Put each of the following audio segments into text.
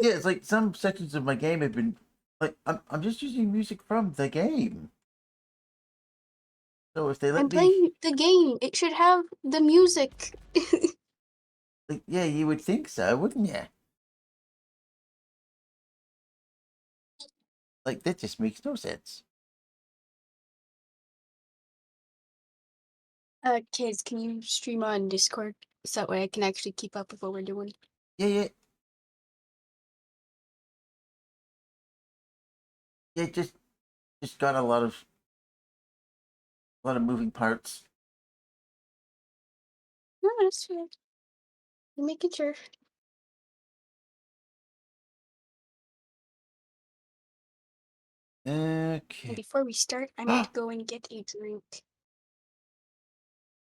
Yeah, it's like some sections of my game have been like I'm just using music from the game. So if they let I'm playing the game. It should have the music. like, yeah, you would think so, wouldn't you? Like that just makes no sense. Kids, can you stream on Discord so that way I can actually keep up with what we're doing? Yeah, yeah, yeah. Just got a lot of moving parts. No, that's fair. I'm making sure. And Okay. before we start, I'm going to go and get a drink.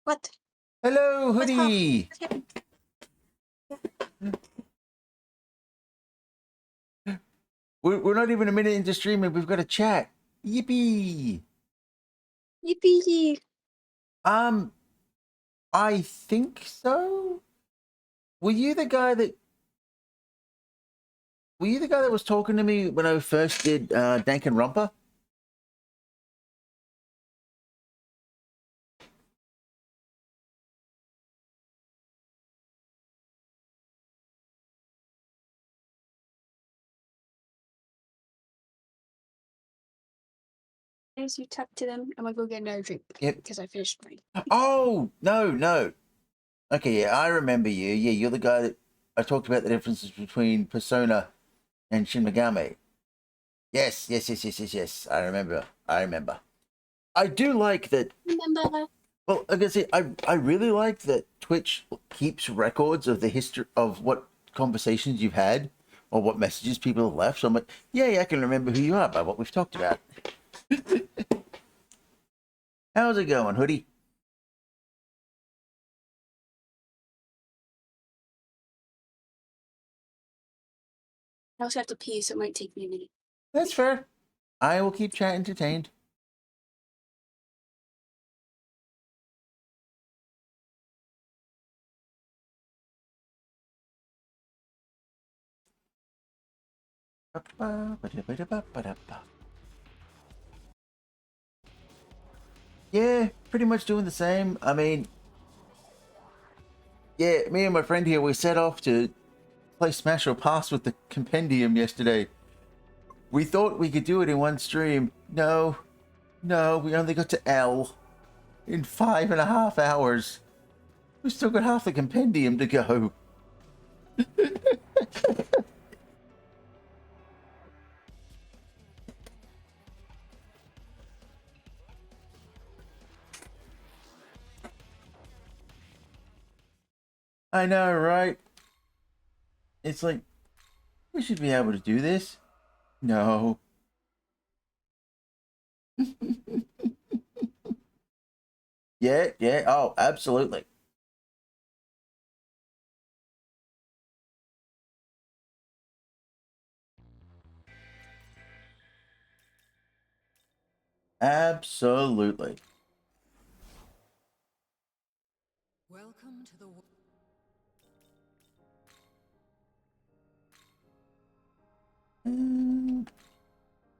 What? Hello, What happened? Hoodie. We're not even a minute into streaming. We've got a chat. Yippee! Yippee! Um, I think so. Were you the guy that? Were you the guy that was talking to me when I first did Danganronpa? As you talk to them, I'm gonna go get another drink Yep. because I finished mine. Oh no, no. Okay, yeah, I remember you. Yeah, you're the guy that I talked about the differences between Persona and Shin Megami. Yes, yes, yes, yes, yes, yes. I remember. I remember. I do like that. Remember? Well, like I say, I really like that Twitch keeps records of the history of what conversations you've had or what messages people have left. So I'm like, yeah, I can remember who you are by what we've talked about. How's it going, Hoodie? I also have to pee, so it might take me a minute. That's fair. I will keep chat entertained. Yeah, pretty much doing the same. I mean, yeah, me and my friend here, we set off to play Smash or Pass with the compendium yesterday. We thought we could do it in one stream. No, no, we only got to L in 5.5 hours. We still got half the compendium to go. I know, right? It's like, we should be able to do this. No. Yeah, yeah. Oh, absolutely. Absolutely. Welcome to the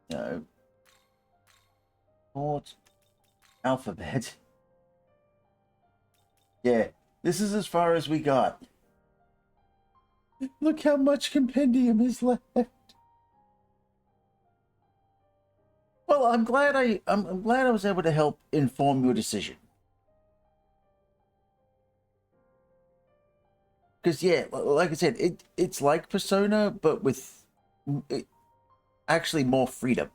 No. Port alphabet. Yeah, this is as far as we got. Look how much compendium is left. Well, I'm glad I was able to help inform your decision. Because yeah, like I said, it's like Persona, but with actually more freedom.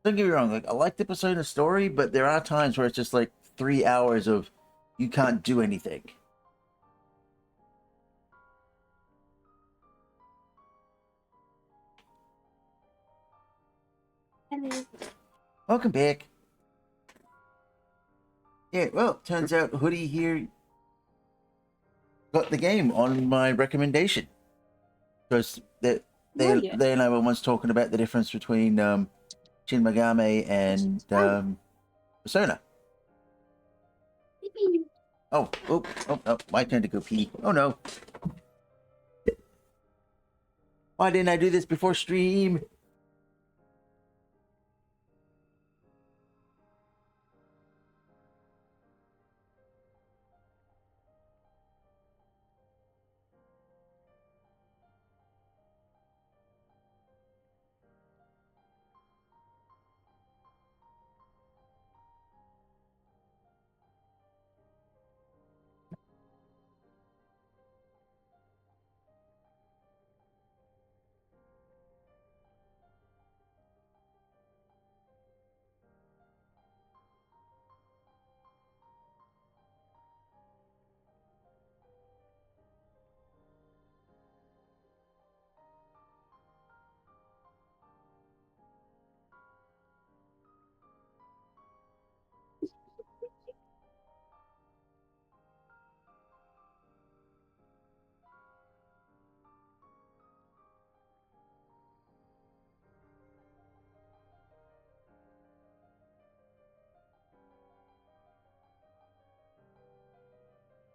Don't get me wrong, like I like the Persona story, but there are times where it's just like 3 hours of you can't do anything. Hello. Welcome back. Yeah, well, turns out Hoodie here got the game on my recommendation. Because Oh, yeah. they and I were once talking about the difference between Shin Megami and Persona. Oh, oh, oh, oh, my turn to go pee. Oh no. Why didn't I do this before stream?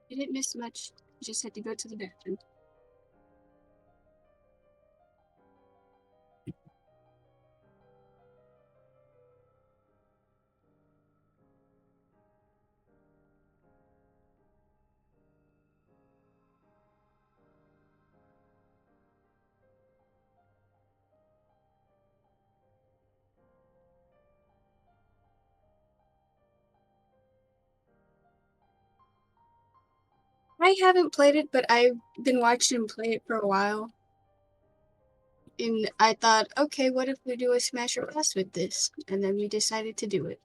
You didn't miss much. You just had to go to the bathroom. I haven't played it, but I've been watching him play it for a while. And I thought, okay, what if we do a smash or pass with this? And then we decided to do it.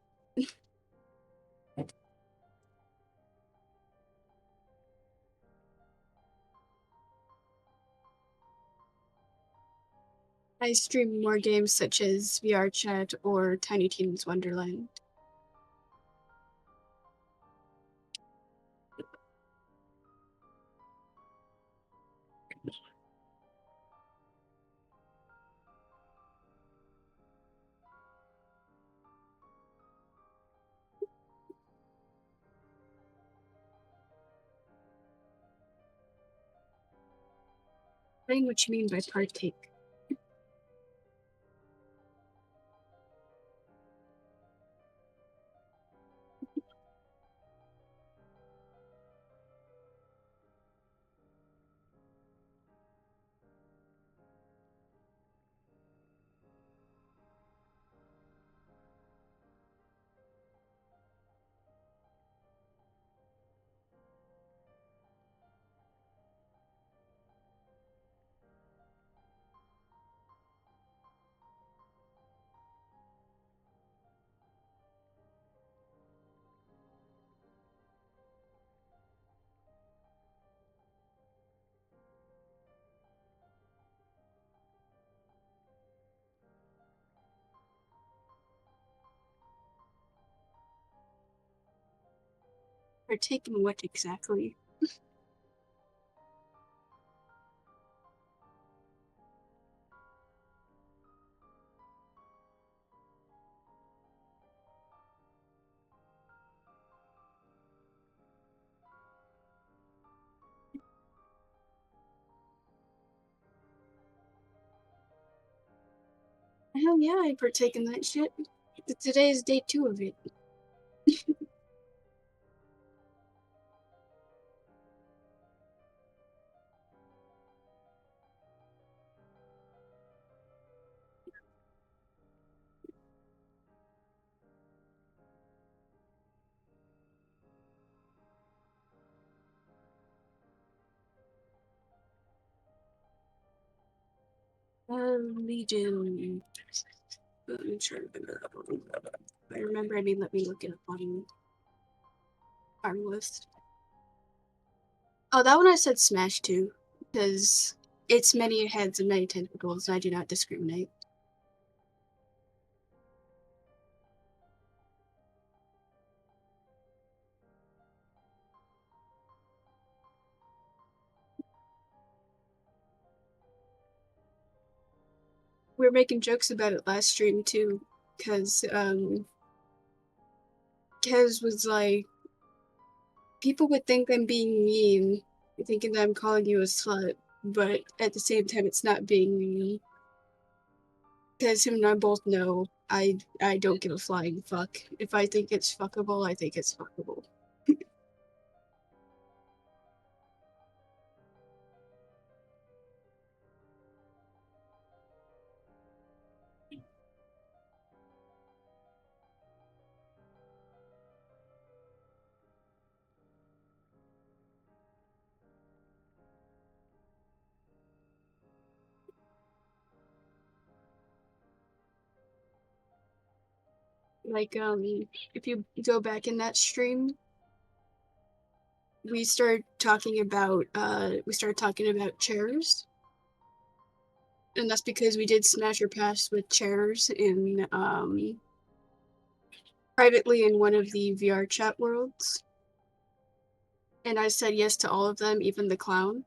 I stream more games such as VR Chat or Tiny Tina's Wonderland. Explain what you mean by partake. Partake in what exactly? Hell yeah, I partake in that shit. Today is day 2 of it. Legion. Let me try to figure it out. I remember, let me look it up on our list. Oh, that one I said Smash too, because it's many heads and many tentacles, and I do not discriminate. We were making jokes about it last stream too, because Kez was like, people would think I'm being mean, thinking that I'm calling you a slut, but at the same time, it's not being mean. Because him and I both know I don't give a flying fuck. If I think it's fuckable, I think it's fuckable. Like, if you go back in that stream, we started talking about chairs. And that's because we did Smash or Pass with chairs in privately in one of the VR chat worlds. And I said yes to all of them, even the clown.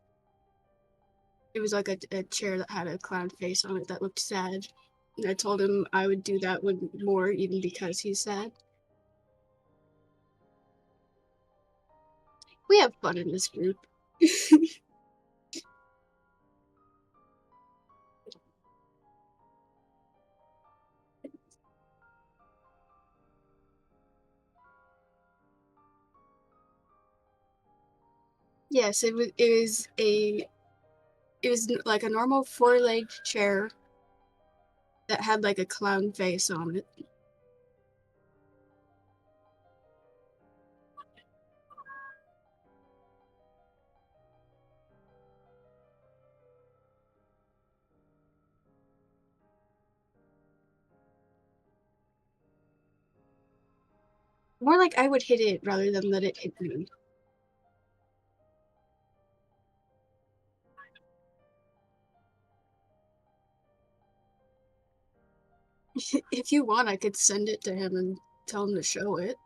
It was like a chair that had a clown face on it that looked sad. And I told him I would do that one more, even because he's sad. We have fun in this group. Yes, it was like a normal four-legged chair that had like a clown face on it. More like I would hit it rather than let it hit me. If you want, I could send it to him and tell him to show it.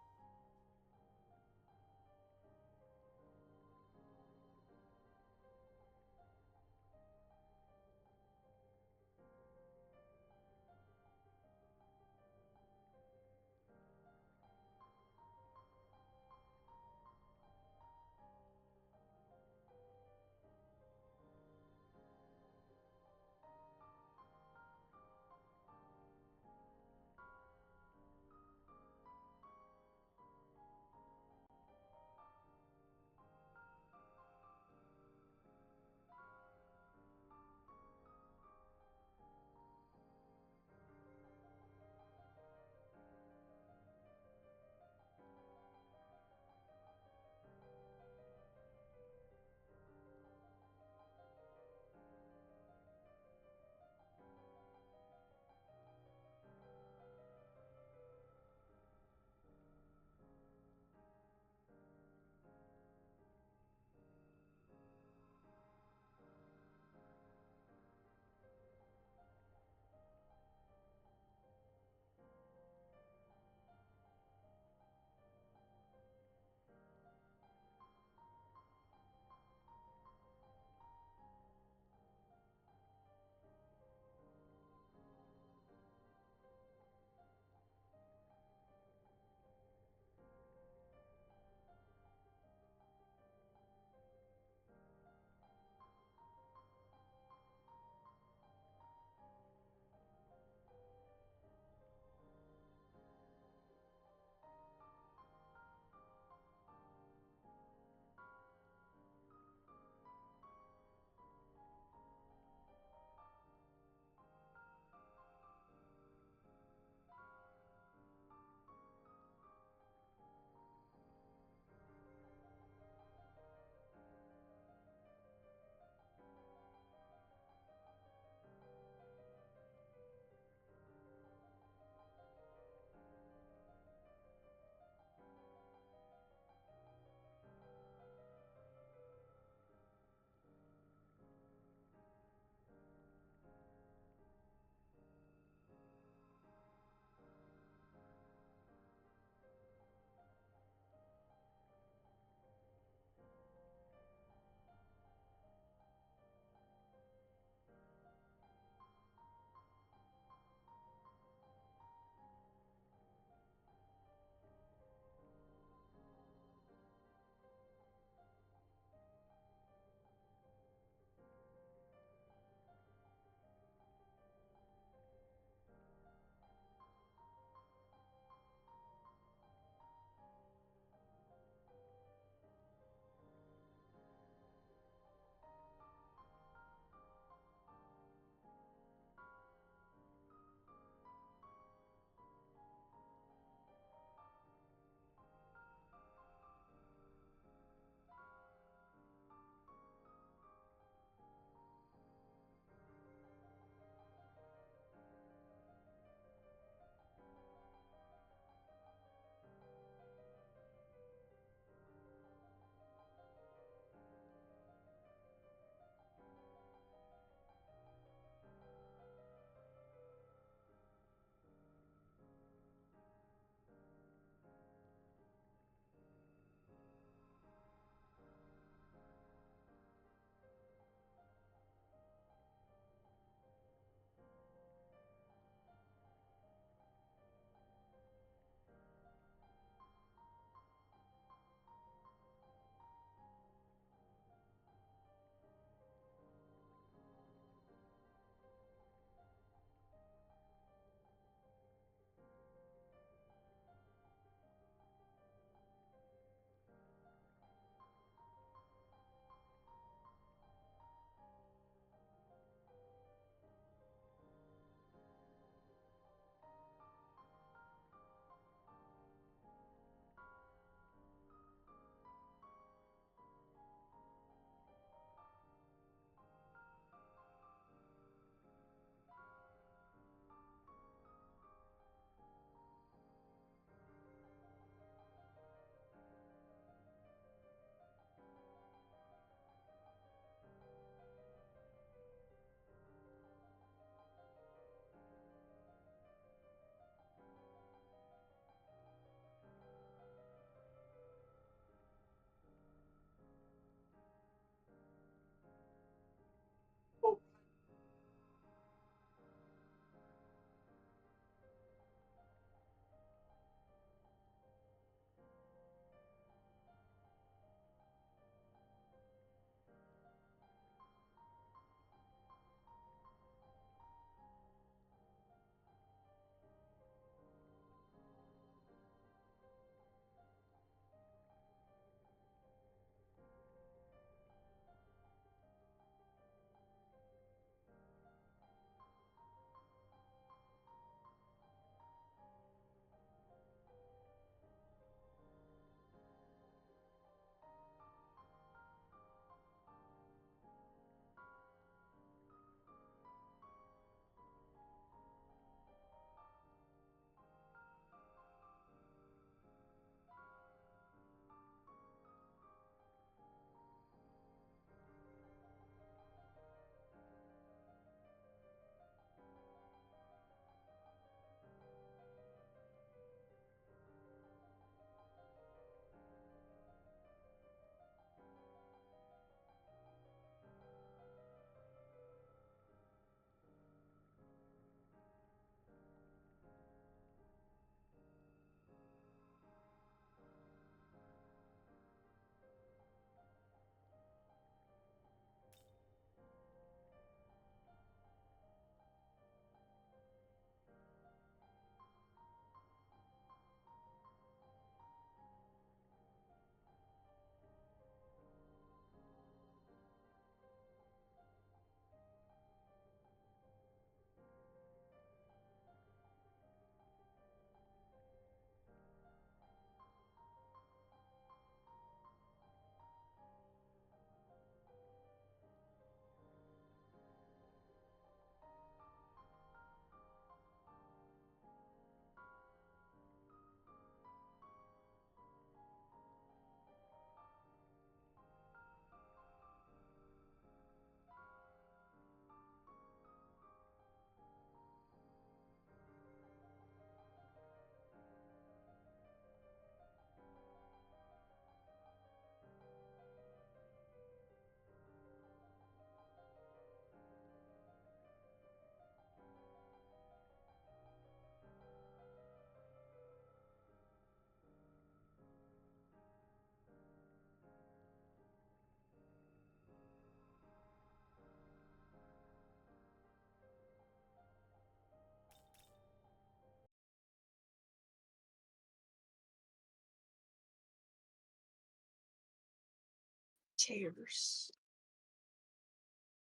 Chairs.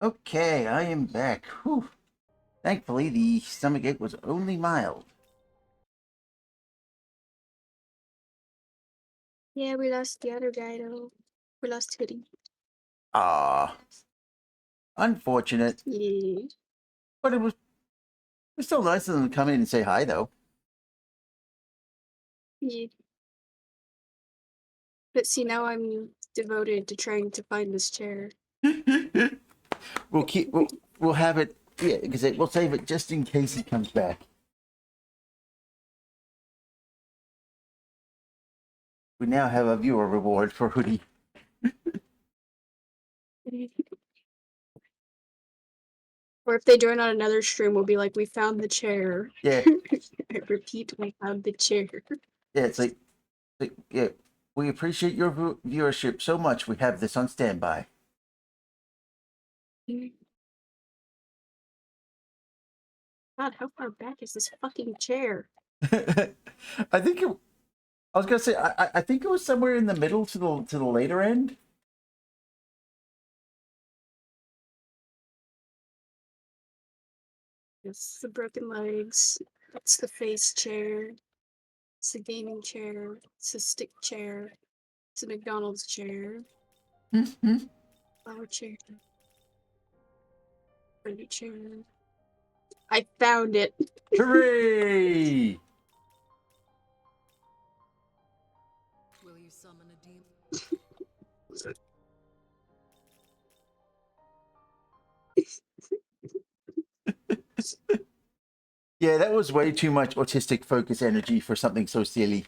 Okay, I am back. Whew. Thankfully, the stomachache was only mild. Yeah, we lost the other guy though. We lost Hoodie. Ah, unfortunate. Yeah. But it was still nice of them to come in and say hi, though. Yeah. But see, now I'm devoted to trying to find this chair. We'll have it. Yeah, because we'll save it just in case he comes back. We now have a viewer reward for Hoodie. Or if they join on another stream, we'll be like, we found the chair. Yeah, I repeat, we found the chair. yeah. It's like yeah. We appreciate your viewership so much. We have this on standby. God, how far back is this fucking chair? I think it. I was gonna say. I think it was somewhere in the middle to the later end. It's the broken legs. It's the face chair. It's the gaming chair. It's the stick chair. It's a McDonald's chair. Mm-hmm. Flower chair. Pretty chair. I found it. Hooray! Will you summon a demon? Yeah, that was way too much autistic focus energy for something so silly.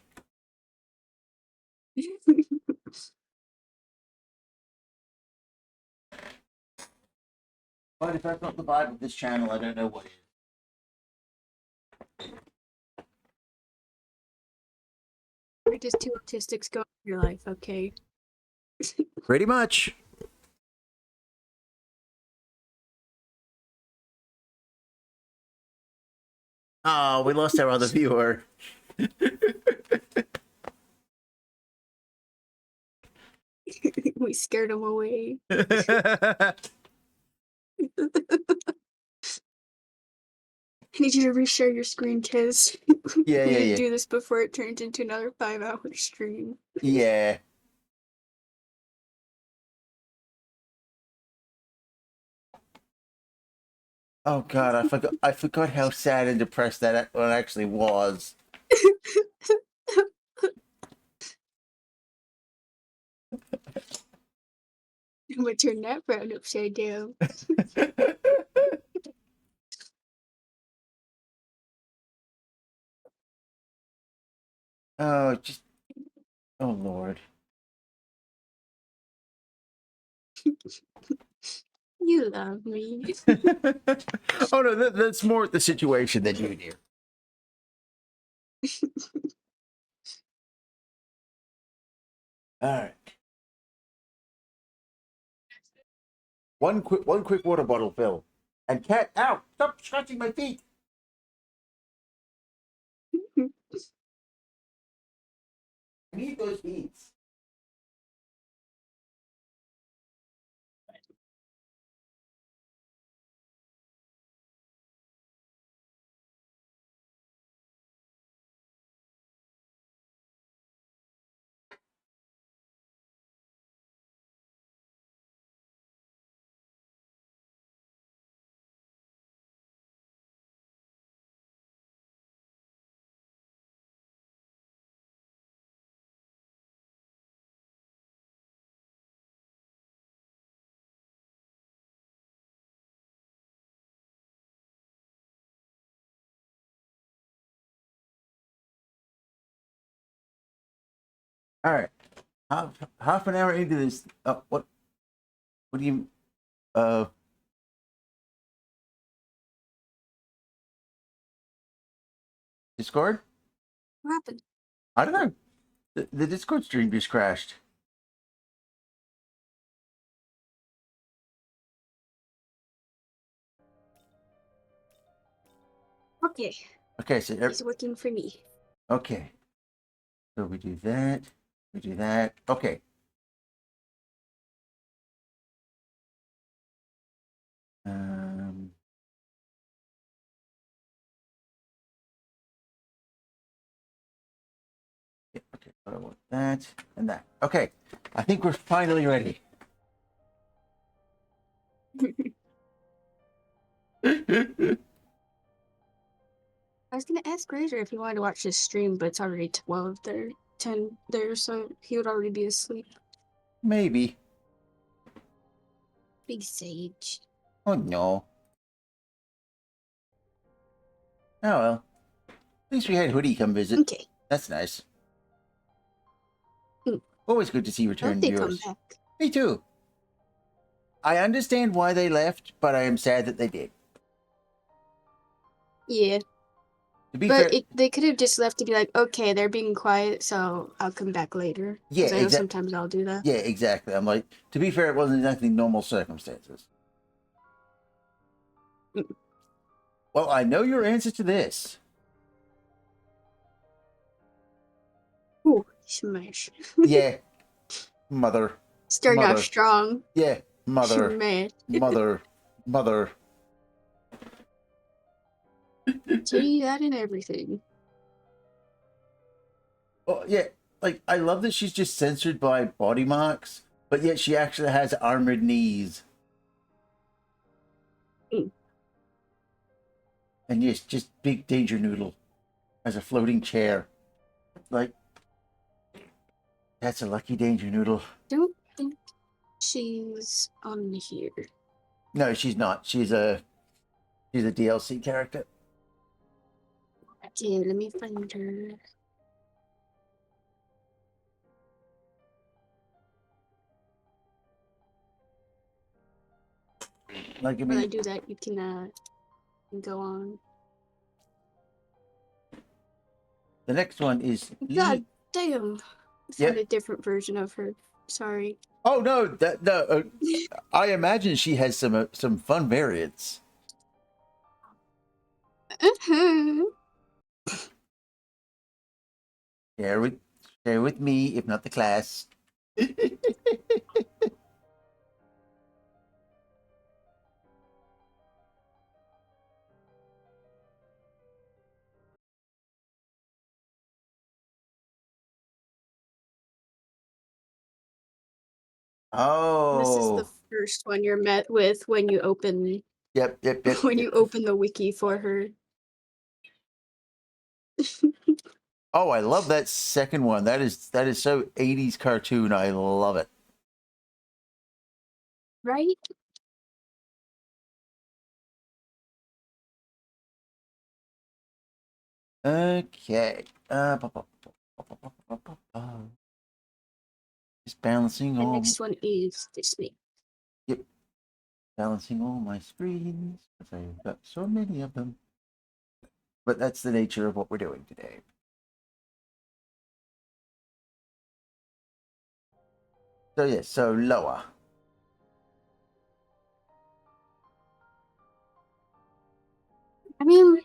But if that's not the vibe of this channel, I don't know what is. We're just two autistics going through your life, okay? Pretty much. Oh, we lost our other viewer. We scared him away. I need you to reshare your screen, Kiz. Yeah, We yeah, need yeah. to do this before it turns into another 5-hour stream. Yeah. Oh god, I forgot how sad and depressed that one actually was. I'm gonna turn that frown upside down. Oh, just oh lord. You love me. Oh no, that's more the situation than you do. All right. One quick water bottle fill. And cat, ow! Stop scratching my feet. I need those beads. All right. Half an hour into this. What? What do you? Uh. Discord? What happened? I don't know. The Discord stream just crashed. Okay, Okay, so it's working for me. okay. So we do that. We do that. Okay. Um, yeah, okay, I want that and that. Okay, I think we're finally ready. I was gonna ask Razor if he wanted to watch this stream, but it's already 12 there, 10 there, so he would already be asleep. Maybe. Big sage. Oh no. Oh well. At least we had Hoodie come visit. Okay. That's nice. Mm. Always good to see I hope return they come viewers. back. Me too. I understand why they left, but I am sad that they did. Yeah. To be fair, But they could have just left to be like, okay, they're being quiet, so I'll come back later. yeah, Because I know exactly. sometimes I'll do that. Yeah, exactly. I'm like, to be fair, it wasn't exactly normal circumstances. Mm. Well, I know your answer to this. Ooh, smash. Yeah, mother. Starting Mother. off strong. Yeah, mother. Smash. Mother. Mother. See that and everything. Oh, yeah, like, I love that she's just censored by body marks, but yet she actually has armored knees. Mm. And yes, just big danger noodle as a floating chair. Like, that's a lucky danger noodle. Don't think she's on here. No, she's not. She's a DLC character. Okay, let me find her. Like, I While I mean, do that, you can go on. the next one is God damn! I Yep. found a different version of her. Sorry. Oh no, that no. I imagine she has some fun variants. Uh-huh. Share with me, if not the class. This is Oh, the first one you're met with when you open yep. when you open the wiki for her. Oh, I love that second one. That is so 80s cartoon. I love it. Right? Okay. Just balancing The all. next one is this me. Yep. Balancing all my screens because I've got so many of them. But that's the nature of what we're doing today. So yes, so Loa. I mean,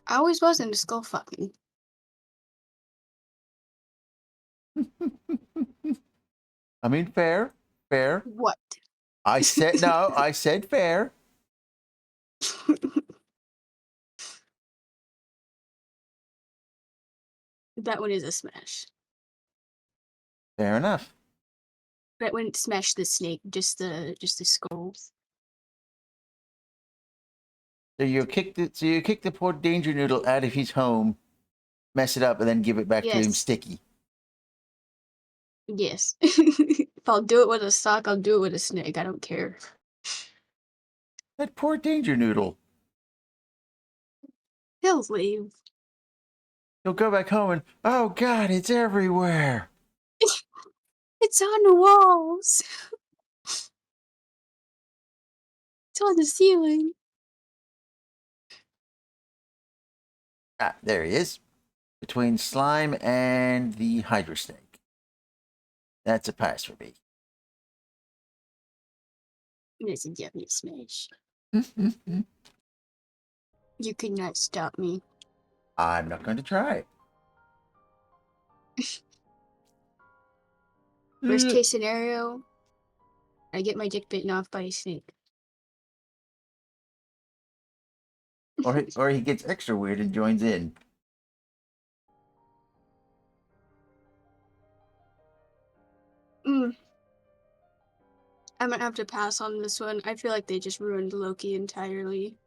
I always was into skull fucking. I mean, fair. What? I said no. I said fair. That one is a smash. Fair enough. That one smash the snake, just the skulls. So you kick the poor danger noodle out of his home, mess it up, and then give it back to him Yes. sticky. Yes. If I'll do it with a sock, I'll do it with a snake. I don't care. That poor danger noodle. He'll leave. He'll go back home and oh god, it's everywhere. It's on the walls. It's on the ceiling. Ah, there he is. Between slime and the hydra snake. That's a pass for me. It's a definite smash. You could not stop me. I'm not going to try. Worst case scenario, I get my dick bitten off by a snake. or he gets extra weird and joins in. Mm. I might have to pass on this one. I feel like they just ruined Loki entirely.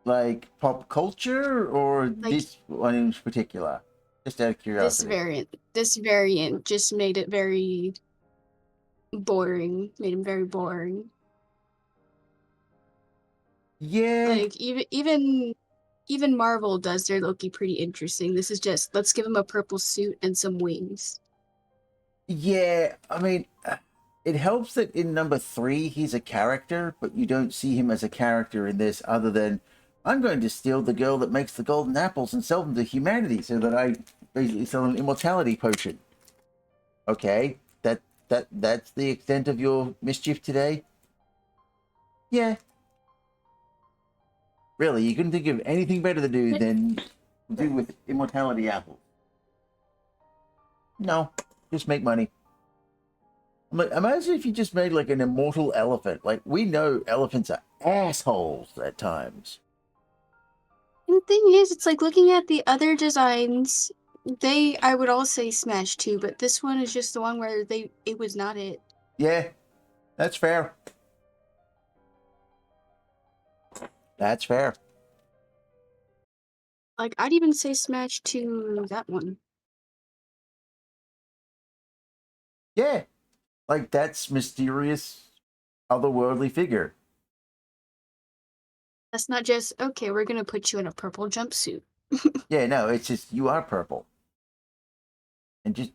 Like pop culture or Like this one in particular? Just out of curiosity. this variant just made it very boring. Made him very boring. Yeah, Like even Marvel does their Loki pretty interesting. This is just let's give him a purple suit and some wings. yeah. I mean, it helps that in number 3 he's a character, but you don't see him as a character in this, other than I'm going to steal the girl that makes the golden apples and sell them to humanity, so that I basically sell an immortality potion. Okay, that's the extent of your mischief today. Yeah, really, you couldn't think of anything better to do than do with immortality apples. No, just make money. I'm like, imagine if you just made like an immortal elephant. Like, we know elephants are assholes at times. And the thing is, it's like looking at the other designs, I would all say Smash 2, but this one is just the one where it was not it. Yeah, that's fair. That's fair. Like I'd even say Smash 2 that one. Yeah, like that's mysterious, otherworldly figure. That's not just okay, we're gonna put you in a purple jumpsuit. Yeah, no, it's just you are purple. And just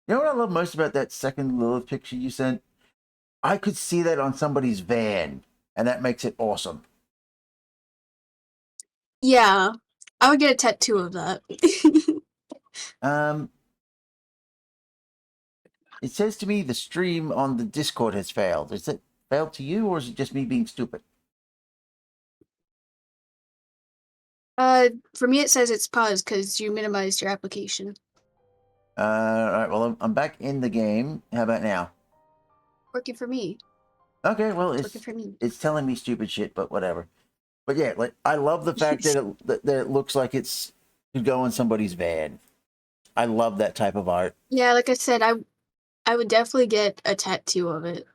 you know what I love most about that second Lilith picture you sent? I could see that on somebody's van, and that makes it awesome. Yeah. I would get a tattoo of that. Um, it says to me the stream on the Discord has failed. Is it failed to you, or is it just me being stupid? For me it says it's paused because you minimized your application. All right. Well, I'm back in the game. How about now? Working for me. Okay. Well, Working for me. it's telling me stupid shit, but whatever. But yeah, like I love the fact that it looks like it's could go in somebody's van. I love that type of art. Yeah, like I said, I would definitely get a tattoo of it.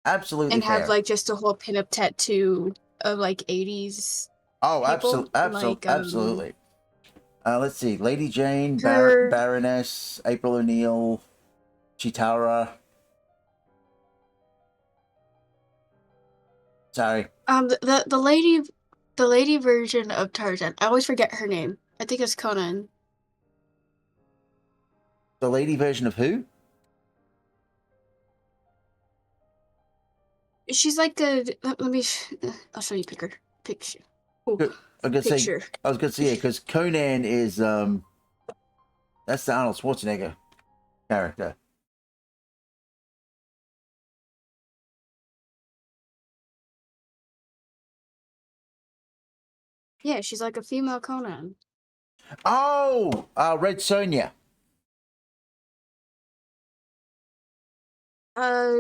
Absolutely And have fair. like just a whole pinup tattoo of like 80s Oh, people. Like absolutely. Let's see. Lady Jane, her Baroness, April O'Neil, Chitara. Sorry. the lady version of Tarzan. I always forget her name. I think it's Conan. The lady version of who? She's like a let me I'll show you picture. Ooh, I was gonna say. picture. I was gonna say yeah, because Conan is that's the Arnold Schwarzenegger character. Yeah, she's like a female Conan. Oh, Red Sonja. Uh,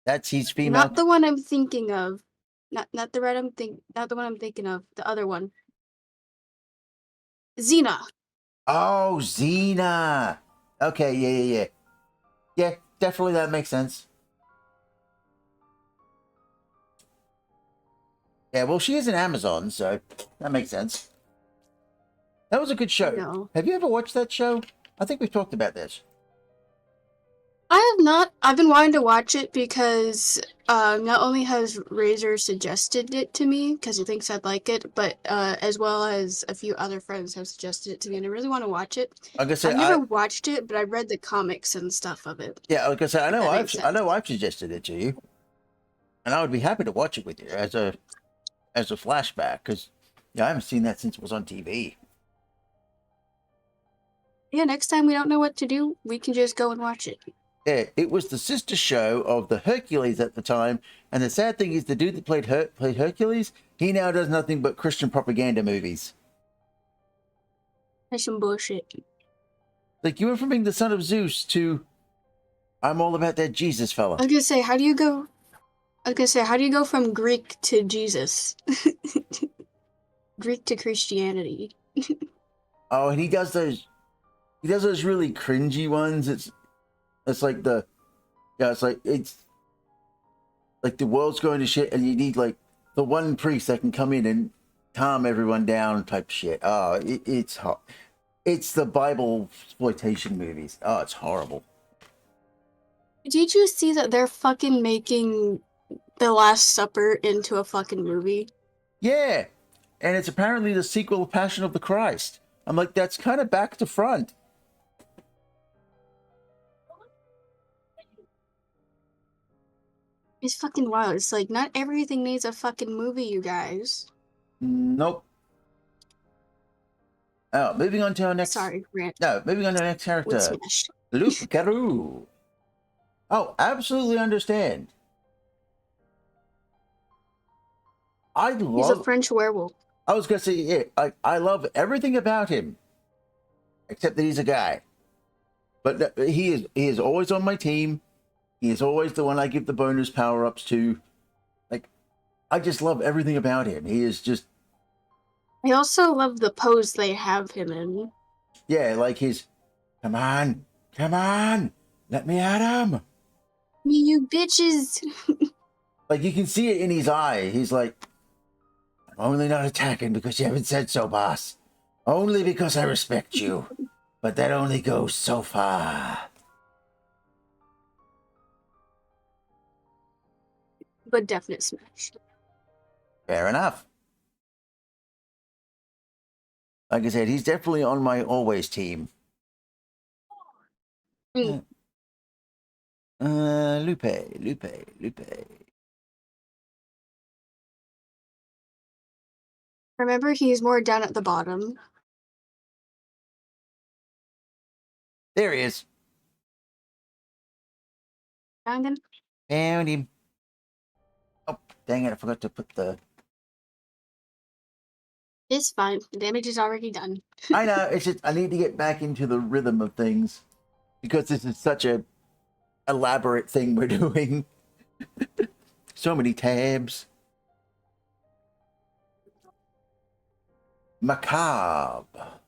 That's his female. not the one I'm thinking of. Not the not the one I'm thinking of. The other one. Xena. Oh, Xena. Okay, yeah. Yeah, definitely that makes sense. Yeah, well, she is an Amazon, so that makes sense. That was a good show. No. Have you ever watched that show? I think we've talked about this. I have not. I've been wanting to watch it because not only has Razor suggested it to me because he thinks I'd like it, but as well as a few other friends have suggested it to me, and I really want to watch it. I'm gonna say I've never watched it, but I've read the comics and stuff of it. yeah, I was gonna say I know That I've suggested it to you, and I would be happy to watch it with you as a flashback because yeah, I haven't seen that since it was on TV. Yeah, next time we don't know what to do, we can just go and watch it. Yeah, it was the sister show of the Hercules at the time, and the sad thing is the dude that played Hercules, he now does nothing but Christian propaganda movies. That's some bullshit. Like, you went from being the son of Zeus to I'm all about that Jesus fella. I was gonna say, how do you go? I was gonna say, how do you go from Greek to Jesus? Greek to Christianity. Oh, and he does those really cringy ones. It's like it's like the world's going to shit and you need like the one priest that can come in and calm everyone down type shit. Oh, it's hot. It's the Bible exploitation movies. Oh, it's horrible. Did you see that they're fucking making The Last Supper into a fucking movie? Yeah. And it's apparently the sequel of Passion of the Christ. I'm like, that's kind of back to front. It's fucking wild. It's like, not everything needs a fucking movie, you guys. Nope. Oh, moving on to our next. Sorry, rant No, moving on to our next with character. Smash. Luke Garou. Oh, absolutely understand. He's a French werewolf. I was gonna say, yeah, I love everything about him, except that he's a guy. But he is always on my team. He is always the one I give the bonus power ups to. Like, I just love everything about him. He is just, I also love the pose they have him in. yeah, like his, come on, let me at him. Me, you bitches. Like, you can see it in his eye. He's like, I'm only not attacking because you haven't said so, boss. Only because I respect you. But that only goes so far. But definite Smash. Fair enough. Like I said, he's definitely on my always team. Mm. Lupe. Remember, he's more down at the bottom. There he is. Found him. Found him. Oh, dang it, I forgot to put the... It's fine. The damage is already done. I know, it's just, I need to get back into the rhythm of things. Because this is such a elaborate thing we're doing. So many tabs. Macabre.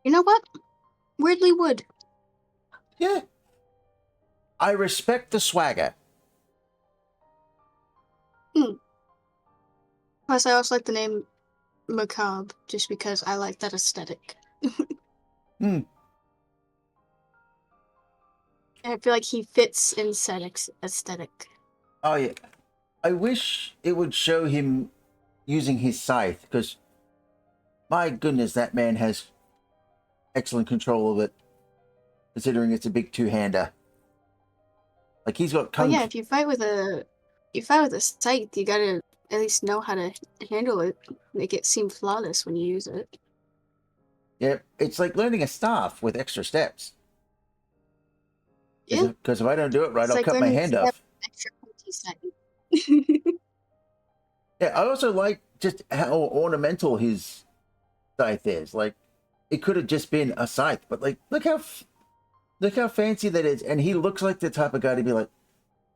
You know what? Weirdly would. Yeah. I respect the swagger. Plus, I also like the name Macabre, just because I like that aesthetic. Hmm. I feel like he fits in aesthetic. Oh, yeah. I wish it would show him using his scythe, because my goodness, that man has excellent control of it, considering it's a big two-hander. Like, he's got Oh yeah, if you fight with a scythe, you gotta at least know how to handle it, make it seem flawless when you use it. Yeah, it's like learning a staff with extra steps. Yeah, Because if I don't do it right, it's I'll like cut my learning hand off. extra pointy scythe. Yeah, I also like just how ornamental his scythe is. Like, it could have just been a scythe, but like, look how fancy that is. And he looks like the type of guy to be like,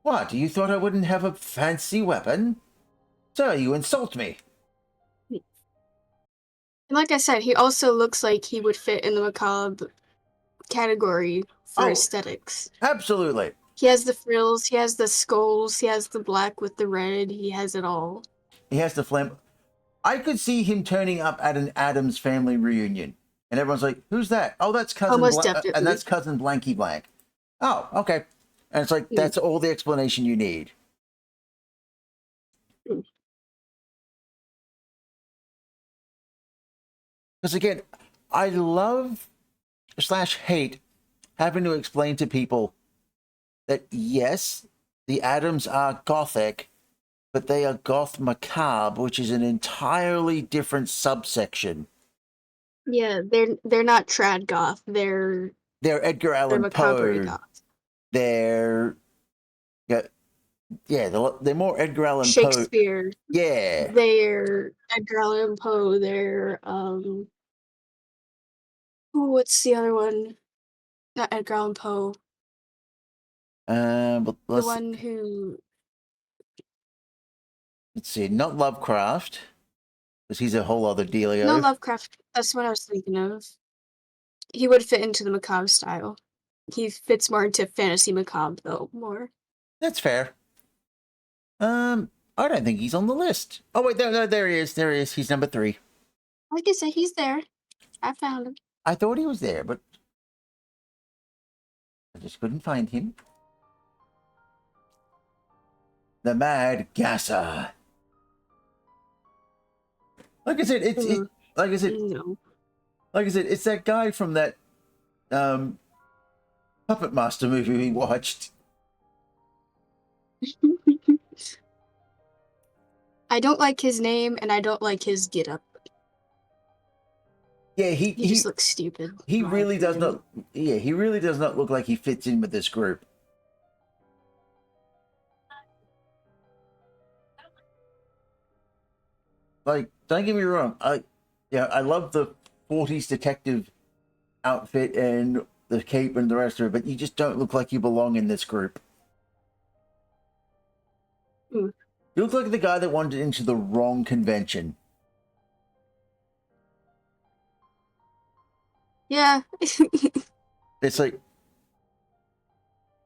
what, you thought I wouldn't have a fancy weapon? So you insult me. And like I said, he also looks like he would fit in the macabre category for Oh. aesthetics. Absolutely. He has the frills, he has the skulls, he has the black with the red, he has it all. He has the flam. I could see him turning up at an Addams Family reunion, and everyone's like, "Who's that?" Oh, that's cousin. Almost definitely. And that's cousin Blanky Blank. Oh, okay. And it's like that's all the explanation you need. Because again, I love / hate having to explain to people that yes, the Addams are gothic, but they are goth macabre, which is an entirely different subsection. Yeah, they're not trad goth. They're Edgar Allan macabre Poe. goth. They're Yeah, they're more Edgar Allan Poe. Shakespeare. Yeah. They're Edgar Allan Poe. They're what's the other one? Not Edgar Allan Poe. But The one who. let's see, not Lovecraft, because he's a whole other dealio. No, Lovecraft. That's what I was thinking of. He would fit into the macabre style. He fits more into fantasy macabre though. More. That's fair. I don't think he's on the list. Oh wait, no, there he is. There he is. He's number 3. Like I said, he's there. I found him. I thought he was there, but I just couldn't find him. The Mad Gasser. Like I said, like I said, No. like I said, it's that guy from that Puppet Master movie we watched. I don't like his name, and I don't like his get-up. Yeah, He just looks stupid. He in my really does opinion. not. Yeah, he really does not look like he fits in with this group. Like, don't get me wrong. I love the 40s detective outfit and the cape and the rest of it, but you just don't look like you belong in this group. Hmm. You look like the guy that wandered into the wrong convention. Yeah. It's like,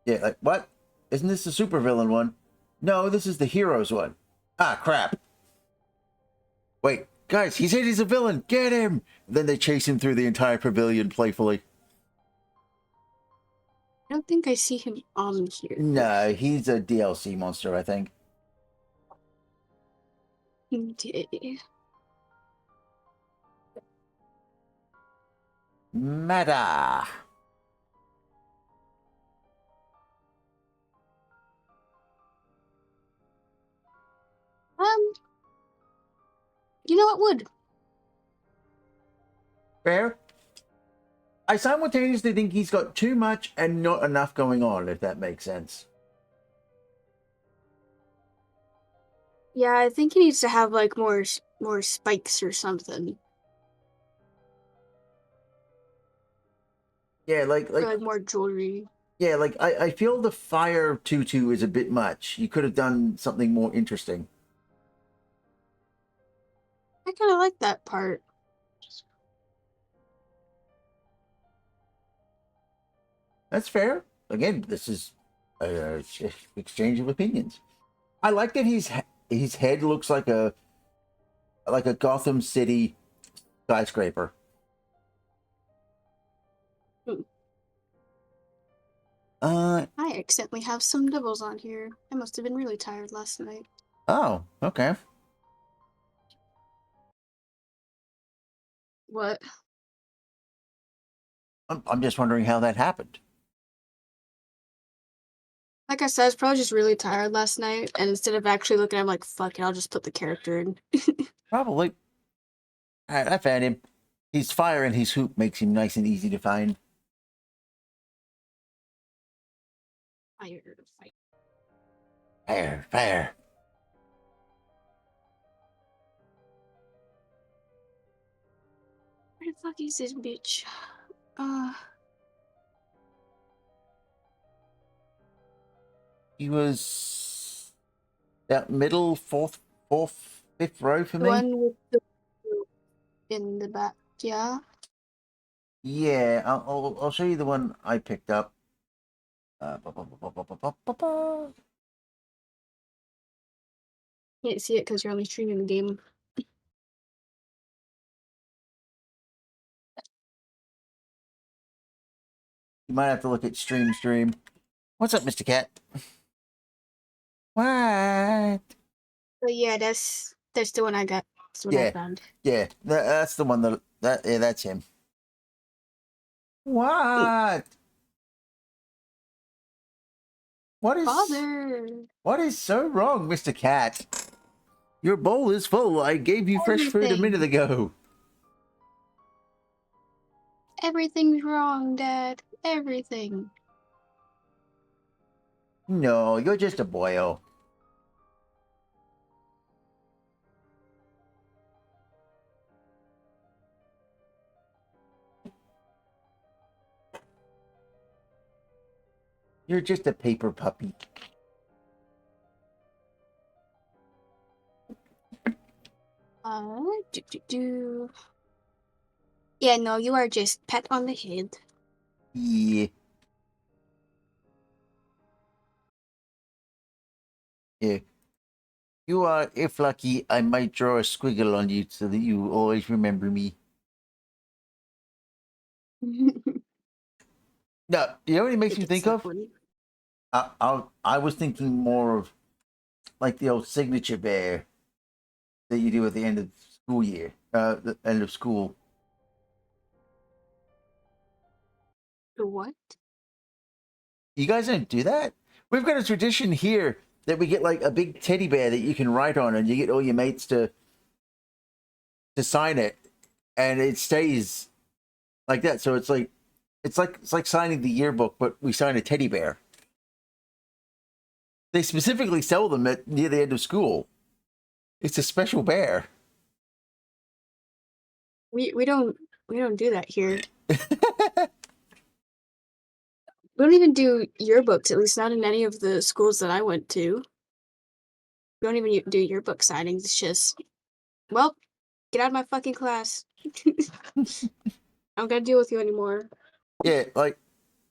yeah, like, what? Isn't this the supervillain one? No, this is the heroes one. Ah, crap. Wait, guys, he said he's a villain. Get him! And then they chase him through the entire pavilion playfully. I don't think I see him on here. No, he's a DLC monster, I think. Okay. Meta. You know what would? Fair. I simultaneously think he's got too much and not enough going on, if that makes sense. Yeah, I think he needs to have like more spikes or something, Yeah, or like more jewelry. yeah, like I feel the fire tutu is a bit much. You could have done something more interesting. I kind of like that part. That's fair. Again, this is a exchange of opinions. I like that his head looks like a Gotham City skyscraper. Hmm. Uh I accidentally have some doubles on here. I must have been really tired last night. oh, okay. What? I'm just wondering how that happened. Like I said, I was probably just really tired last night, and instead of actually looking, I'm like, fuck it, I'll just put the character in. Probably. All right, I found him. His fire and his hoop makes him nice and easy to find. Fire, fire. Fire, fire. Where the fuck is this bitch? He was that middle fifth row for The me. one with the in the back, yeah. Yeah, I'll show you the one I picked up. Can't see it because you're only streaming the game. You might have to look at stream. What's up, Mr. Cat? What? But yeah, that's the one I got. That's what I found. Yeah, that's the one yeah, that's him. What? Father. What is so wrong, Mr. Cat? Your bowl is full. I gave you fresh food a minute ago. Everything's wrong, Dad. Everything. No, you're just a boyo. You're just a paper puppy. Do, do, do. Yeah, no, you are just pat on the head. Yeah. Yeah. You are, if lucky, I might draw a squiggle on you so that you always remember me. No, you know what it makes me think so of? funny. I was thinking more of like the old signature bear that you do at the end of school year, the end of school. The what? You guys don't do that? We've got a tradition here that we get like a big teddy bear that you can write on, and you get all your mates to sign it, and it stays like that. So it's like signing the yearbook, but we sign a teddy bear. They specifically sell them at near the end of school. It's a special bear. We don't do that here. We don't even do yearbooks, at least not in any of the schools that I went to. We don't even do yearbook signings. It's just, well, get out of my fucking class. I don't gotta deal with you anymore. Yeah, like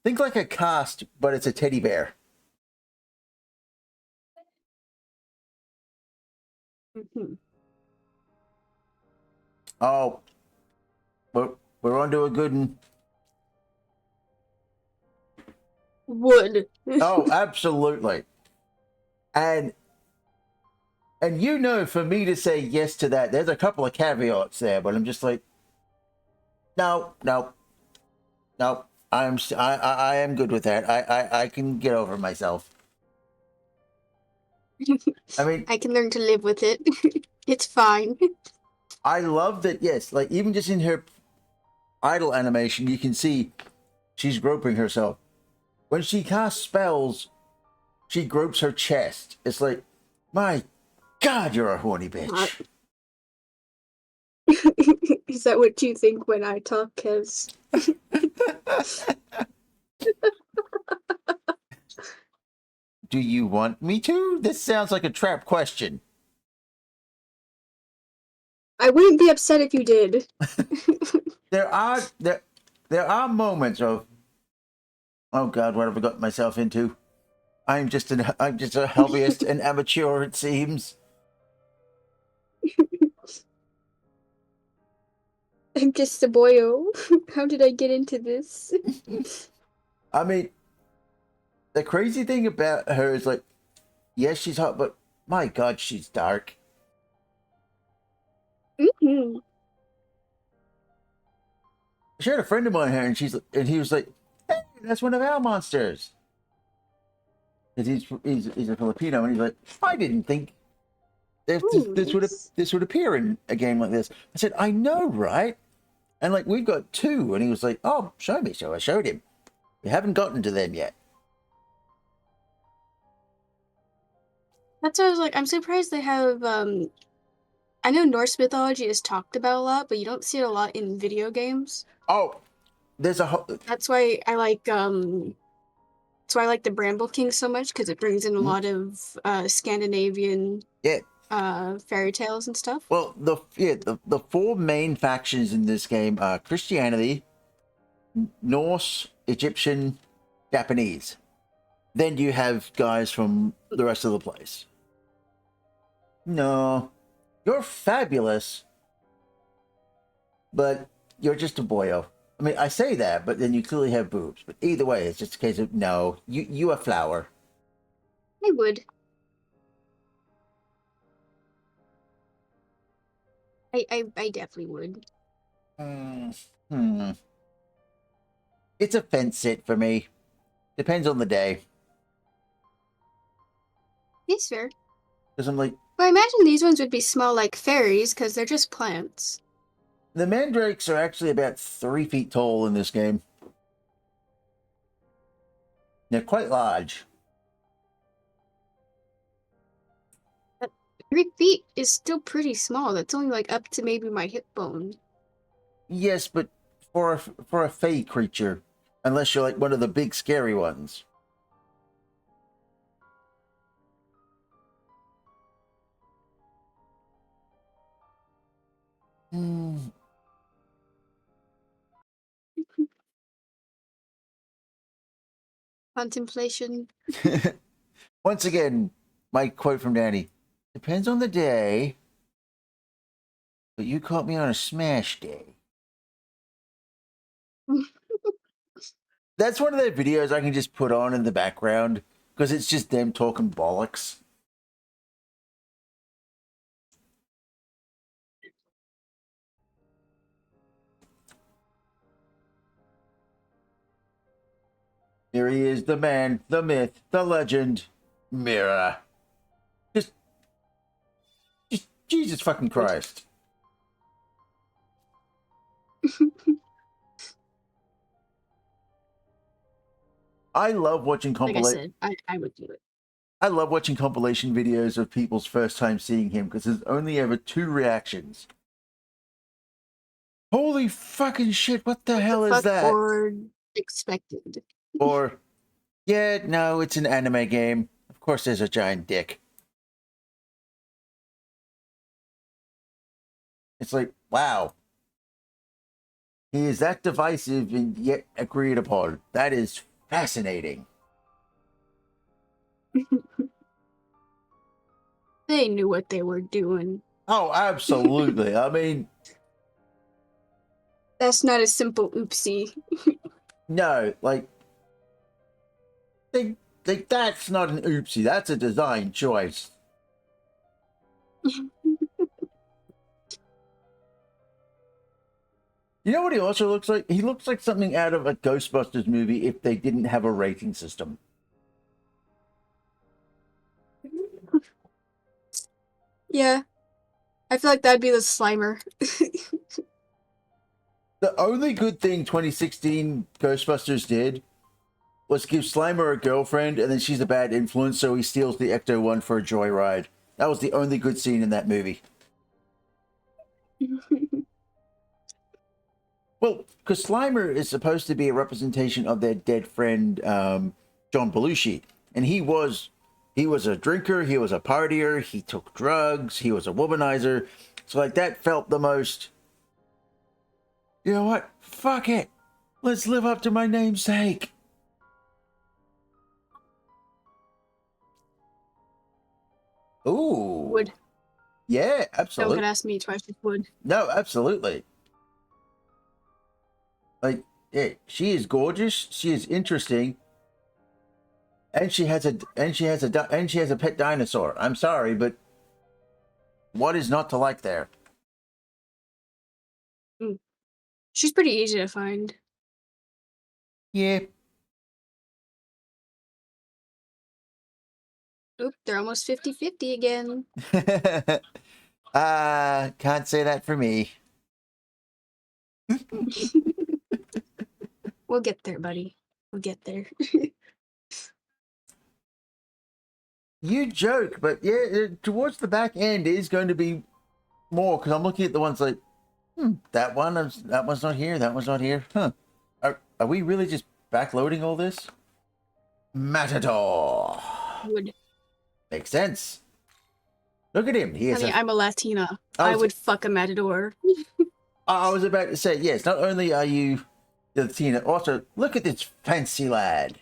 think like a cast, but it's a teddy bear. Mhm. Oh, we're onto a good one. Would. Oh, absolutely. And you know, for me to say yes to that, there's a couple of caveats there, but I'm just like, no, no, no. I am good with that. I can get over myself. I mean, I can learn to live with it. It's fine. I love that. Yes, like even just in her idle animation, you can see she's groping herself. When she casts spells, she gropes her chest. It's like, my God, you're a horny bitch. Is that what you think when I talk, Kez? Do you want me to? This sounds like a trap question. I wouldn't be upset if you did. There are moments of, oh God, what have I got myself into? I'm just a hobbyist, an amateur, it seems. I'm just a boyo. How did I get into this? I mean, the crazy thing about her is like, yes, she's hot, but my God, she's dark. Mm-hmm. I shared a friend of mine here, and he was like, "Hey, that's one of our monsters." Because he's a Filipino, and he's like, "I didn't think Ooh, this would appear in a game like this." I said, "I know, right?" And like we've got two, and he was like, "Oh, show me." So I showed him. We haven't gotten to them yet. That's what I was like. I'm surprised they have. I know Norse mythology is talked about a lot, but you don't see it a lot in video games. Oh, there's a whole. That's why I like. That's why I like the Bramble King so much because it brings in a lot of Scandinavian Yeah. fairy tales and stuff. Well, the four main factions in this game are Christianity, Norse, Egyptian, Japanese. Then you have guys from the rest of the place. No, you're fabulous, but you're just a boyo. I mean, I say that, but then you clearly have boobs. But either way, it's just a case of no, you a flower. I would. I definitely would. Hmm. It's a fence sit for me. Depends on the day. It's fair. Because I'm like, But I imagine these ones would be small like fairies because they're just plants. the mandrakes are actually about 3 feet tall in this game. They're quite large. 3 feet is still pretty small. That's only like up to maybe my hip bone. Yes, but for a fey creature, unless you're like one of the big scary ones. Mm. Contemplation. Once again, my quote from Danny. Depends on the day, but you caught me on a smash day. That's one of their videos I can just put on in the background because it's just them talking bollocks. Here he is, the man, the myth, the legend, Mira. Just Jesus fucking Christ. I love watching Like I said, I would do it. I love watching compilation videos of people's first time seeing him because there's only ever two reactions. Holy fucking shit, what the hell is that? Or expected. Or, yeah, no, it's an anime game. Of course there's a giant dick. It's like, wow. He is that divisive and yet agreed upon. That is fascinating. They knew what they were doing. Oh, absolutely. I mean, That's not a simple oopsie. no, like, that's not an oopsie. That's a design choice. You know what he also looks like? He looks like something out of a Ghostbusters movie if they didn't have a rating system. Yeah. I feel like that'd be the Slimer. The only good thing 2016 Ghostbusters did was give Slimer a girlfriend and then she's a bad influence, so he steals the Ecto-1 for a joyride. That was the only good scene in that movie. Well, because Slimer is supposed to be a representation of their dead friend, John Belushi. And he was a drinker, he was a partier, he took drugs, he was a womanizer. So, like, that felt the most, you know what? Fuck it. Let's live up to my namesake. Ooh. Would. Yeah, absolutely. Don't ask me twice. It would. No, absolutely. Like, yeah, she is gorgeous. She is interesting, and she has a pet dinosaur. I'm sorry, but what is not to like there? She's pretty easy to find. Yeah. Oop, they're almost 50-50 again. Can't say that for me. We'll get there, buddy. We'll get there. You joke, but yeah, towards the back end is going to be more because I'm looking at the ones like, that one's not here, that one's not here. Huh? Are we really just backloading all this? Matador. Would. Makes sense. Look at him. He is. Honey, I'm a Latina. I would fuck a matador. I was about to say, yes, not only are you the Latina, also look at this fancy lad.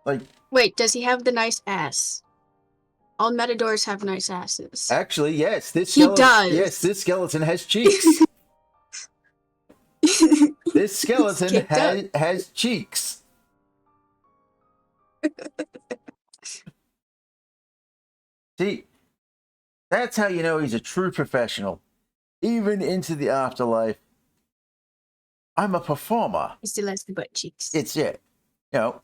Like, Wait, does he have the nice ass? All matadors have nice asses. actually, yes, this He skeleton, does. yes, this skeleton has cheeks. This skeleton has cheeks. See, that's how you know he's a true professional. Even into the afterlife. I'm a performer. He still has the butt cheeks. It's it. You know,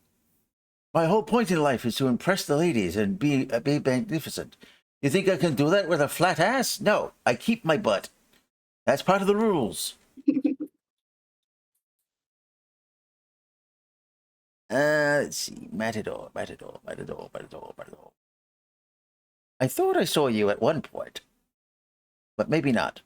my whole point in life is to impress the ladies and be magnificent. You think I can do that with a flat ass? No, I keep my butt. That's part of the rules. Let's see. Matador. I thought I saw you at one point, but maybe not.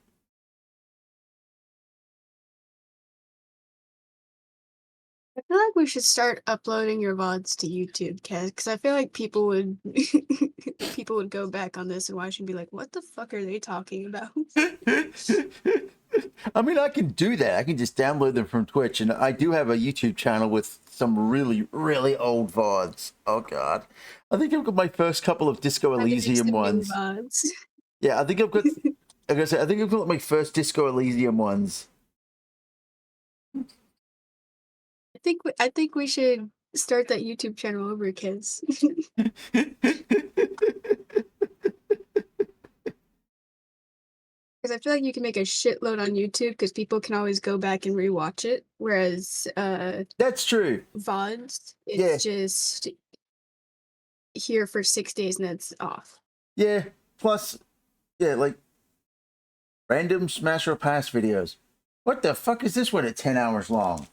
I feel like we should start uploading your VODs to YouTube, Kaz, because I feel like people would people would go back on this and watch and be like, "What the fuck are they talking about?" I mean, I can do that. I can just download them from Twitch, and I do have a YouTube channel with some really, really old VODs. Oh God, I think I've got my first couple of Disco Time to make Elysium some new ones. VODs. Yeah, I think I've got. Like I said, I think I've got my first Disco Elysium ones. I think we should start that YouTube channel over, kids. Because I feel like you can make a shitload on YouTube because people can always go back and rewatch it. Whereas That's true. VODs, Yeah. it's just here for 6 days and it's off. Yeah. Plus, yeah, like random smash or pass videos. What the fuck is this one at 10 hours long?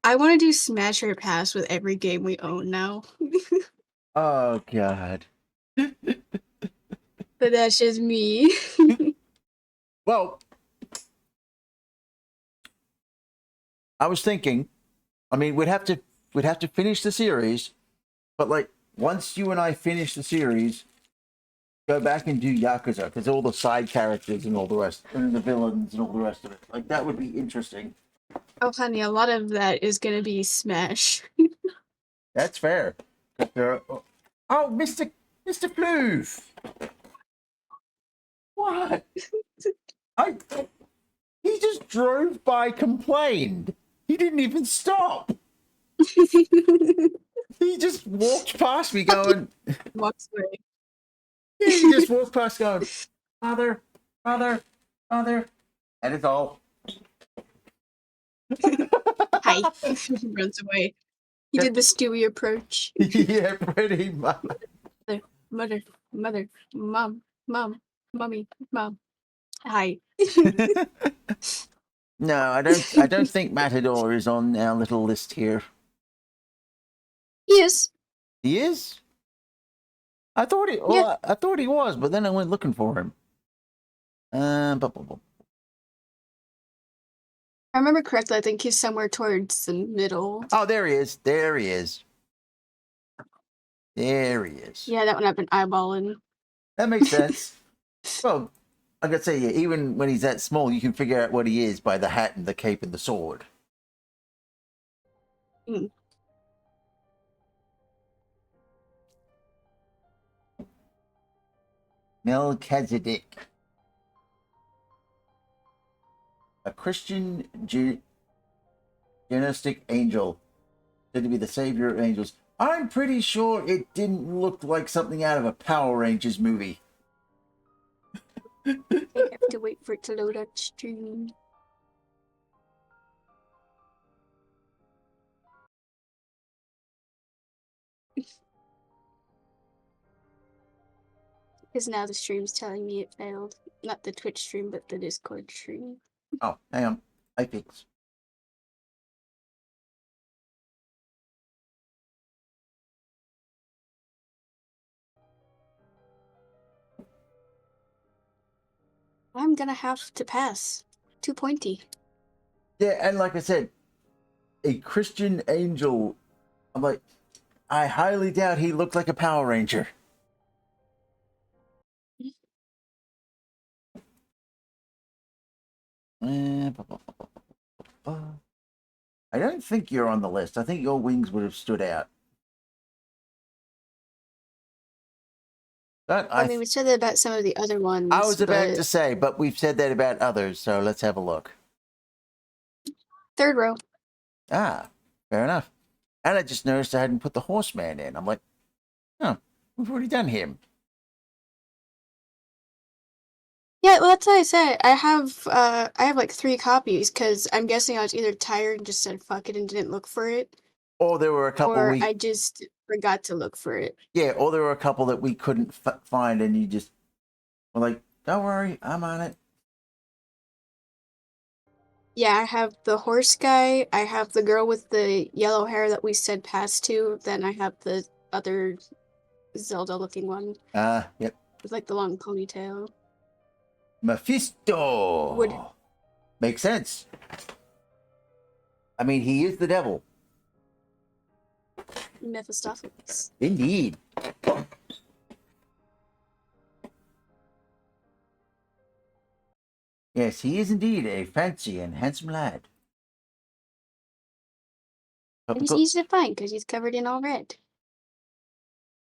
I want to do Smash or Pass with every game we own now. Oh God. But that's just me. Well, I was thinking, I mean, we'd have to finish the series, but like once you and I finish the series, go back and do Yakuza because all the side characters and all the rest, and the villains and all the rest of it. Like that would be interesting. Oh, honey, a lot of that is gonna be Smash. That's fair. Oh, Mr. Floof. What? He just drove by, complained. He didn't even stop. He just walked past me going. Walks away. Yeah, he just walked past going, Father, Father, Father. That is all. Hi. Runs away. He did the Stewie approach. Yeah, pretty much. Mother, mom, mommy, mom. Hi. No, I don't think Matador is on our little list here. Yes. He is? I thought he well, I thought he was, but then I went looking for him. I remember correctly, I think he's somewhere towards the middle. Oh, there he is. There he is. There he is. Yeah, that one I've been eyeballing. That makes sense. Well, I gotta say, yeah, even when he's that small, you can figure out what he is by the hat and the cape and the sword. Mm. Melchizedek. A Christian gnostic angel, said to be the savior of angels. I'm pretty sure it didn't look like something out of a Power Rangers movie. I have to wait for it to load up stream. Because now the stream's telling me it failed. Not the Twitch stream, but the Discord stream. Oh, hang on. I fix. I'm gonna have to pass. Too pointy. Yeah, and like I said, a Christian angel. I'm like, I highly doubt he looked like a Power Ranger. I don't think you're on the list. I think your wings would have stood out. But I mean, we said that about some of the other ones. I was about to say, but we've said that about others, so let's have a look. Third row. Ah, fair enough. And I just noticed I hadn't put the horseman in. I'm like, oh, we've already done him. Yeah, well, that's what I said. I have like 3 copies because I'm guessing I was either tired and just said fuck it and didn't look for it, Or there were a couple or I just forgot to look for it. Yeah, or there were a couple that we couldn't find, and you just were like, don't worry, I'm on it. Yeah, I have the horse guy, I have the girl with the yellow hair that we said pass to, then I have the other Zelda-looking one Yep. with like the long ponytail. Mephisto. Makes sense. I mean, he is the devil. Mephistopheles. Indeed. Yes, he is indeed a fancy and handsome lad. And he's easy to find because he's covered in all red.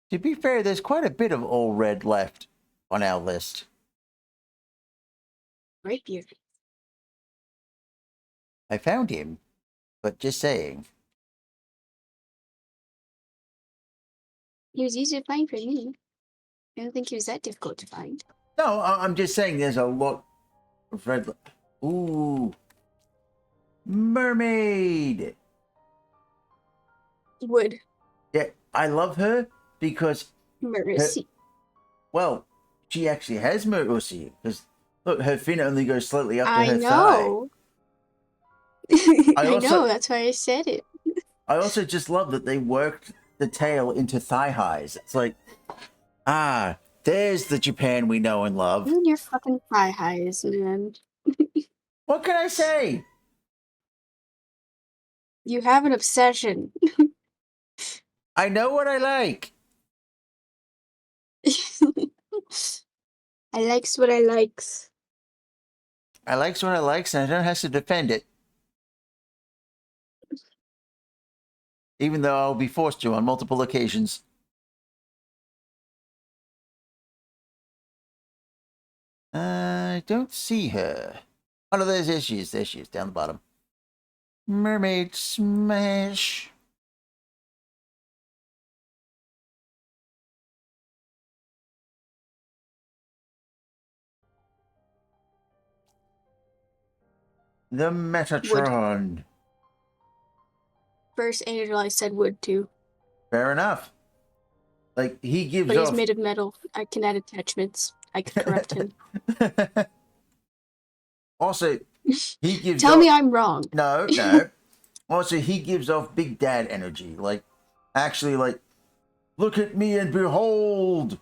To be fair, there's quite a bit of all red left on our list. Rapier. I found him, but just saying. He was easy to find for me. I don't think he was that difficult to find. No, I'm just saying there's a lot of red. Ooh. Mermaid. Wood. Yeah, I love her because, Mercy. well, she actually has mercy. Because, look, her fin only goes slightly up to I her know. thigh. I know, that's why I said it. I also just love that they worked the tail into thigh highs. It's like, there's the Japan we know and love. You and your fucking thigh highs, man. What can I say? You have an obsession. I know what I like. I likes what I likes. I likes what I likes, and I don't have to defend it. Even though I'll be forced to on multiple occasions. I don't see her. Oh no, there she is. There she is, down the bottom. Mermaid smash. The Metatron. First angel I said wood too. Fair enough. Like, he gives But off... he's made of metal. I can add attachments. I can corrupt him. Also, he gives Tell off... me I'm wrong. No, no. Also, he gives off big dad energy. Like, actually, like, look at me and behold.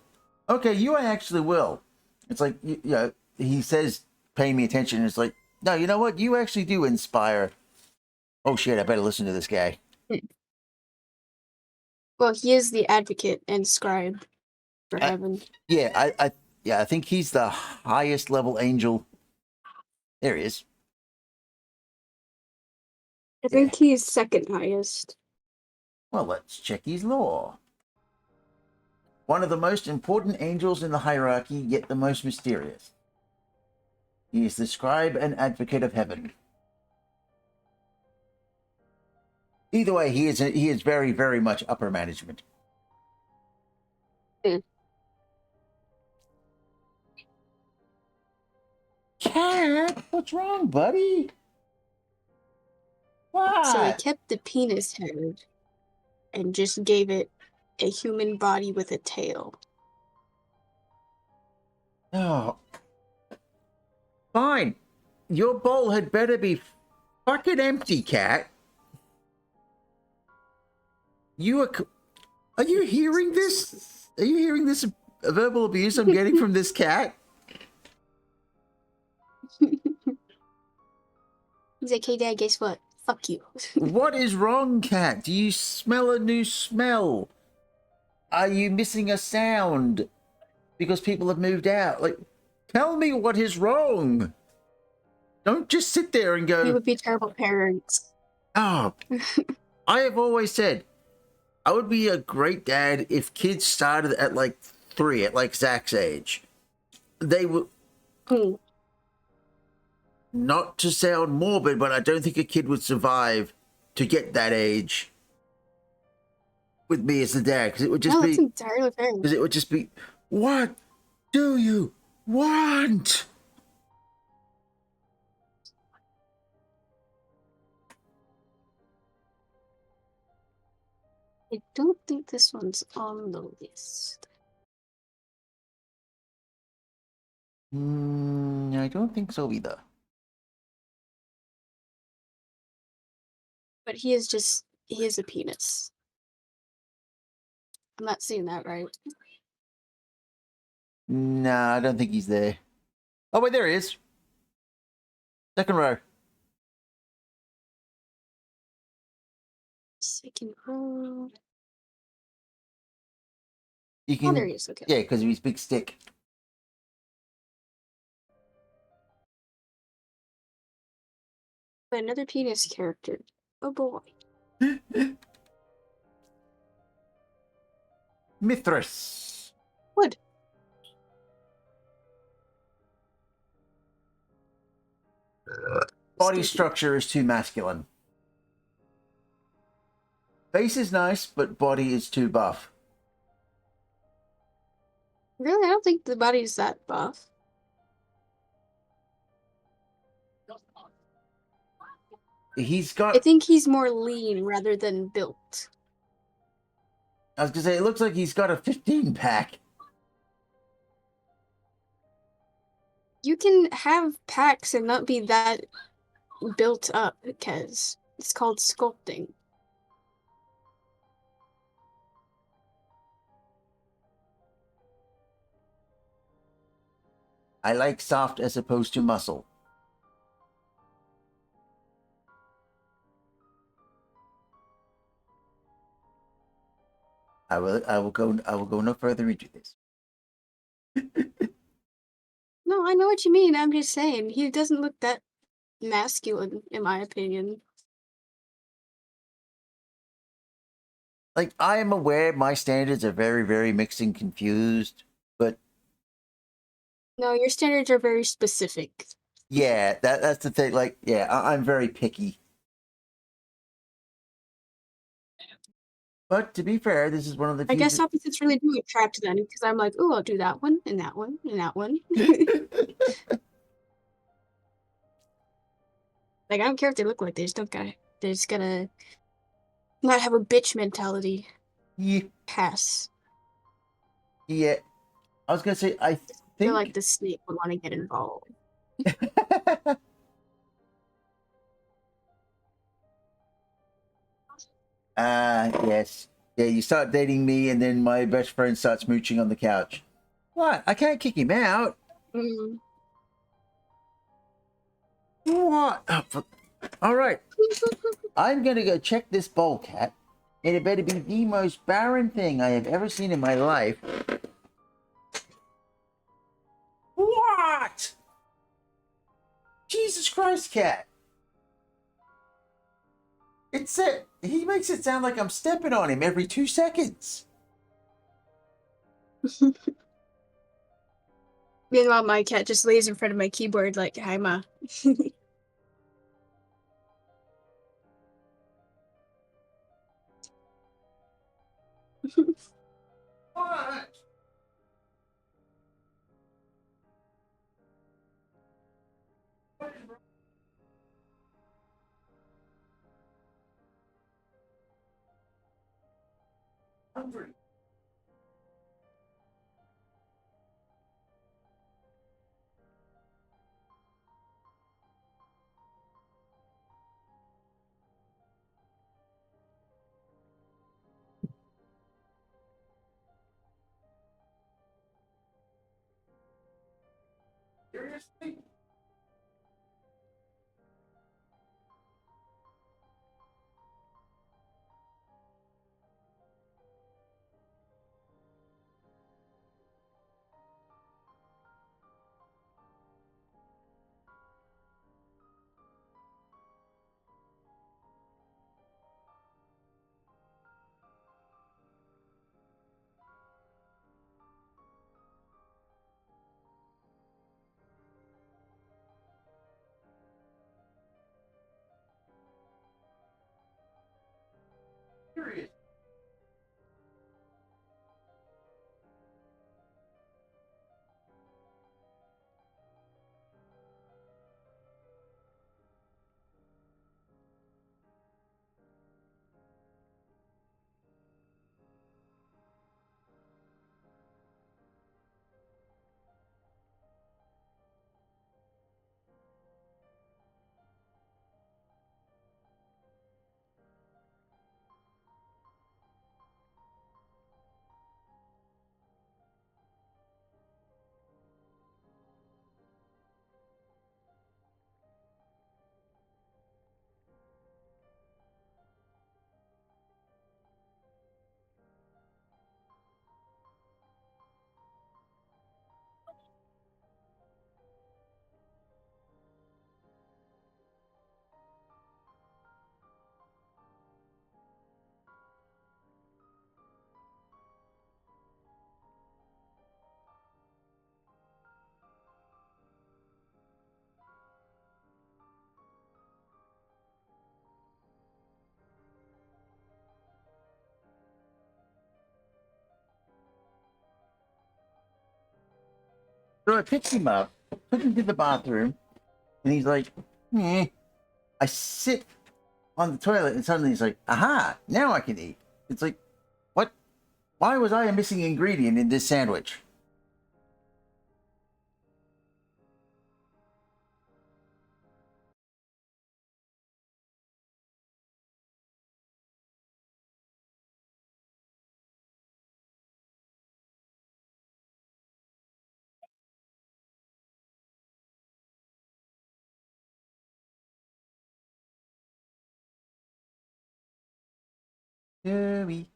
Okay, you actually will. It's like, you know, he says, pay me attention. And it's like, no, you know what? You actually do inspire. Oh shit, I better listen to this guy. Well, he is the advocate and scribe for heaven. Yeah, I think he's the highest level angel. There he is. I think he's second highest. Well, let's check his lore. One of the most important angels in the hierarchy, yet the most mysterious. He is the scribe and advocate of heaven. Either way, he is very, very much upper management. Cat, what's wrong, buddy? Why? So he kept the penis head and just gave it a human body with a tail. Oh. Fine. Your bowl had better be fucking empty, Cat. Are you hearing this? Are you hearing this verbal abuse I'm getting from this cat? He's like, hey dad, guess what? Fuck you. What is wrong, Cat? Do you smell a new smell? Are you missing a sound? Because people have moved out. Like, tell me what is wrong. Don't just sit there and go... We would be terrible parents. Oh, I have always said, I would be a great dad if kids started at like 3, at like Zach's age. They would... Not to sound morbid, but I don't think a kid would survive to get that age with me as the dad, because it would just no, be... that's entirely fair. Because it would just be, what do you want? I don't think this one's on the list. I don't think so either. But he is a penis. I'm not seeing that right. Nah, I don't think he's there. Oh, wait, there he is. Second row. Second row. You Oh, there can. he is. Okay. Yeah, because of his big stick. Another penis character. Oh boy. Mithras. Wood. Body Stupid. structure is too masculine. Face is nice, but body is too buff. Really? I don't think the body's that buff. He's I got. think he's more lean rather than built. I was gonna say, it looks like he's got a 15 pack. You can have packs and not be that built up because it's called sculpting. I like soft as opposed to muscle. I will go no further into this. No, I know what you mean. I'm just saying he doesn't look that masculine, in my opinion. Like, I am aware my standards are very, very mixed and confused, but No, your standards are very specific. yeah, that's the thing. Like, yeah, I'm very picky. But to be fair, this is one of the I few. guess opposites really do attract then, because I'm like, oh, I'll do that one, and that one, and that one. Like, I don't care if they look like they just don't gotta. They're just gonna not have a bitch mentality. Yeah, Pass. yeah. I was gonna say, I Feel like think. the snake would want to get involved. Yes. Yeah, you start dating me, and then my best friend starts mooching on the couch. What? I can't kick him out. Mm. What? All right. I'm gonna go check this bowl cat, and it better be the most barren thing I have ever seen in my life. What? Jesus Christ, cat! He makes it sound like I'm stepping on him every 2 seconds. Meanwhile, my cat just lays in front of my keyboard like, hi, ma. What? Hungry. Seriously? Serious. So I picked him up, took him to the bathroom, and he's like, eh. I sit on the toilet, and suddenly he's like, aha, now I can eat. It's like, what? Why was I a missing ingredient in this sandwich? Joey.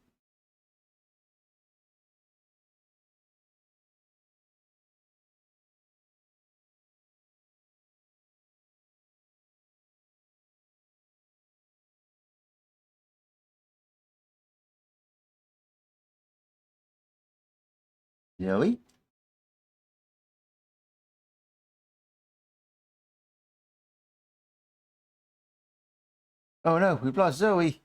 Joey? Oh no, we've lost Zoe.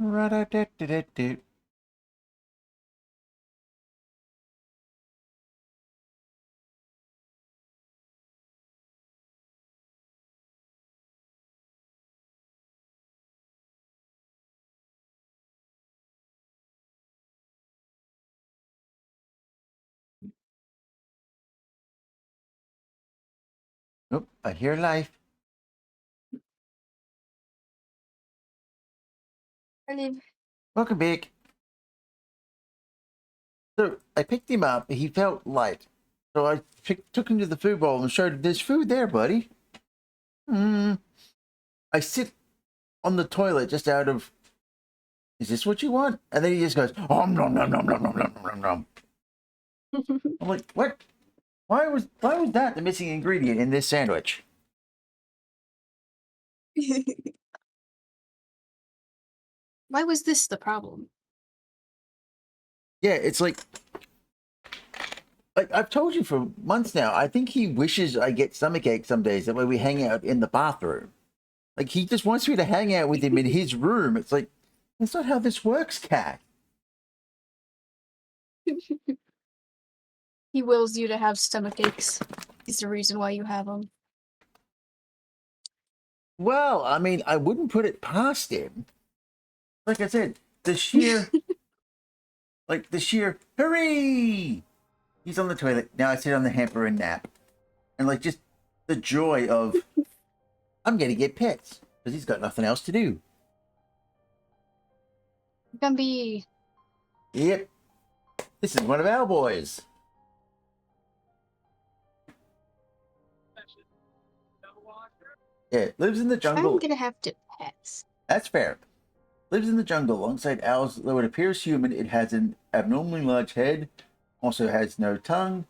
Ra-da-da-da-da-da. Oh, I hear life. Welcome back. So I picked him up. He felt light. So I took him to the food bowl and showed him, there's food there, buddy. I sit on the toilet just out of, is this what you want? And then he just goes, oh, nom, nom, nom, nom, nom, nom, nom, nom. I'm like, what? Why was that the missing ingredient in this sandwich? Why was this the problem? Yeah, it's like I've told you for months now, I think he wishes I get stomachache some days. That way we hang out in the bathroom. Like, he just wants me to hang out with him in his room. It's like, that's not how this works, cat. He wills you to have stomach aches. Is the reason why you have them. Well, I mean, I wouldn't put it past him. Like I said, the sheer, hurry! He's on the toilet. Now I sit on the hamper and nap. And, like, just the joy of, I'm going to get pets. Because he's got nothing else to do. Gumby. Yep. This is one of our boys. Yeah, lives in the jungle. I'm gonna have to pass. That's fair. Lives in the jungle alongside owls. Though it appears human, it has an abnormally large head. Also has no tongue.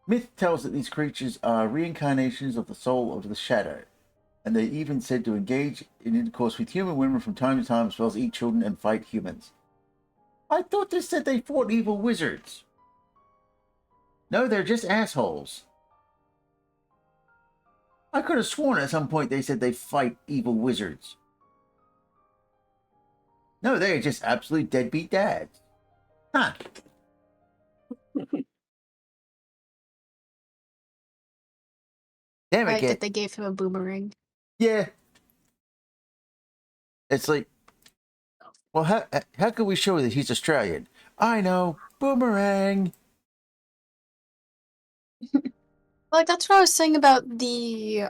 Myth tells that these creatures are reincarnations of the soul of the shadow. And they're even said to engage in intercourse with human women from time to time, as well as eat children and fight humans. I thought this said they fought evil wizards. No, they're just assholes. I could have sworn at some point they said they fight evil wizards. No, they're just absolute deadbeat dads. Huh. Damn it, Right, kid. that they gave him a boomerang. Yeah. It's like, well, how can we show that he's Australian? I know, boomerang. Like, that's what I was saying about the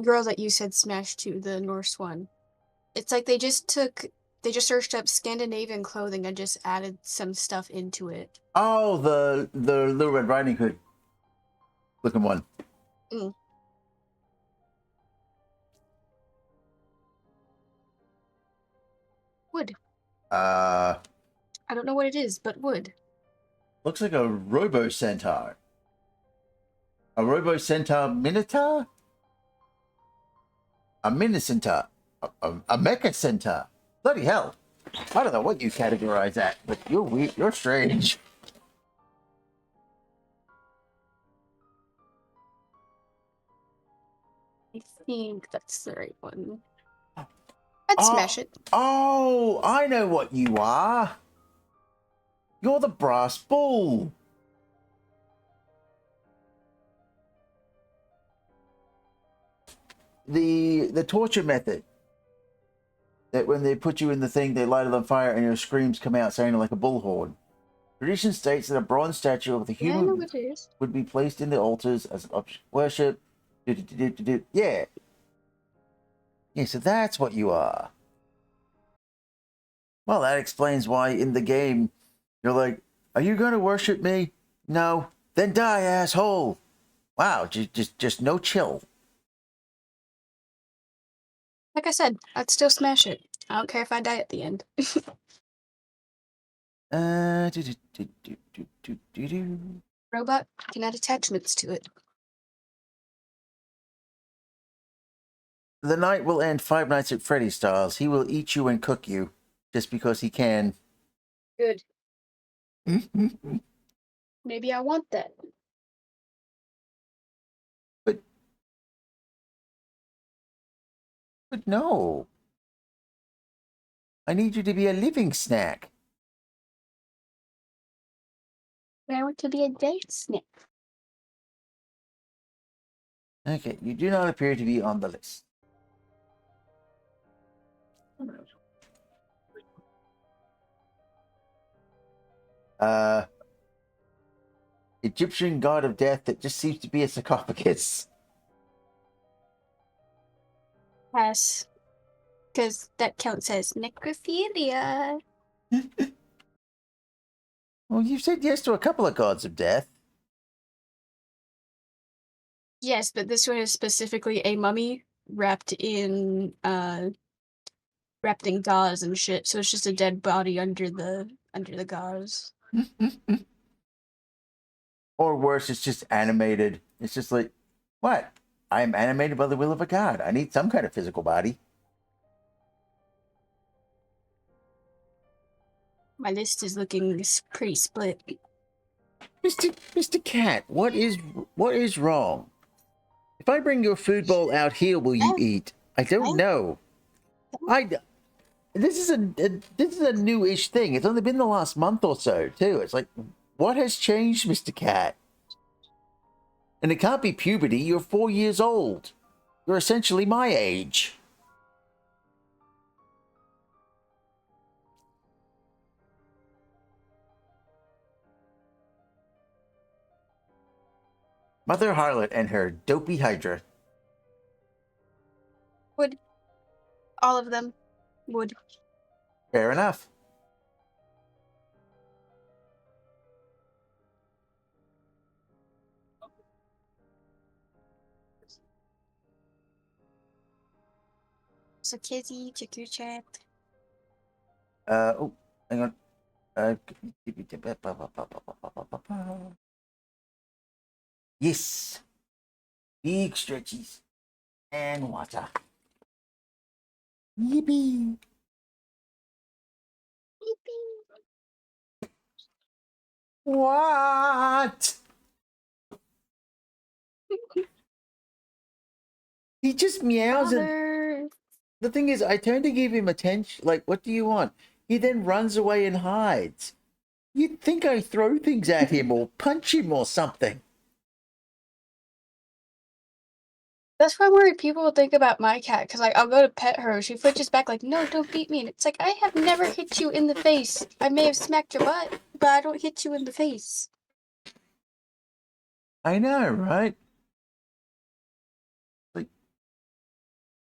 girl that you said smashed to, the Norse one. It's like they just searched up Scandinavian clothing and just added some stuff into it. Oh, the Little Red Riding Hood looking one. Mm. Wood. I don't know what it is, but wood. Looks like a Robo Centaur. A Robo Centaur Minotaur? A Minicentaur. A Mecha Centaur. Bloody hell. I don't know what you categorize that, but you're weird. You're strange. I think that's the right one. I'd Oh, smash it. Oh, I know what you are. You're the brass bull. The torture method. That when they put you in the thing, they light it on fire and your screams come out sounding like a bullhorn. Tradition states that a bronze statue of the Yeah, I know human what it is. would be placed in the altars as an object of worship. Yeah. Yeah, so that's what you are. Well, that explains why in the game you're like, are you going to worship me? No. Then die, asshole. Wow, just no chill. Like I said, I'd still smash it. I don't care if I die at the end. Robot can add attachments to it. The night will end Five Nights at Freddy's styles. He will eat you and cook you just because he can. Good. Maybe I want that. But no. I need you to be a living snack. I want to be a dead snack. Okay, you do not appear to be on the list. Egyptian god of death that just seems to be a sarcophagus. Pass. Because that counts as necrophilia. Well, you've said yes to a couple of gods of death. Yes, but this one is specifically a mummy wrapped in gauze and shit. So it's just a dead body under the gauze. Or worse, it's just animated. It's just like, what? I am animated by the will of a god. I need some kind of physical body. My list is looking pretty split. Mr. Cat, what is wrong? If I bring your food bowl out here, will you eat? I don't know. This is a new-ish thing. It's only been the last month or so, too. It's like, what has changed, Mr. Cat? And it can't be puberty. You're 4 years old. You're essentially my age. Mother Harlot and her dopey Hydra. Would. All of them. Would. Fair enough. So, Kizzy, check your chat. Oh, hang on. Yes. Big stretches. And water. Yippee. What? He just meows and the thing is, I turn to give him attention. Like, what do you want? He then runs away and hides. You'd think I throw things at him or punch him or something. That's why I'm worried people will think about my cat, because like I'll go to pet her, she flinches back like, no, don't beat me. And it's like, I have never hit you in the face. I may have smacked your butt, but I don't hit you in the face. I know, right? Like,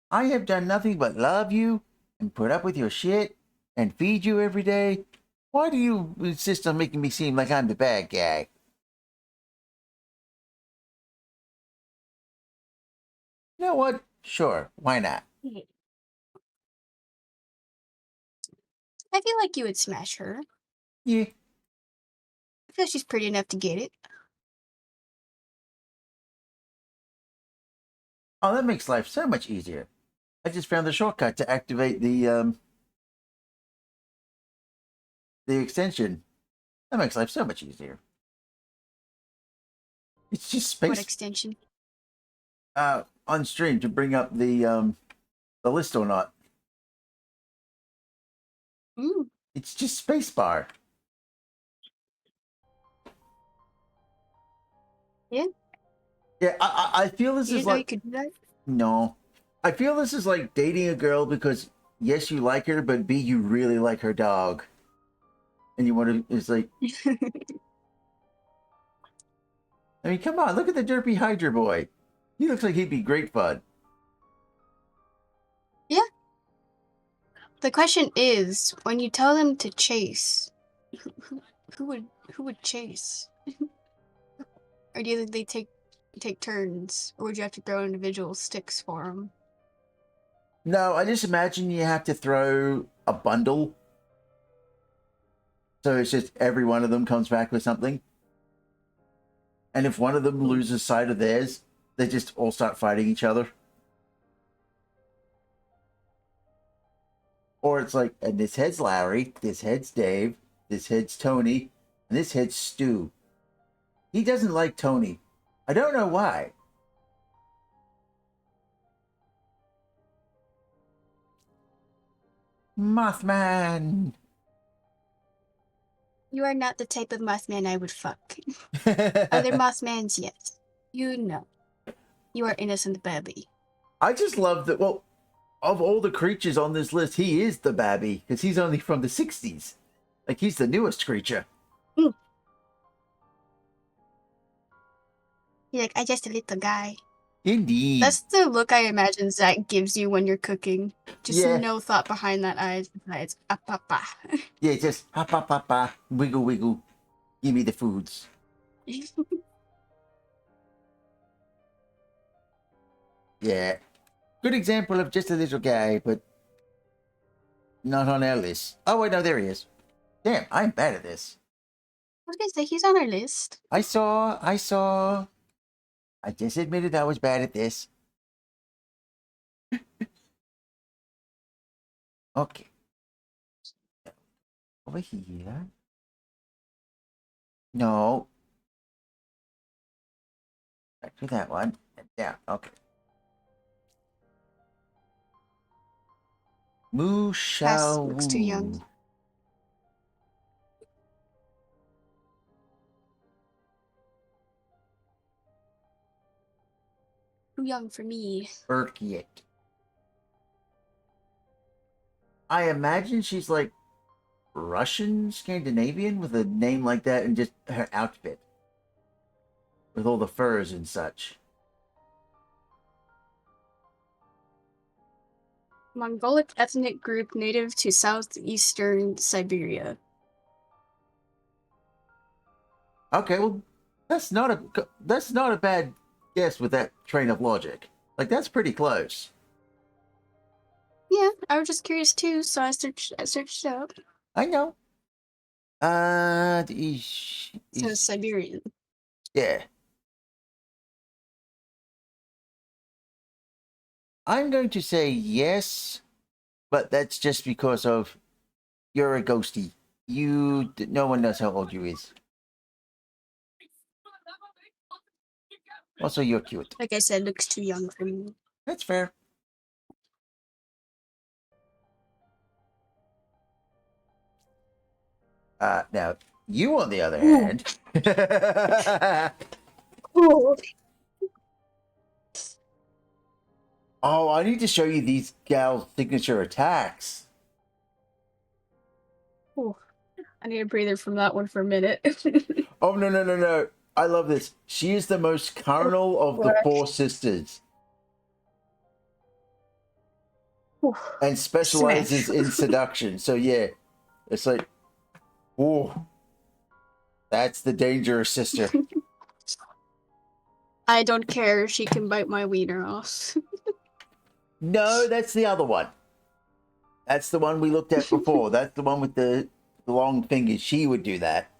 I have done nothing but love you and put up with your shit and feed you every day. Why do you insist on making me seem like I'm the bad guy? You know what? Sure, why not? I feel like you would smash her. Yeah. I feel she's pretty enough to get it. Oh, that makes life so much easier. I just found the shortcut to activate the the extension. That makes life so much easier. It's just What space extension? on stream to bring up the list or not. Ooh. It's just spacebar. Yeah. Yeah, I feel this You is didn't know you like could do that? no. I feel this is like dating a girl because yes, you like her, but B, you really like her dog, and you want to. It's like, I mean, come on, look at the derpy Hydra boy. He looks like he'd be great fun. Yeah. The question is, when you tell them to chase, who would chase? Or do you think they take turns, or would you have to throw individual sticks for them? No, I just imagine you have to throw a bundle, so it's just every one of them comes back with something. And if one of them loses sight of theirs, they just all start fighting each other. Or it's like, and this head's Larry, this head's Dave, this head's Tony, and this head's Stu. He doesn't like Tony. I don't know why. Mothman! You are not the type of Mothman I would fuck. Other Mothmans, yes. You know. You are innocent baby. I just love that, well, of all the creatures on this list, he is the babby, because he's only from the 60s. Like, he's the newest creature. Mm. You're like, I just a little guy. Indeed. That's the look I imagine Zach gives you when you're cooking. Just Yeah. no thought behind that eyes besides papa. Yeah, just hop, hop, hop, hop, wiggle, wiggle. Give me the foods. Yeah. Good example of just a little guy, but not on our list. Oh, wait, no, there he is. Damn, I'm bad at this. I was gonna say, he's on our list. I saw. I just admitted I was bad at this. Okay. Over here. No. Back to that one. And down. Okay. Moo Shao looks too young. Wu. Too young for me. Berkiet. I imagine she's like Russian, Scandinavian with a name like that and just her outfit. With all the furs and such. Mongolic ethnic group native to southeastern Siberia. Okay, well, that's not a bad guess with that train of logic. Like, that's pretty close. Yeah, I was just curious too, so I searched it up. I know. So Siberian. Yeah. I'm going to say yes, but that's just because of you're a ghosty. No one knows how old you is. Also, you're cute. Like I said, looks too young for me. That's fair. Now, you on the other hand. Oh, I need to show you these gals' signature attacks. Ooh. I need a breather from that one for a minute. Oh, no. I love this. She is the most carnal of the four sisters. And specializes in seduction. So, yeah. It's like, oh, that's the dangerous sister. I don't care. She can bite my wiener off. No, that's the other one. That's the one we looked at before. That's the one with the long fingers. She would do that.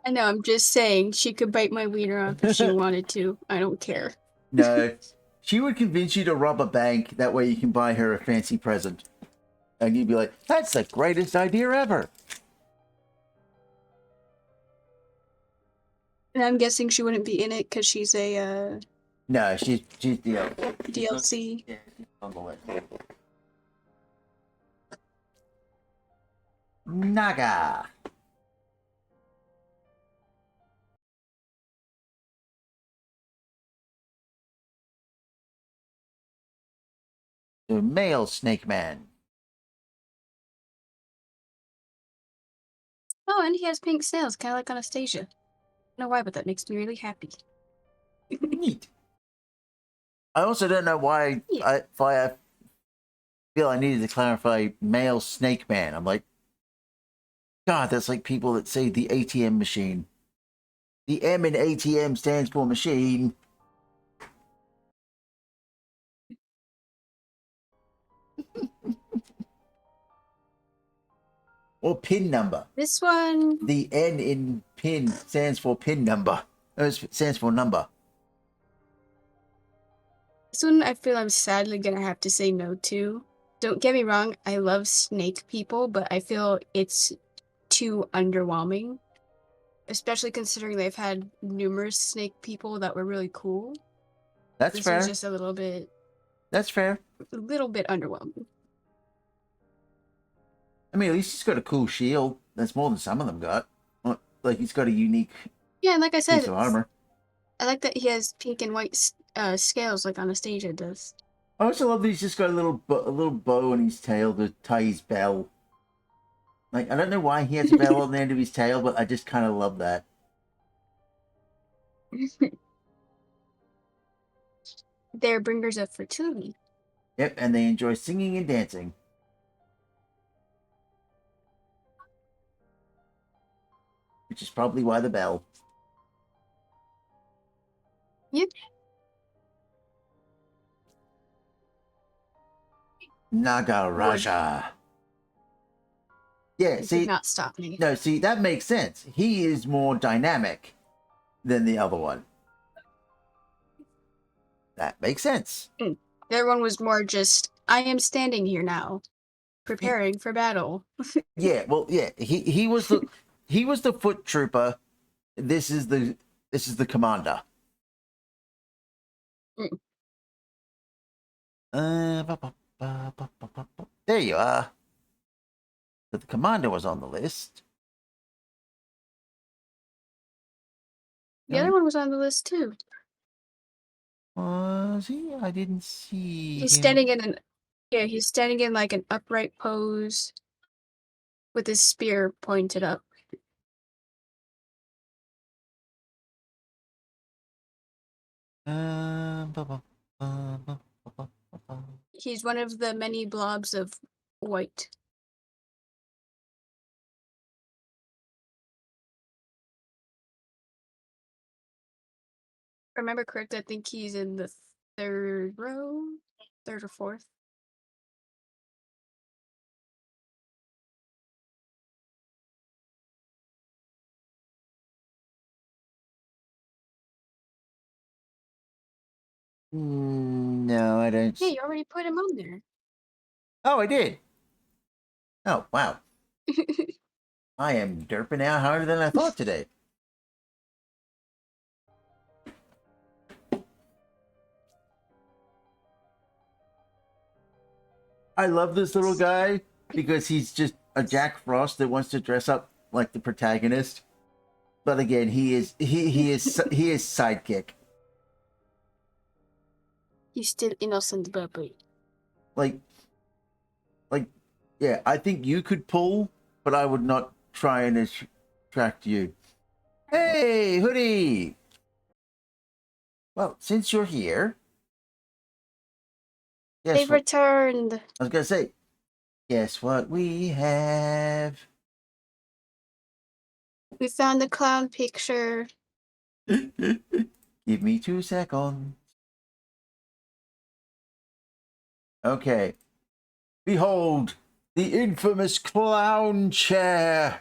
I know, I'm just saying she could bite my wiener off if she wanted to. I don't care. No. She would convince you to rob a bank. That way you can buy her a fancy present. And you'd be like, that's the greatest idea ever. And I'm guessing she wouldn't be in it because she's a No, she's the DLC. Yeah, she's on the list. Naga. The male Snake Man. Oh, and he has pink snails, kind of like Anastasia. I don't know why, but that makes me really happy. Neat. I also don't know why Yeah. I feel I needed to clarify male Snake Man. I'm like, God, that's like people that say the ATM machine. The M in ATM stands for machine. Or pin number. This one, The N in pin stands for pin number. It stands for number. I feel I'm sadly gonna have to say no to. Don't get me wrong, I love snake people, but I feel it's too underwhelming. Especially considering they've had numerous snake people that were really cool. That's This fair. one's just a little bit underwhelming. I mean, at least he's got a cool shield. That's more than some of them got. Like, he's got a unique Yeah, and like I said, piece of armor. I like that he has pink and white scales like Anastasia does. I also love that he's just got a little bow on his tail to tie his bell. Like, I don't know why he has a bell on the end of his tail, but I just kind of love that. They're bringers of fertility. Yep, and they enjoy singing and dancing. Which is probably why the bell. Yep. Nagaraja. Yeah, It see, did not stop me. no, see, that makes sense. He is more dynamic than the other one. That makes sense. The other one was more just, I am standing here now, preparing for battle. Yeah, well, yeah, he was the foot trooper. This is the commander. There you are. But the commander was on the list. The other one was on the list too. Was he? I didn't see He's him. he's standing in like an upright pose with his spear pointed up. He's one of the many blobs of white. If I remember correct, I think he's in the third or fourth. No, I don't. Hey, you already put him on there. Oh, I did. Oh, wow. I am derping out harder than I thought today. I love this little guy because he's just a Jack Frost that wants to dress up like the protagonist. But again, he is sidekick. He's still innocent baby. Like, yeah, I think you could pull, but I would not try and attract you. Hey, Hoodie! Well, since you're here, They've returned. I was gonna say, guess what we have? We found the clown picture. Give me 2 seconds. Okay. Behold, the infamous clown chair.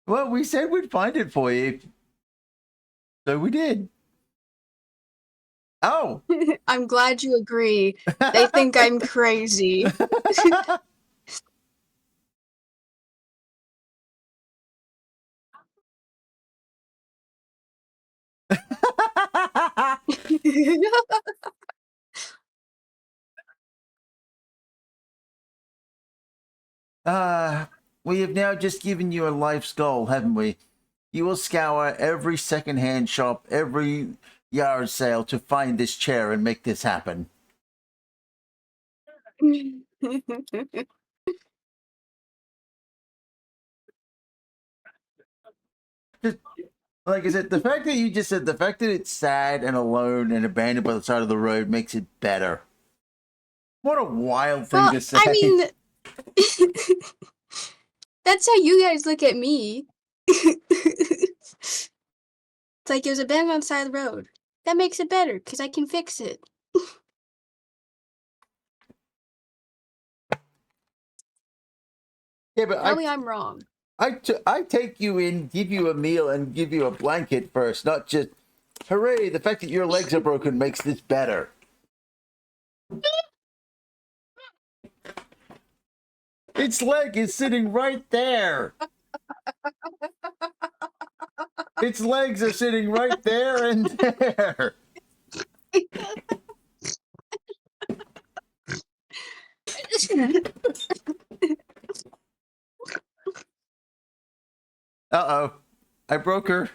Well, we said we'd find it for you. So we did. Oh. I'm glad you agree. They think I'm crazy. We have now just given you a life's goal, haven't we? You will scour every second-hand shop, every yard sale to find this chair and make this happen. Like I said, the fact that you just said the fact that it's sad and alone and abandoned by the side of the road makes it better. What a wild thing Well, to say. I mean, that's how you guys look at me. It's like it was abandoned on the side of the road. That makes it better because I can fix it. Yeah, but Tell me I'm wrong. I take you in, give you a meal, and give you a blanket first, not just, hooray, the fact that your legs are broken makes this better. Its leg is sitting right there. Its legs are sitting right there and there. Uh-oh. I broke her.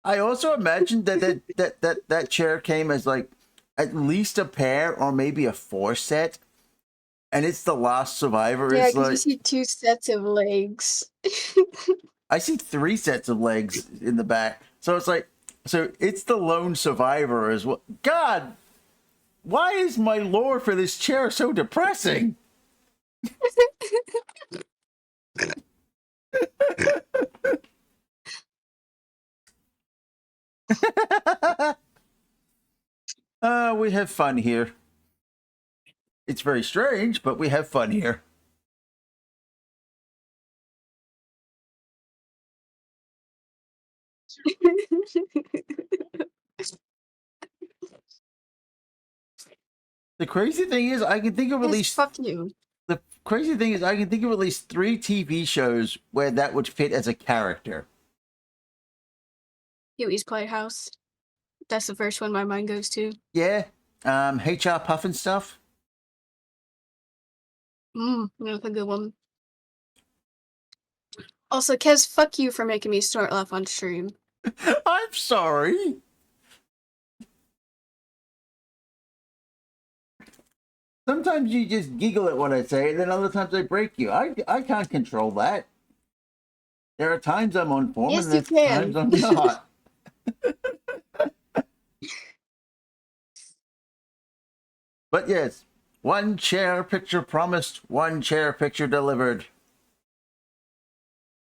I also imagined that chair came as like at least a pair or maybe a 4 set, and it's the last survivor. Yeah, It's because you like see 2 sets of legs. I see 3 sets of legs in the back, so it's like it's the lone survivor as well. God, why is my lore for this chair so depressing? We have fun here. It's very strange, but we have fun here. The crazy thing is, I can think of at Yes, least fuck you. the crazy thing is I can think of at least 3 TV shows where that would fit as a character. Huey's Playhouse. That's the first one my mind goes to. Yeah, HR Puff and stuff. That's a good one. Also, Kez, fuck you for making me snort laugh on stream. I'm sorry. Sometimes you just giggle at what I say, and then other times I break you. I can't control that. There are times I'm on form, Yes, and you there's can. times I'm not. But yes, one chair picture promised, one chair picture delivered.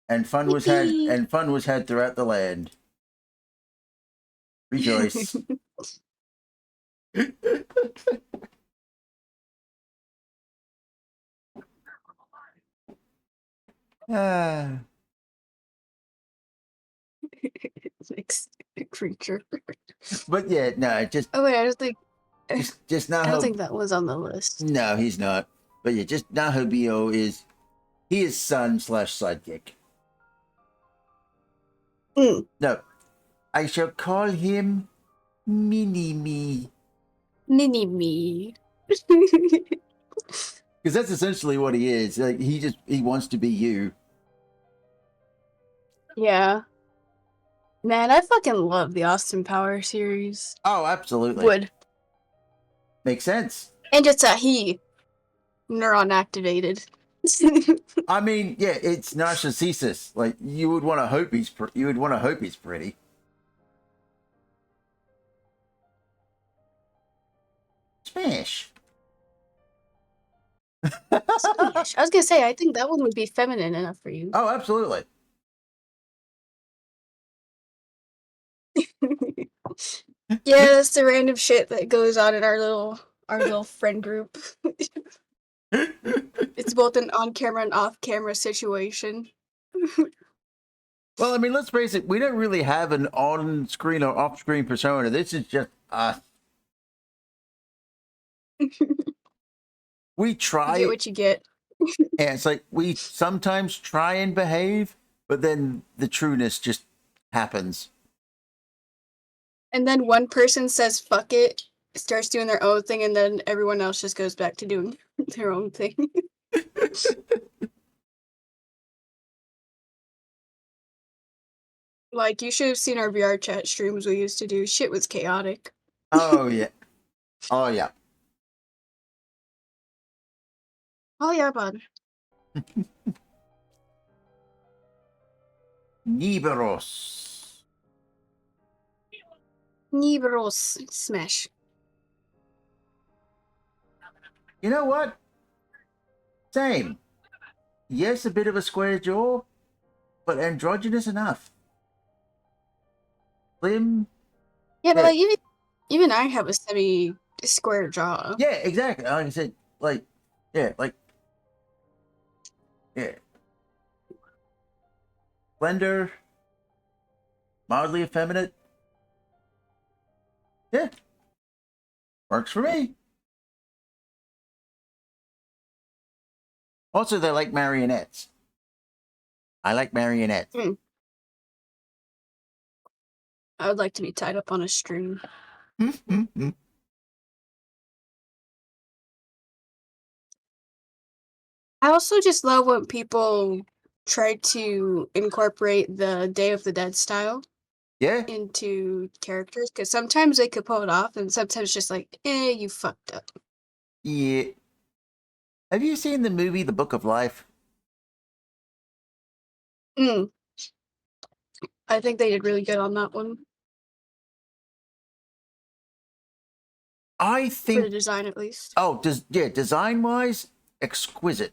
And fun was had throughout the land. Rejoice. Ah. Next creature. But yeah, no, Oh wait, I don't think now. I don't think that was on the list. No, he's not. But yeah, just Nahobio is son/sidekick. No, I shall call him Mini Me. Mini me. Because that's essentially what he is. Like he wants to be you. Yeah. Man, I fucking love the Austin Power series. Oh, absolutely. Would. Makes sense. And it's a he. Neuron activated. I mean, yeah, it's narcississus. Like you would want to hope he's pretty. Smash. Smash. I was gonna say, I think that one would be feminine enough for you. Oh, absolutely. Yeah, that's the random shit that goes on in our little friend group. It's both an on-camera and off-camera situation. Well, I mean, let's face it. We don't really have an on-screen or off-screen persona. This is just us. We You try, get what you get. and it's like we sometimes try and behave, but then the trueness just happens. And then one person says fuck it, starts doing their own thing, and then everyone else just goes back to doing their own thing. Like, you should have seen our VR chat streams we used to do. Shit was chaotic. Oh yeah, oh yeah. Oh yeah, bud. Niberos. Niveros smash. You know what? Same. Yes, a bit of a square jaw, but androgynous enough. Slim. Yeah, but Yeah. like even I have a semi-square jaw. Yeah, exactly. Like I said, like, yeah, like, yeah. Slender, mildly effeminate. Yeah. Works for me. Also, they're like marionettes. I like marionettes. I would like to be tied up on a string. I also just love when people try to incorporate the Day of the Dead style Yeah. into characters, because sometimes they could pull it off, and sometimes just like, you fucked up. Yeah. Have you seen the movie The Book of Life? I think they did really good on that one. I For think. the design, at least. Oh, design wise, exquisite.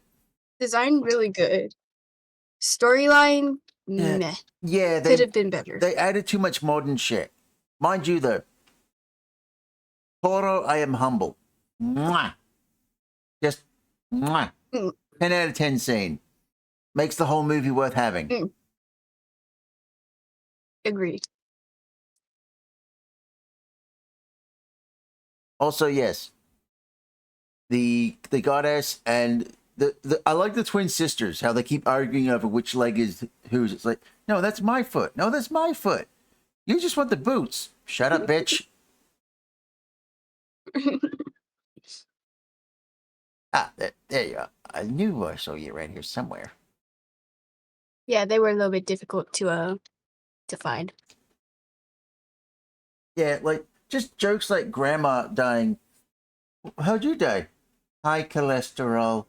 Design really good. Storyline, Yeah. meh. Yeah, Could have been better. They added too much modern shit. Mind you, though, Toro, I am humble. Mwah. Just mwah. 10 out of 10 scene. Makes the whole movie worth having. Agreed. Also, yes, the goddess and the I like the twin sisters, how they keep arguing over which leg is whose. It's like, no, that's my foot. No, that's my foot. You just want the boots. Shut up, bitch. There you are. I knew I saw you right here somewhere. Yeah, they were a little bit difficult to find. Yeah, like just jokes like grandma dying. How'd you die? High cholesterol.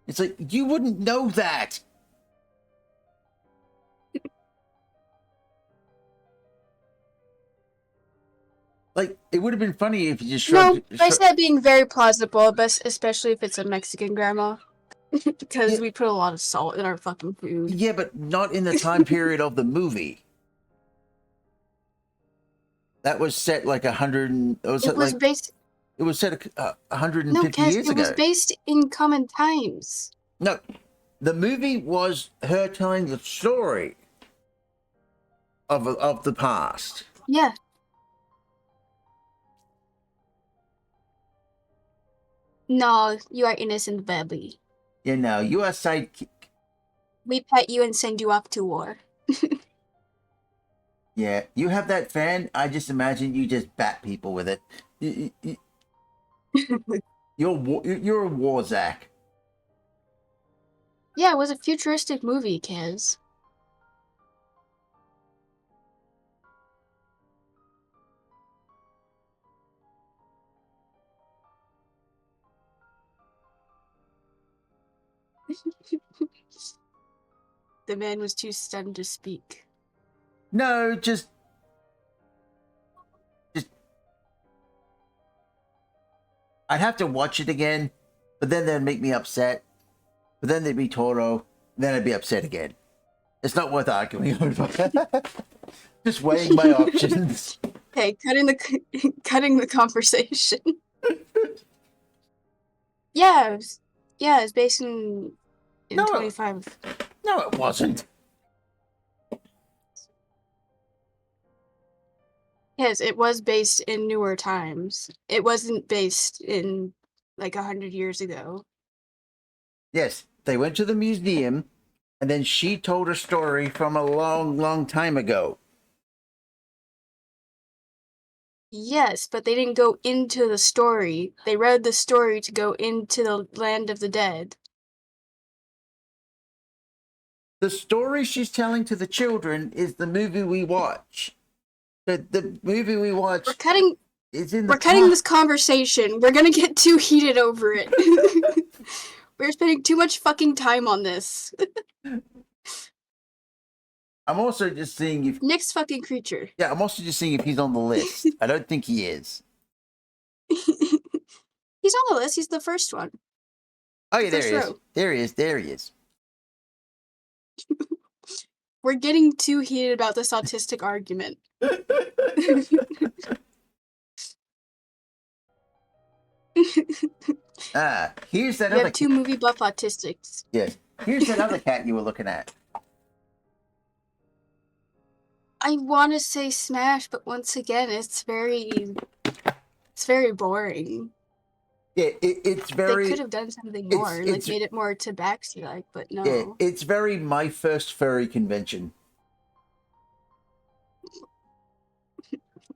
It's like you wouldn't know that. Like it would have been funny if you just shrugged. No, I said that being very plausible, but especially if it's a Mexican grandma. Because we put a lot of salt in our fucking food. Yeah, but not in the time period of the movie. That was set like 100. It was set 150 years ago. It was based in common times. No, the movie was her telling the story of the past. Yeah. No, you are innocent baby. You know, you are sidekick. We pet you and send you off to war. Yeah, you have that fan. I just imagine you just bat people with it. You're a Warzak. Yeah, it was a futuristic movie, Kaz. The man was too stunned to speak. No, just I'd have to watch it again, but then that'd make me upset. But then there'd be Toro, then I'd be upset again. It's not worth arguing over. Just weighing my options. Hey, cutting the conversation. Yeah, it's based in No. 25. No, it wasn't. Yes, it was based in newer times. It wasn't based in like 100 years ago. Yes, they went to the museum, and then she told a story from a long, long time ago. Yes, but they didn't go into the story. They read the story to go into the land of the dead. The story she's telling to the children is the movie we watch. The movie we watch We're cutting is in the we're cutting this past. conversation. We're gonna get too heated over it. We're spending too much fucking time on this. I'm also just seeing if Next fucking creature. yeah, I'm also just seeing if he's on the list. I don't think he is. He's on the list. He's the first one. Oh yeah, there First he is. row. There he is. There he is. We're getting too heated about this autistic argument. Here's that We other have two movie buff autistics. yes. Here's that other cat you were looking at. I want to say Smash, but once again, it's very boring. Yeah, it's They very could have done something more, like it's made it more Tabaxi-like, but no. yeah, it's very my first furry convention.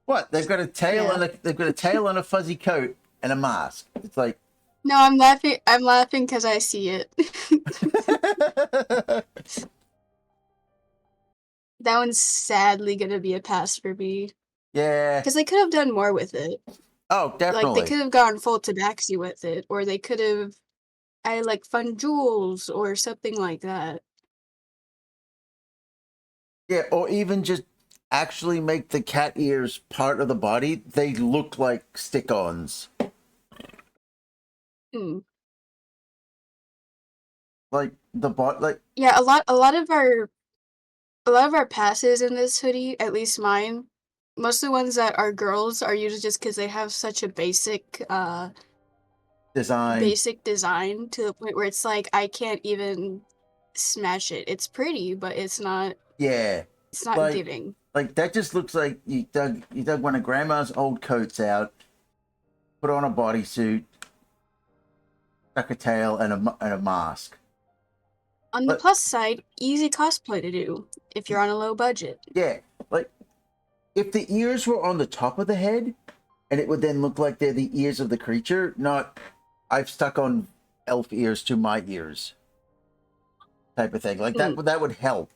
What? They've got a tail Yeah. they've got a tail and a fuzzy coat and a mask. It's like No, I'm laughing. I'm laughing because I see it. That one's sadly gonna be a pass for me yeah. because they could have done more with it. Oh, Like definitely. they could have gone full Tabaxi with it, or they could have added like fun jewels or something like that. Yeah, or even just actually make the cat ears part of the body. They look like stick-ons. Hmm. Like the bot like Yeah, a lot of our passes in this hoodie, at least mine, most of the ones that are girls are usually just because they have such a design. basic design to the point where it's like I can't even smash it. It's pretty, but it's not Yeah. Like giving. like that just looks like you dug one of grandma's old coats out, put on a bodysuit, stuck a tail and a mask. On the But plus side, easy cosplay to do if you're on a low budget. yeah, like if the ears were on the top of the head, and it would then look like they're the ears of the creature, not I've stuck on elf ears to my ears type of thing. Like Hmm. that would help.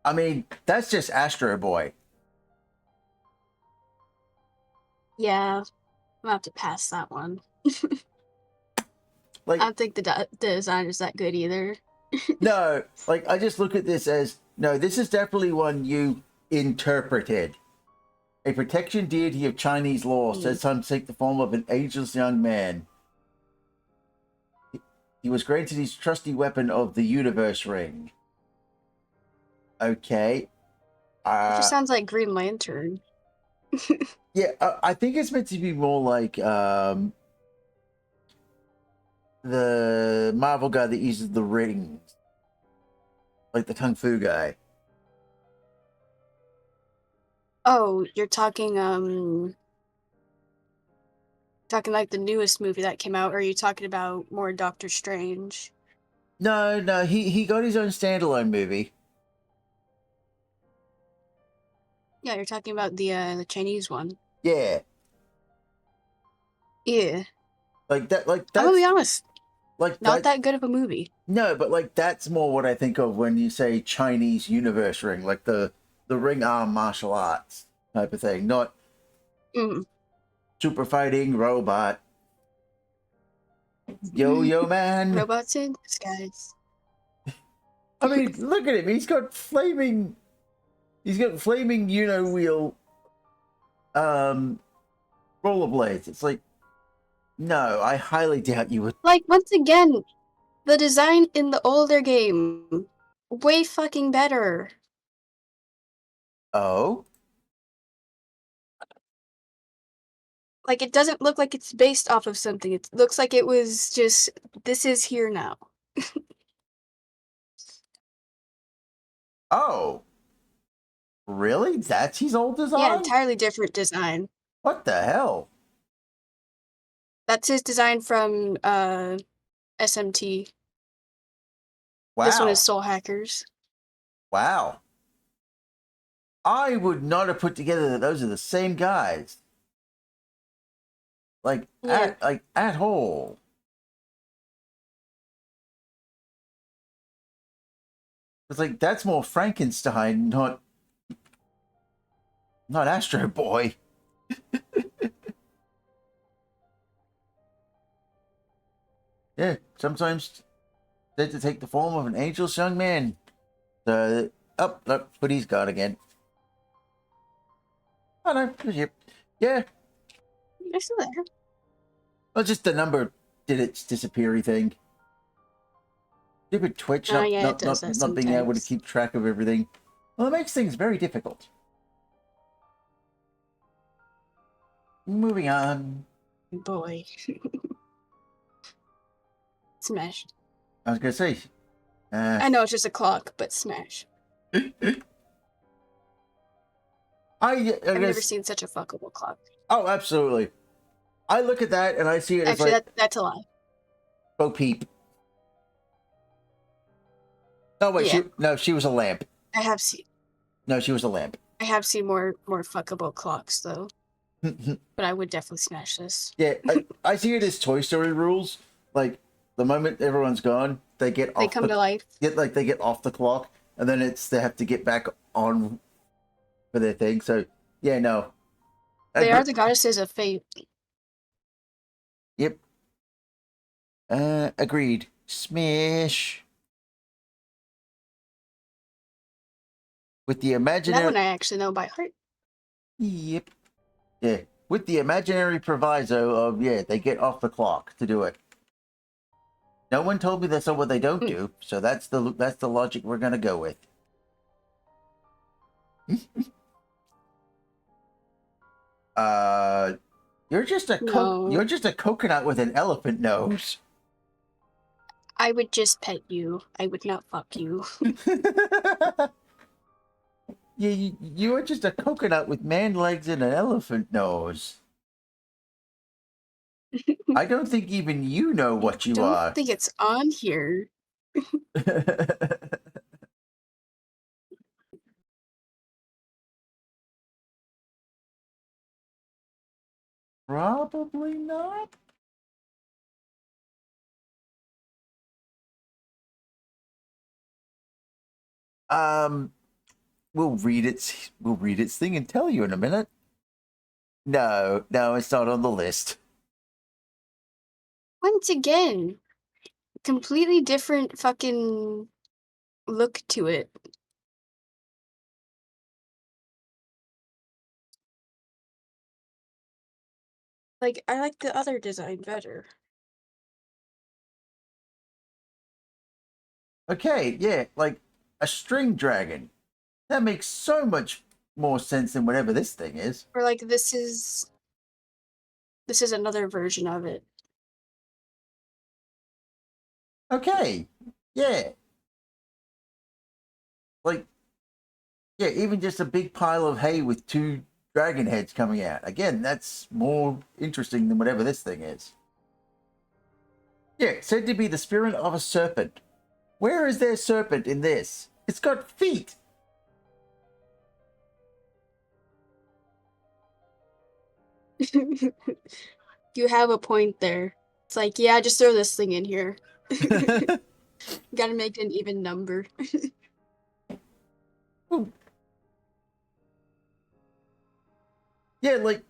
I mean, that's just Astro Boy. Yeah, I'm gonna have to pass that one. Like I don't think the design is that good either. no, like I just look at this as no, this is definitely one you interpreted. A protection deity of Chinese law said some take the form of an ageless young man. He was granted his trusty weapon of the universe ring. Okay. It just sounds like Green Lantern. Yeah, I think it's meant to be more like the Marvel guy that uses the rings, like the Kung Fu guy. Oh, you're talking like the newest movie that came out, or are you talking about more Doctor Strange? No, he got his own standalone movie. Yeah, you're talking about the Chinese one. Yeah, Yeah. like that. Like I'm gonna be that's honest, like not that. that good of a movie. No, but like that's more what I think of when you say Chinese universe ring, like the ring arm martial arts type of thing, not Mm. super fighting robot. Yo man. Robots in disguise. I mean, look at him. He's got flaming wheel rollerblades. It's like no, I highly doubt you would. Like, once again, the design in the older game, way fucking better. Oh, Like, it doesn't look like it's based off of something. It looks like it was just, this is here now. Oh, really? That's his old Yeah, design? entirely different design. What the hell? That's his design from SMT. Wow. This one is Soul Hackers. Wow. I would not have put together that those are the same guys. Like Yeah. at all. It's like that's more Frankenstein, not Astro Boy. Yeah, sometimes said to take the form of an angel's young man. But he's gone again. Oh no, yeah. They're still there. Well, just the number did its disappearing thing. Stupid Twitch Oh, yeah, it does that not being able to sometimes. keep track of everything. Well, it makes things very difficult. Moving on. Boy. Smash. I was gonna say. I know it's just a clock, but smash. I've never seen such a fuckable clock. Oh, absolutely. I look at that and I see it Actually, as like that's a lie. Bo Peep. Oh wait, Yeah. she was a lamp. I have seen. No, she was a lamp. I have seen more fuckable clocks though. But I would definitely smash this. Yeah, I see it as Toy Story rules. Like the moment everyone's gone, they get They off come to life. they get off the clock, and then they have to get back on for their thing. So yeah, no. They are the goddesses of fate. Yep. Agreed. Smash. With the imaginary. That one I actually know by heart. Yep. Yeah. With the imaginary proviso of they get off the clock to do it. No one told me that's not what they don't do, so that's the logic we're gonna go with. You're just a coconut with an elephant nose. I would just pet you. I would not fuck you. You are just a coconut with man legs and an elephant nose. I don't think even you know what you are. I don't think it's on here. Probably not. We'll read its thing and tell you in a minute. No, it's not on the list. Once again, completely different fucking look to it. Like, I like the other design better. Okay, yeah, like a string dragon. That makes so much more sense than whatever this thing is. Or like this is another version of it. Okay, yeah. Like, yeah, even just a big pile of hay with two dragon heads coming out. Again, that's more interesting than whatever this thing is. Yeah, said to be the spirit of a serpent. Where is there serpent in this? It's got feet. You have a point there. It's like, yeah, just throw this thing in here. Gotta make an even number. Yeah, like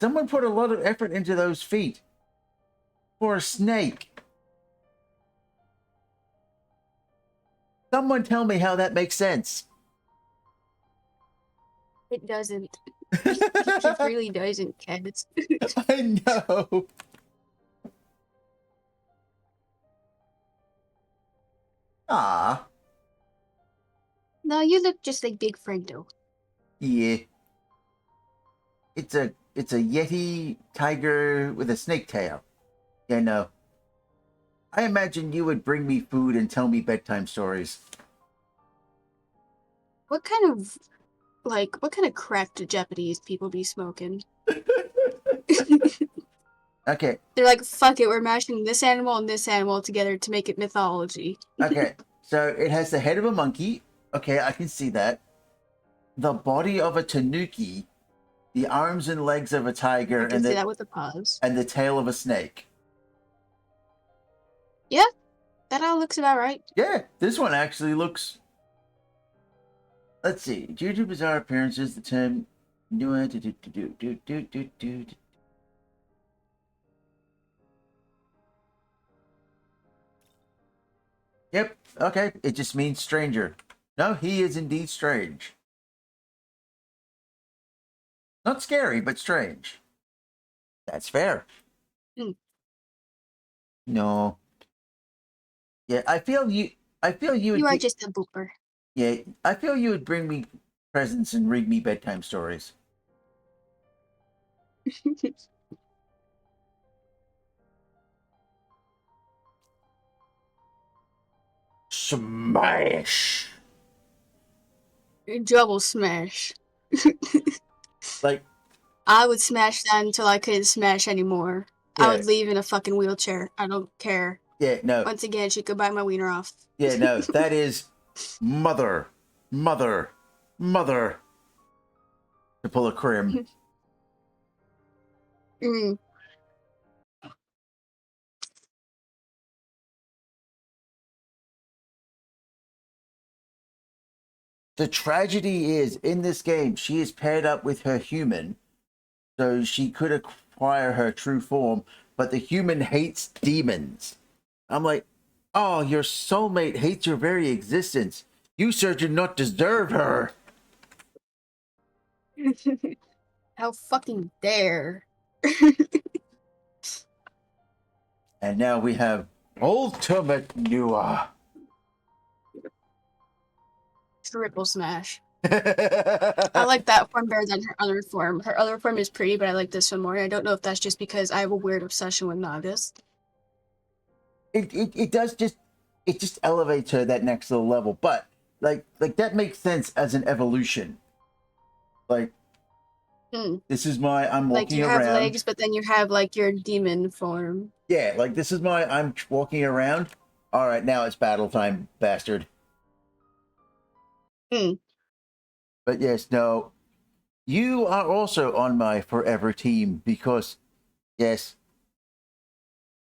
someone put a lot of effort into those feet for a snake. Someone tell me how that makes sense. It doesn't. It really doesn't, Kez. I know. Ah. No, you look just like Big Friendo. Yeah. It's a Yeti tiger with a snake tail. Yeah, no. I imagine you would bring me food and tell me bedtime stories. What kind of crack do Japanese people be smoking? Okay, They're like, fuck it, we're mashing this animal and this animal together to make it mythology. okay. So it has the head of a monkey. Okay, I can see that. The body of a tanuki, the arms and legs of a tiger, I can see that with the paws. and the tail of a snake. Yeah, that all looks about right. Yeah, this one actually looks. Let's see. Due to bizarre appearances, the term. Yep. Okay. It just means stranger. No, he is indeed strange. Not scary, but strange. That's fair. Mm. No. Yeah, I feel you. I feel you. You are just a booper. Yeah, I feel you would bring me presents and read me bedtime stories. Smash! Double smash. Like, I would smash that until I couldn't smash anymore. yeah, I would leave in a fucking wheelchair. I don't care. yeah, no, Once again, she could bite my wiener off. yeah, no. That is mother, mother, mother. To pull a crim. Mm. The tragedy is in this game, she is paired up with her human, so she could acquire her true form, but the human hates demons. I'm like, oh, your soulmate hates your very existence. You, sir, do not deserve her. How fucking dare. And now we have Ultimate Nua. Triple smash. I like that form better than her other form. Her other form is pretty, but I like this one more. I don't know if that's just because I have a weird obsession with Nagas. It does just, it just elevates her that next little level, but like that makes sense as an evolution. Like, this is my I'm Like walking you around. have legs, but then you have like your demon form. Yeah, like this is my I'm walking around. All right, now it's battle time, bastard. But yes, no, you are also on my forever team because, yes,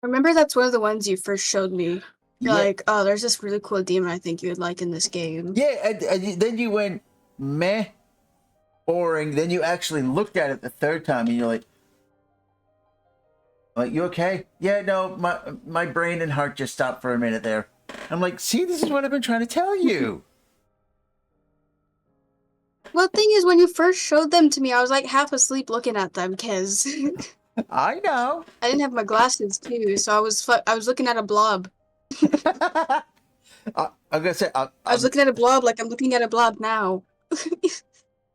Remember that's one of the ones you first showed me. You're yeah, like, oh, there's this really cool demon I think you would like in this game. yeah, and then you went meh, boring. Then you actually looked at it the third time, and you're like, you okay? Yeah, no, my brain and heart just stopped for a minute there. I'm like, see, this is what I've been trying to tell you. Well, the thing is, when you first showed them to me, I was like half asleep looking at them because I know. I didn't have my glasses too, so I was looking at a blob. I'm gonna say, I was looking at a blob like I'm looking at a blob now.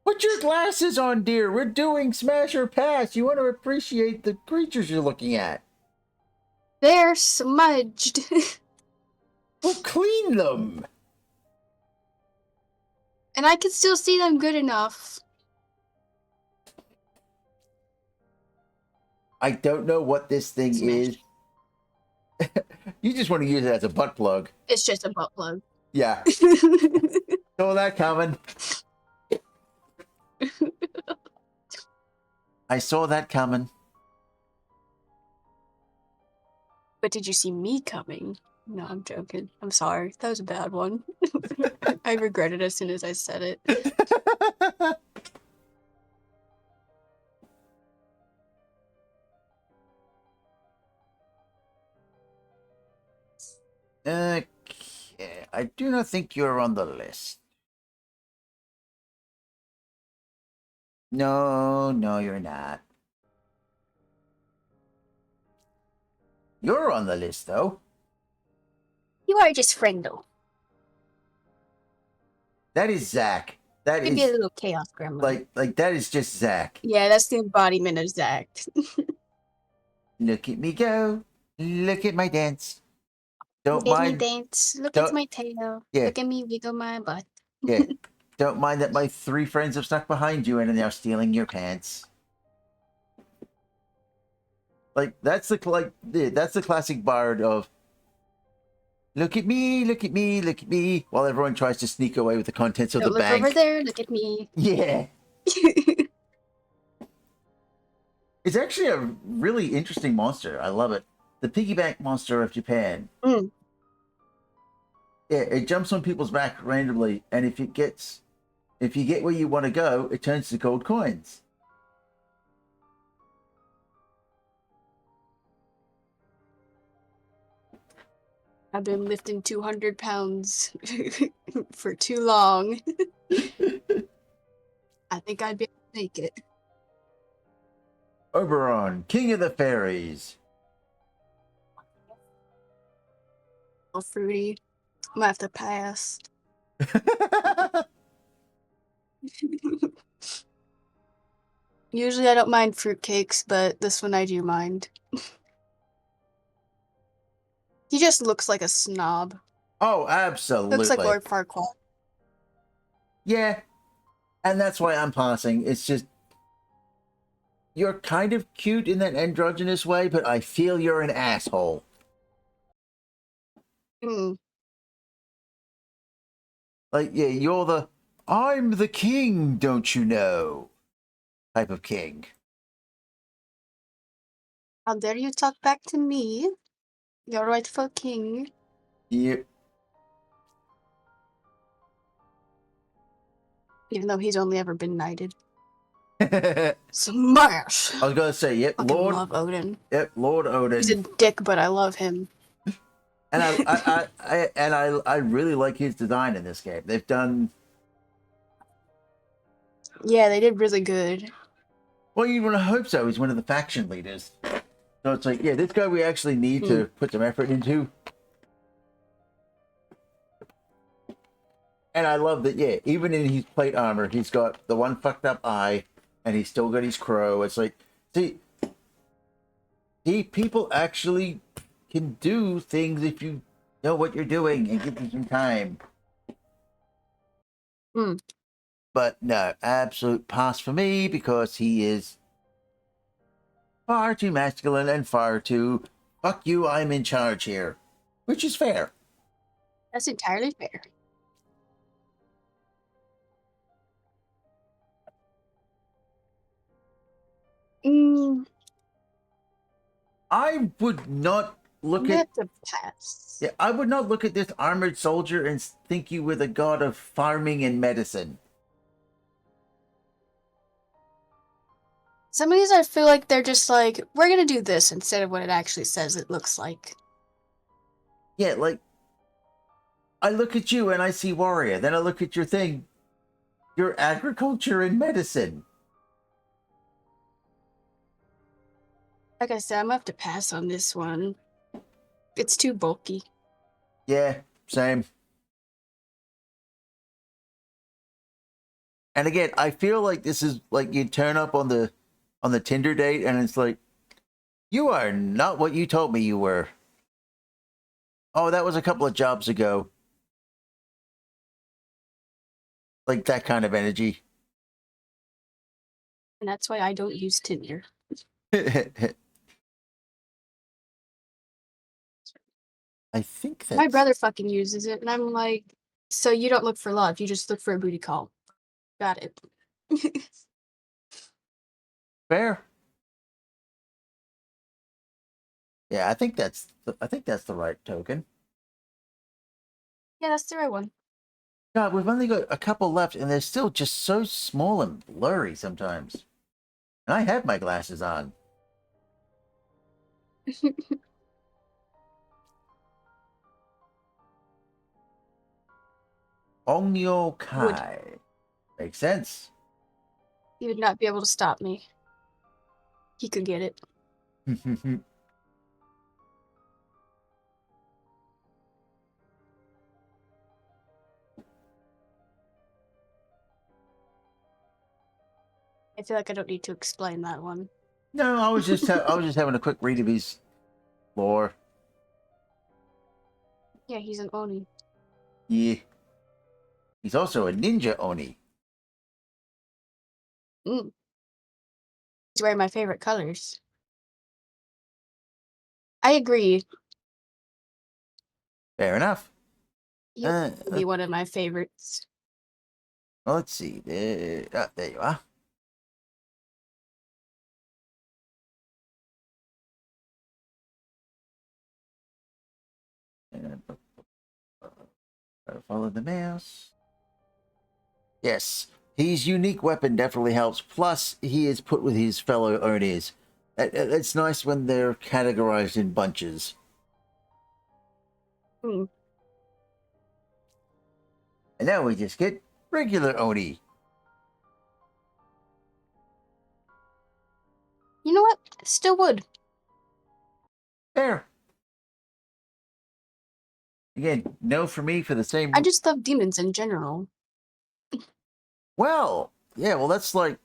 put your glasses on, dear. We're doing Smash or Pass. You want to appreciate the creatures you're looking at. They're smudged. Well, clean them. And I can still see them good enough. I don't know what this thing is. You just want to use it as a butt plug. It's just a butt plug. Yeah. Saw that coming. I saw that coming. But did you see me coming? No, I'm joking. I'm sorry. That was a bad one. I regret it as soon as I said it. Okay. I do not think you're on the list. No, no, you're not. You're on the list, though. You are just friendle. That is Zach. That Maybe a is little chaos gremlin. like that is just Zach. Yeah, that's the embodiment of Zach. Look at me go. Look at my dance. Don't Look at me mind. dance. Look Don't- at my tail. Yeah. Look at me wiggle my butt. Yeah. Don't mind that my 3 friends have stuck behind you and are now stealing your pants. Like that's the classic bard of look at me, look at me, look at me, while everyone tries to sneak away with the contents of Don't the look bank. over there. Look at me. Yeah. It's actually a really interesting monster. I love it. The piggyback monster of Japan. Mm. Yeah, it jumps on people's back randomly, and if you get where you want to go, it turns to gold coins. I've been lifting 200 pounds for too long. I think I'd be able to make it. Oberon, King of the Fairies. Oh, fruity. I'm gonna have to pass. Usually I don't mind fruitcakes, but this one I do mind. He just looks like a snob. Oh, absolutely. Looks like Lord Farquaad. Yeah, and that's why I'm passing. It's just you're kind of cute in that androgynous way, but I feel you're an asshole. Hmm. Like, yeah, you're the I'm the king, don't you know? Type of king. How dare you talk back to me? Your rightful king. Yep. Even though he's only ever been knighted. I Smash! was gonna say, yep, Fucking Lord. love Odin. Yep, Lord Odin. He's a dick, but I love him. And I really like his design in this game. They've done Yeah, they did really good. well. You would hope so. He's one of the faction leaders, so it's like, yeah, this guy we actually need to put some effort into. And I love that. Yeah, even in his plate armor, he's got the one fucked up eye, and he's still got his crow. It's like, see, people actually can do things if you know what you're doing and give them some time. Hmm. But no, absolute pass for me because he is far too masculine and far too fuck you, I'm in charge here. Which is fair. That's entirely fair. Mm, I would not I'm look gonna at have to pass. yeah, I would not look at this armored soldier and think you were the god of farming and medicine. Some of these I feel like they're just like, we're gonna do this instead of what it actually says it looks like. Yeah, like I look at you and I see warrior. Then I look at your thing. Your agriculture and medicine. Like I said, I'm gonna have to pass on this one. It's too bulky. Yeah, same. And again, I feel like this is like you turn up on the Tinder date and it's like, you are not what you told me you were. Oh, that was a couple of jobs ago. Like that kind of energy. And that's why I don't use Tinder. I think that's My brother fucking uses it, and I'm like, so you don't look for love, you just look for a booty call. Got it. fair. Yeah, I think that's the right token. Yeah, that's the right one. God, we've only got a couple left, and they're still just so small and blurry sometimes. And I have my glasses on. Onyo Kai. Makes sense. He would not be able to stop me. He could get it. I feel like I don't need to explain that one. No, I was just having a quick read of his lore. Yeah, he's an Oni. Yeah. He's also a ninja Oni. Mm. He's wearing my favorite colors. I agree. Fair enough. He would be one of my favorites. Well, let's see. There you are. And follow the mouse. Yes, his unique weapon definitely helps. Plus, he is put with his fellow Onis. It's nice when they're categorized in bunches. Hmm. And now we just get regular Oni. You know what? Still would. There. Again, no for me for the same. I just love demons in general. Well, yeah. Well, that's like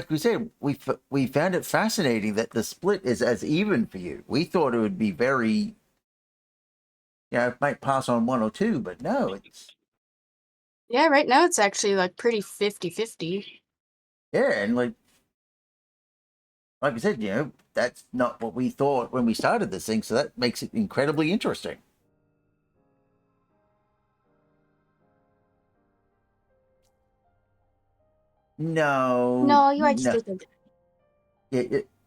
we say, we found it fascinating that the split is as even for you. We thought it would be very, it might pass on one or two, but no, it's Yeah, right now it's actually like pretty 50-50. yeah, and like I said, that's not what we thought when we started this thing, so that makes it incredibly interesting. No, you are No. stupid.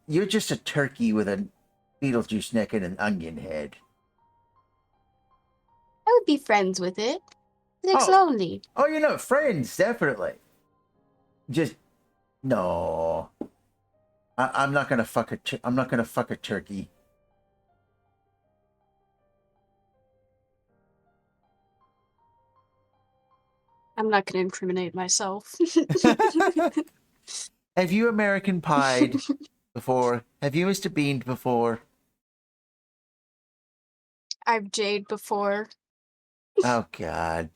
You're just a turkey with a Beetlejuice neck and an onion head. I would be friends with it. It's Oh. lonely. Oh, friends, definitely. Just no. I'm not gonna fuck I'm not gonna fuck a turkey. I'm not going to incriminate myself. Have you American Pied before? Have you Mr. Bean before? I've Jade before. Oh God.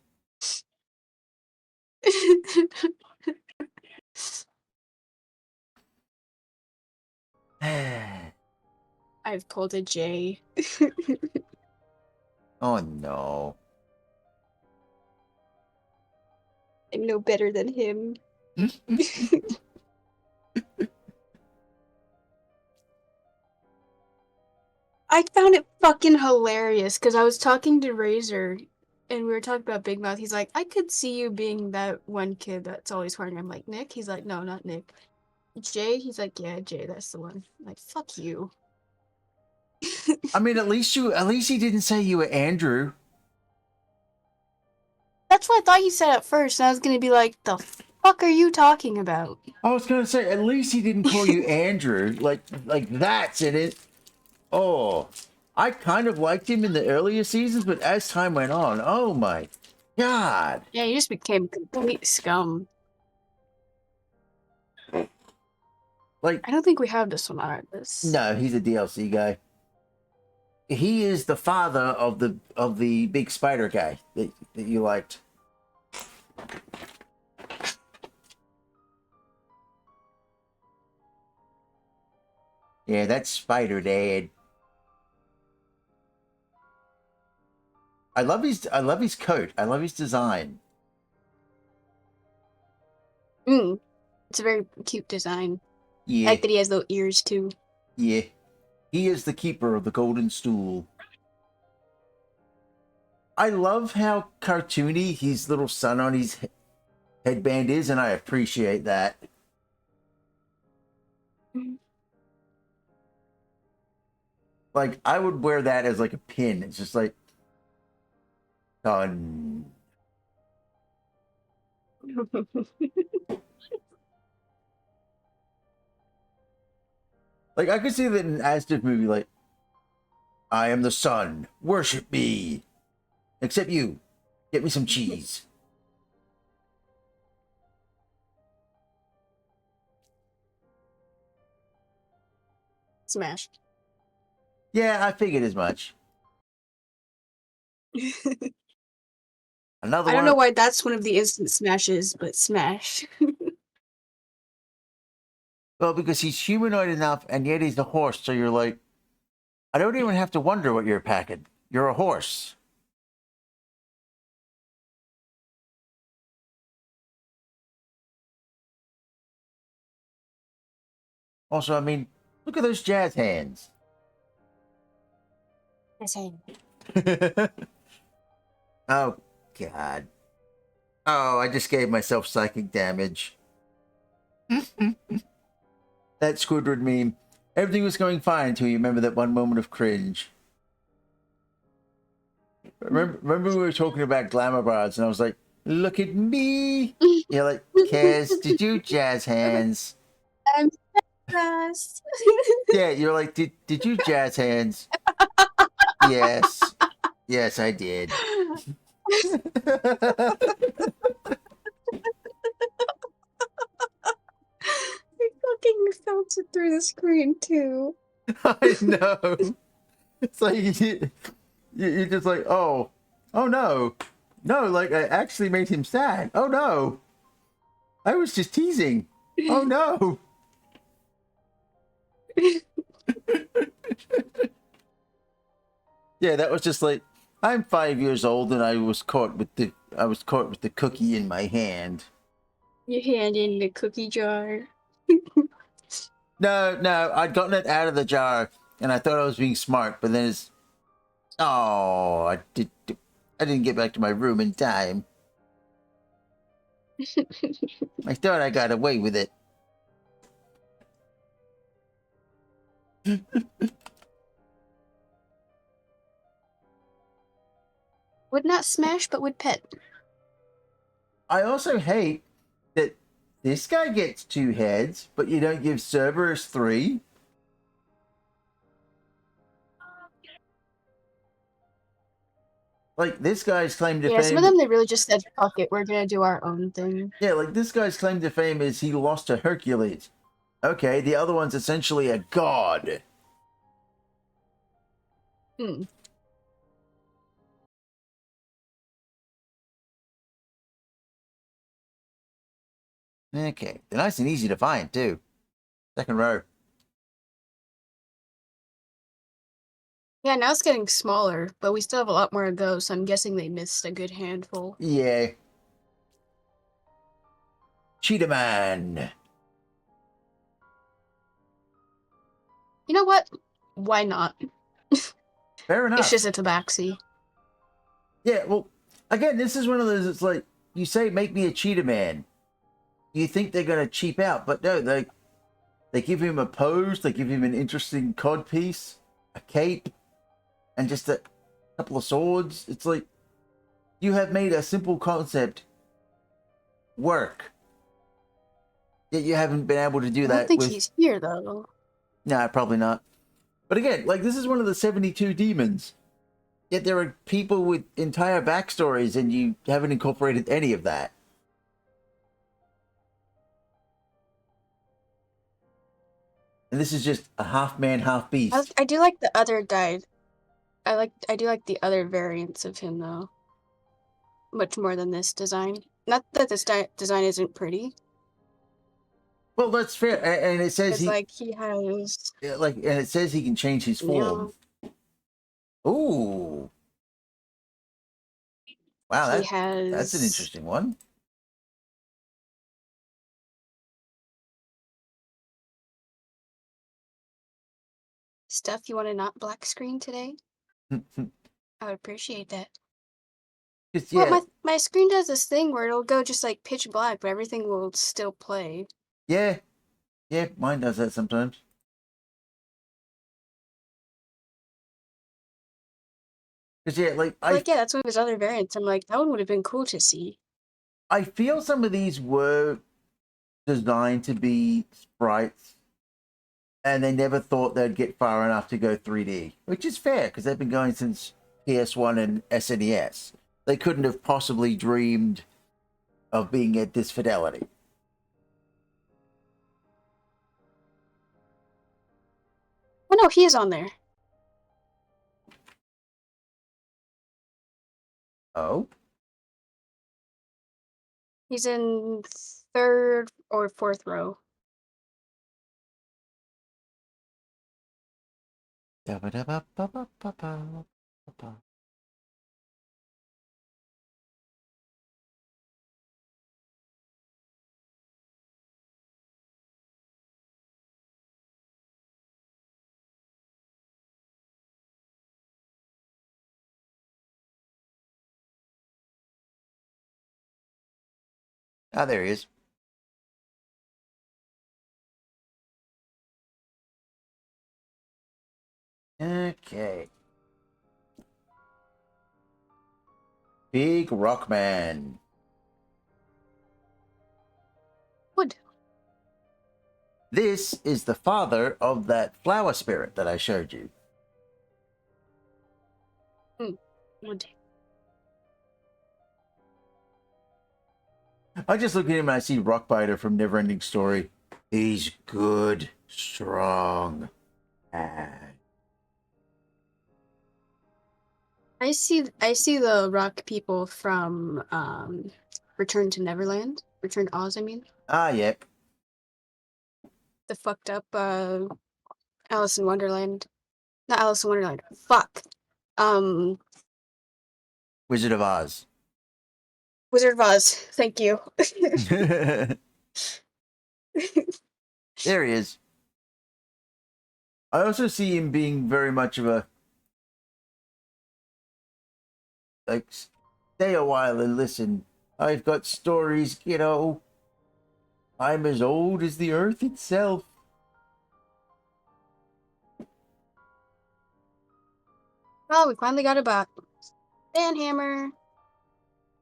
I've pulled a J. Oh no. I'm no better than him. I found it fucking hilarious because I was talking to Razor and we were talking about Big Mouth. He's like, I could see you being that one kid that's always horny. I'm like, Nick? He's like, no, not Nick. Jay? He's like, yeah, Jay, that's the one. I'm like, fuck you. I mean, at least he didn't say you were Andrew. That's what I thought you said at first, and I was gonna be like, the fuck are you talking about? I was gonna say, at least he didn't call you Andrew. Like that's in it. Oh, I kind of liked him in the earlier seasons, but as time went on, oh my God. Yeah, you just became complete scum. Like, I don't think we have this one on our list. no, he's a DLC guy. He is the father of the big spider guy that you liked. Yeah, that's Spider Dad. I love his coat. I love his design. It's a very cute design. Yeah. I like that he has little ears too. Yeah. He is the keeper of the golden stool. I love how cartoony his little sun on his headband is, and I appreciate that. Like, I would wear that as like a pin. It's just like, done. Like, I could see that in an Aztec movie, like, I am the sun, worship me. Except you. Get me some cheese. Smash. Yeah, I figured as much. Another I one. don't know why that's one of the instant smashes, but smash. Well, because he's humanoid enough, and yet he's a horse, so you're like, I don't even have to wonder what you're packing. You're a horse. Also, I mean, look at those jazz hands. Oh, God. Oh, I just gave myself psychic damage. That Squidward meme. Everything was going fine until you remember that one moment of cringe. Remember we were talking about glamour bars, and I was like, look at me. You're like, Kaz, did you jazz hands? I'm fast. Yeah, you're like, did you jazz hands? Yes. Yes, I did. I fucking felt it through the screen too. I know. It's like you're just like, oh no. No, like I actually made him sad. Oh no. I was just teasing. Oh no. Yeah, that was just like, I'm 5 years old and I was caught with the cookie in my hand. Your hand in the cookie jar. No, I'd gotten it out of the jar and I thought I was being smart, but then I didn't get back to my room in time. I thought I got away with it. Would not smash, but would pet. I also hate that this guy gets 2 heads, but you don't give Cerberus 3. Like, this guy's claim to Yeah, some of fame... them they really just said, fuck it, we're gonna do our own thing. Yeah, like, this guy's claim to fame is he lost to Hercules. Okay, the other one's essentially a god. Hmm. Okay, they're nice and easy to find, too. Second row. Yeah, now it's getting smaller, but we still have a lot more to go, so I'm guessing they missed a good handful. Yeah. Cheetah Man. You know what? Why not? Fair enough. It's just a tabaxi. Yeah, well, again, this is one of those, it's like, you say, make me a cheetah man. You think they're going to cheap out, but no, they give him a pose, they give him an interesting codpiece, a cape, and just a couple of swords. It's like, you have made a simple concept work. Yet you haven't been able to do I that don't think with... he's here, though. Nah, probably not. But again, like, this is one of the 72 demons. Yet there are people with entire backstories and you haven't incorporated any of that. And this is just a half man, half beast. I do like the other guy. I do like the other variants of him, though. Much more than this design. Not that this design isn't pretty. Well, that's fair. And it says It's like he has... and it says he can change his form. Ooh. Wow, He that's an has... interesting one. Stuff you want to not black screen today? I would appreciate that. Yeah, Well, my screen does this thing where it'll go just like pitch black, but everything will still play. yeah, mine does that sometimes. Because yeah, Yeah, that's one of his other variants. I'm like, that one would have been cool to see. I feel some of these were designed to be sprites, and they never thought they'd get far enough to go 3D, which is fair because they've been going since PS1 and SNES. They couldn't have possibly dreamed of being at this fidelity. Oh no, he is on there. Oh? He's in 3rd or 4th row. Ah, there he is. Okay. Big Rock Man. Wood. This is the father of that flower spirit that I showed you. Wood. I just look at him and I see Rockbiter from Neverending Story. He's good, strong, and I see the rock people from Return to Neverland. Return to Oz, I mean. yep. The fucked up Alice in Wonderland. Not Alice in Wonderland. Fuck. Wizard of Oz. Wizard of Oz. Thank you. There he is. I also see him being very much of a like stay a while and listen. I've got stories, kiddo. I'm as old as the earth itself. Oh, we finally got a bot. Banhammer.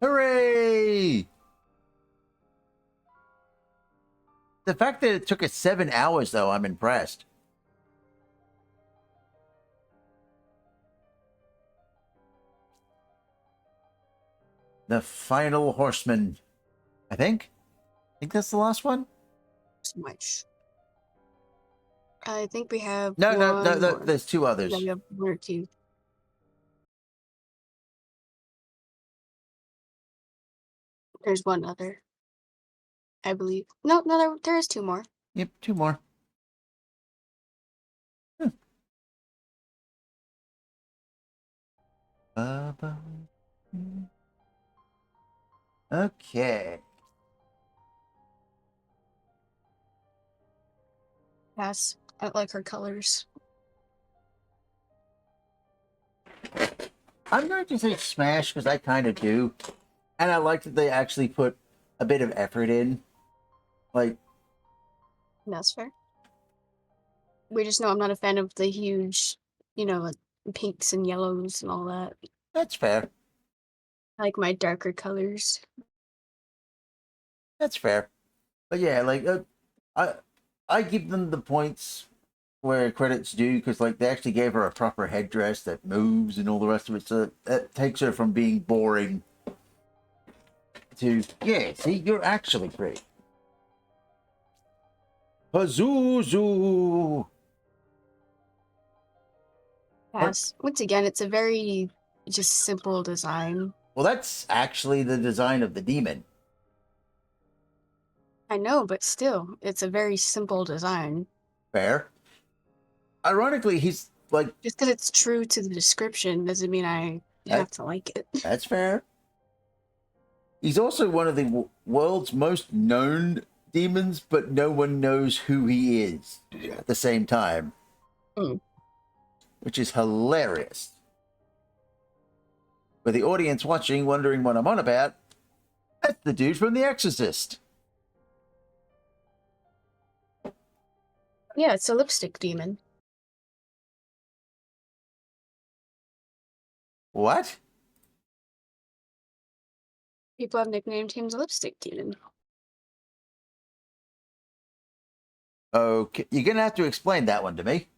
Hooray! The fact that it took us 7 hours, though, I'm impressed. The final horseman. I think that's the last one. So much. I think we have No, one more. there's two others. Yeah, we have one or two. There's one other. I believe. No, there is two more. Yep, two more. Okay. Yes, I like her colors. I'm going to say smash because I kind of do. And I like that they actually put a bit of effort in. Like, That's fair. We just know I'm not a fan of the huge, like pinks and yellows and all that. that's fair. I like my darker colors. That's fair. But yeah, like, I give them the points where credit's due because, like, they actually gave her a proper headdress that moves and all the rest of it. So that takes her from being boring to, yeah, see, you're actually great. Pazuzu! Yes. Once again, it's a very just simple design. Well, that's actually the design of the demon. I know, but still, it's a very simple design. Fair. Ironically, he's like, Just because it's true to the description doesn't mean I have to like it. that's fair. He's also one of the world's most known demons, but no one knows who he is at the same time. Which is hilarious. For the audience watching, wondering what I'm on about, that's the dude from The Exorcist. Yeah, it's a lipstick demon. What? People have nicknamed him the lipstick demon. Okay, you're gonna have to explain that one to me.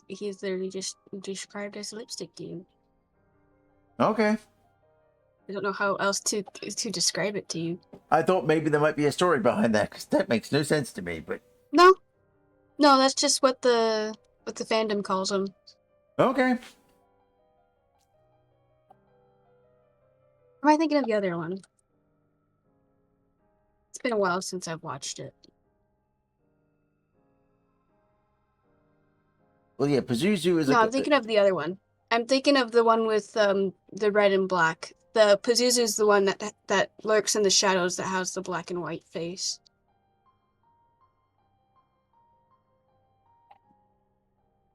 He's literally just described as a lipstick demon. Okay. I don't know how else to describe it to you. I thought maybe there might be a story behind that, because that makes no sense to me, but... No, that's just what the fandom calls him. Okay. Am I thinking of the other one? It's been a while since I've watched it. Well, yeah, Pazuzu is... No, I'm thinking of the other one. I'm thinking of the one with the red and black. The Pazuzu is the one that lurks in the shadows that has the black and white face.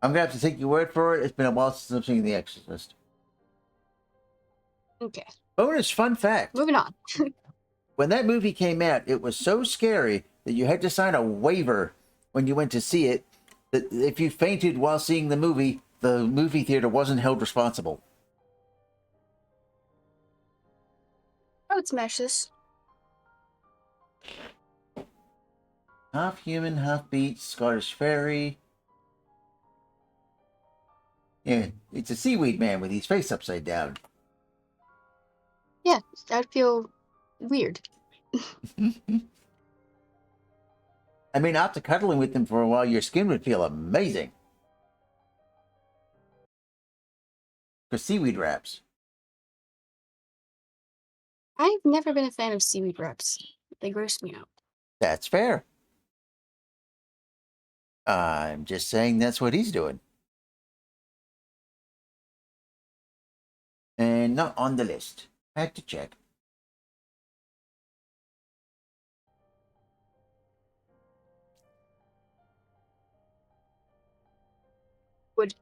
I'm gonna have to take your word for it. It's been a while since I've seen The Exorcist. Okay, Bonus fun fact. moving on. When that movie came out, it was so scary that you had to sign a waiver when you went to see it that if you fainted while seeing the movie theater wasn't held responsible. I would smash this. Half human, half beast, Scottish fairy. Yeah, it's a seaweed man with his face upside down. Yeah, that'd feel weird. I mean, after cuddling with him for a while, your skin would feel amazing. For seaweed wraps. I've never been a fan of seaweed wraps. They gross me out. That's fair. I'm just saying that's what he's doing. And not on the list. Had to check. Would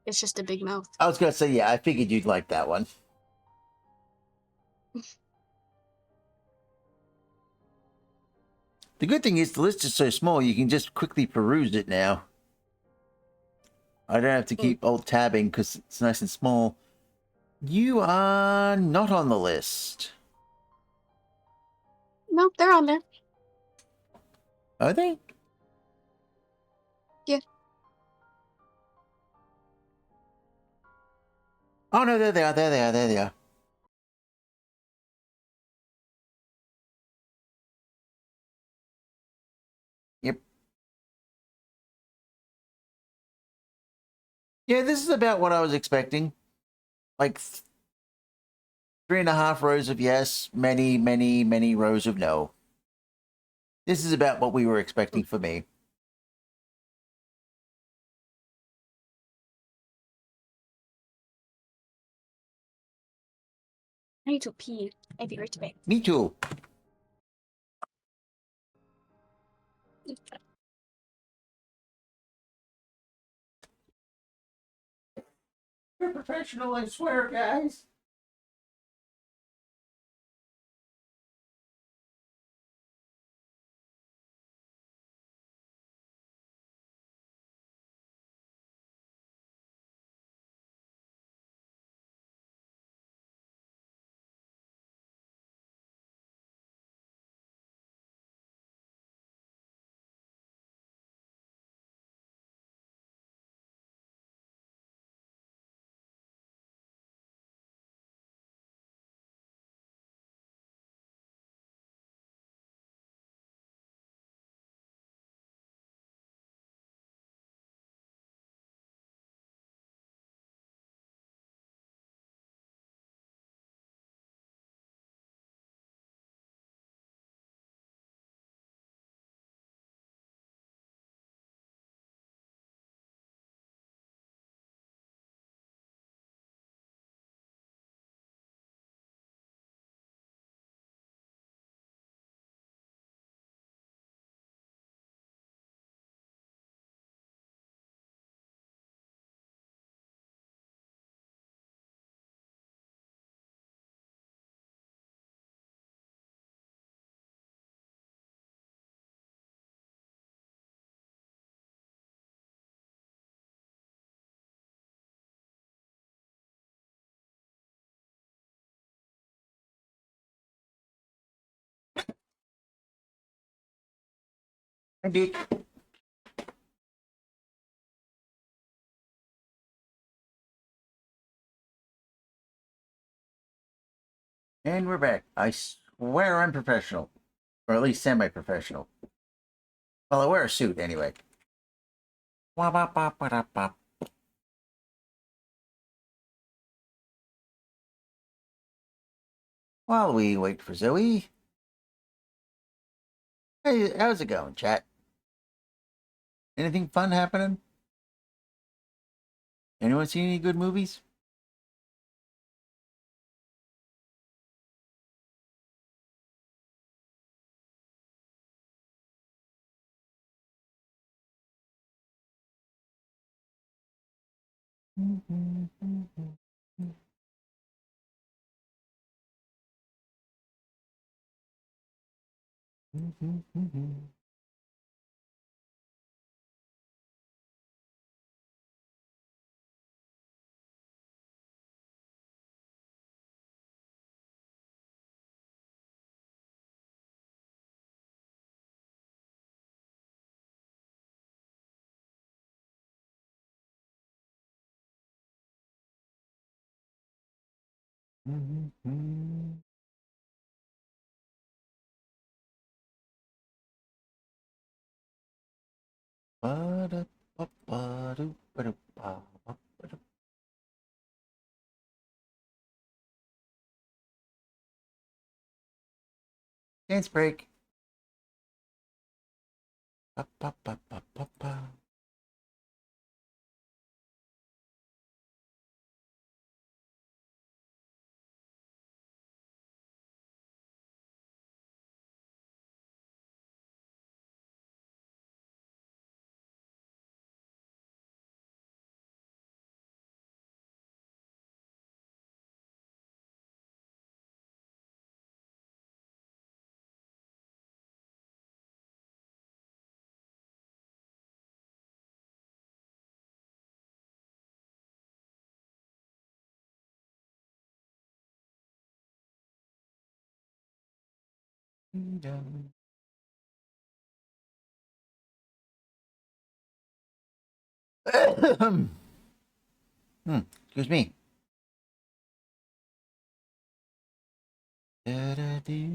it's just a big mouth. I was gonna say, yeah, I figured you'd like that one. The good thing is the list is so small you can just quickly peruse it now. I don't have to keep old tabbing because it's nice and small. You are not on the list. Nope, they're on there. Are they? Yeah. Oh no, there they are, there they are, there they are. Yep. Yeah, this is about what I was expecting. Like 3.5 rows of yes, many, many, many rows of no. This is about what we were expecting for me. I need to pee. I'll be right back. Me too. You're professional, I swear, guys. Indeed. And we're back. I swear I'm professional. Or at least semi-professional. Well, I wear a suit anyway. Wah, bop, bop, ba, da, bop. While we wait for Zoe. Hey, how's it going, chat? Anything fun happening? Anyone seen any good movies? Dance break. Ba, ba, ba, ba, ba, ba. Excuse me. Da-da-doo.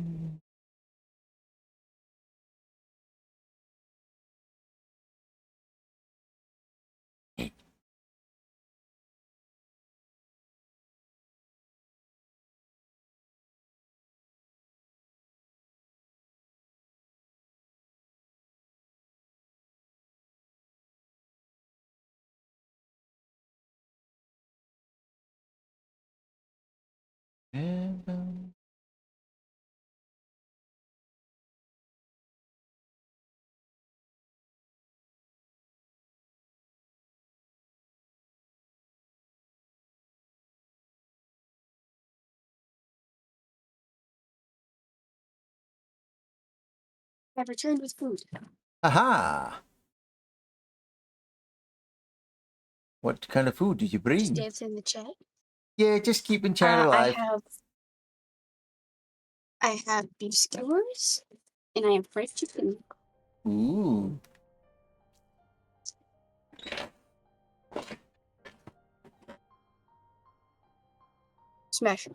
I've returned with food. Aha! What kind of food did you Just bring? dance in the chat. Yeah, just keeping chat I alive. have beef skewers, and I have fried chicken. Ooh. Smash.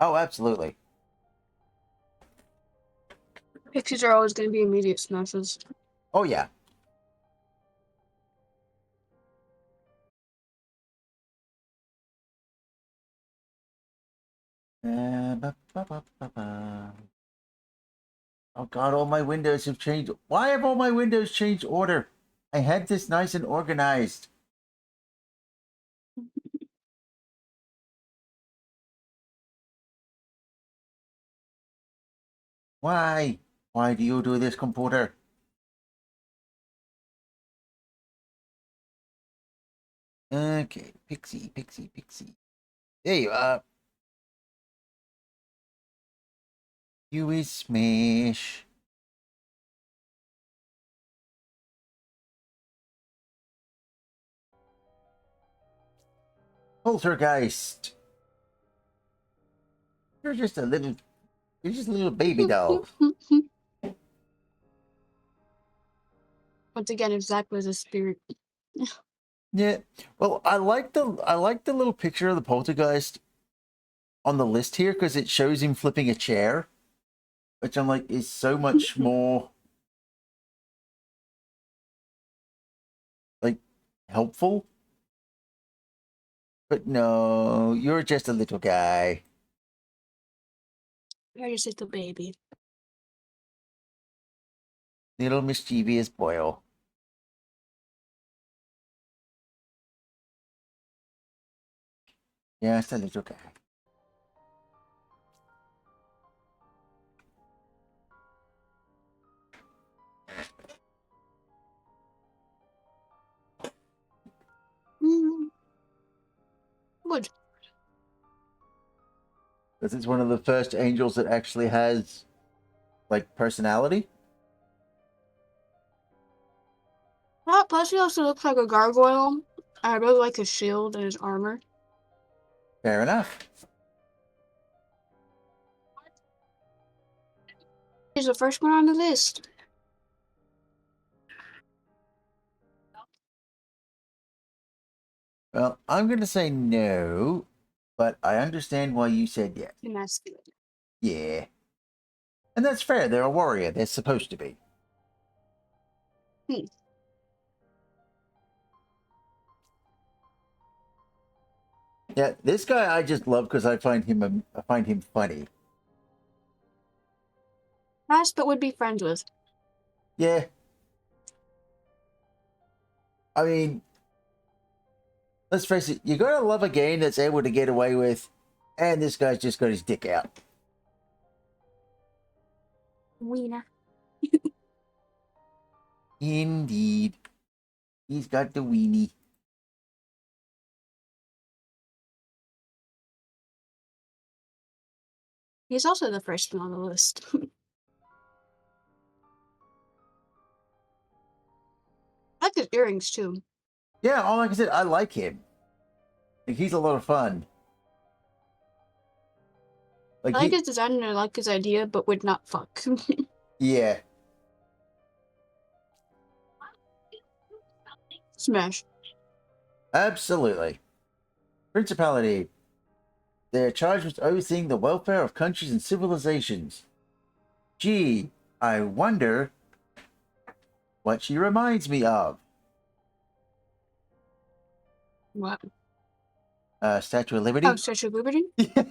Oh, absolutely. Pixies are always going to be immediate smashes. Oh, yeah. Ba, ba, ba, ba, ba. Oh, God, all my windows have changed. Why have all my windows changed order? I had this nice and organized. Why? Why do you do this, computer? Okay, Pixie, Pixie, Pixie. There you are. You is smash. Poltergeist. You're just a little. You're just a little baby doll. Once again, if Zach was a spirit. Yeah. Well, I like the little picture of the poltergeist on the list here because it shows him flipping a chair, which I'm like is so much more like helpful. But no, you're just a little guy. You're just a little baby. Little mischievous boy. Just a little guy. Mm. Because it's one of the first angels that actually has, like, personality. Well, plus he also looks like a gargoyle. I really like his shield and his armor. Fair enough. He's the first one on the list. Well, I'm going to say no, but I understand why you said yes. And that's good. Yeah. And that's fair. They're a warrior. They're supposed to be. Hmm. Yeah, this guy I just love because I find him funny. Fast, but would be friends with. Yeah. I mean, let's face it, you gotta love a game that's able to get away with, and this guy's just got his dick out. Wiener. Indeed. He's got the weenie. He's also the first one on the list. I like his earrings too. Yeah, like I said, I like him. Like, he's a lot of fun. Like, I like his design and I like his idea, but would not fuck. yeah. Smash. Absolutely. Principality. They're charged with overseeing the welfare of countries and civilizations. Gee, I wonder what she reminds me of. What? Statue of Liberty? Oh, Statue of Liberty? Yeah.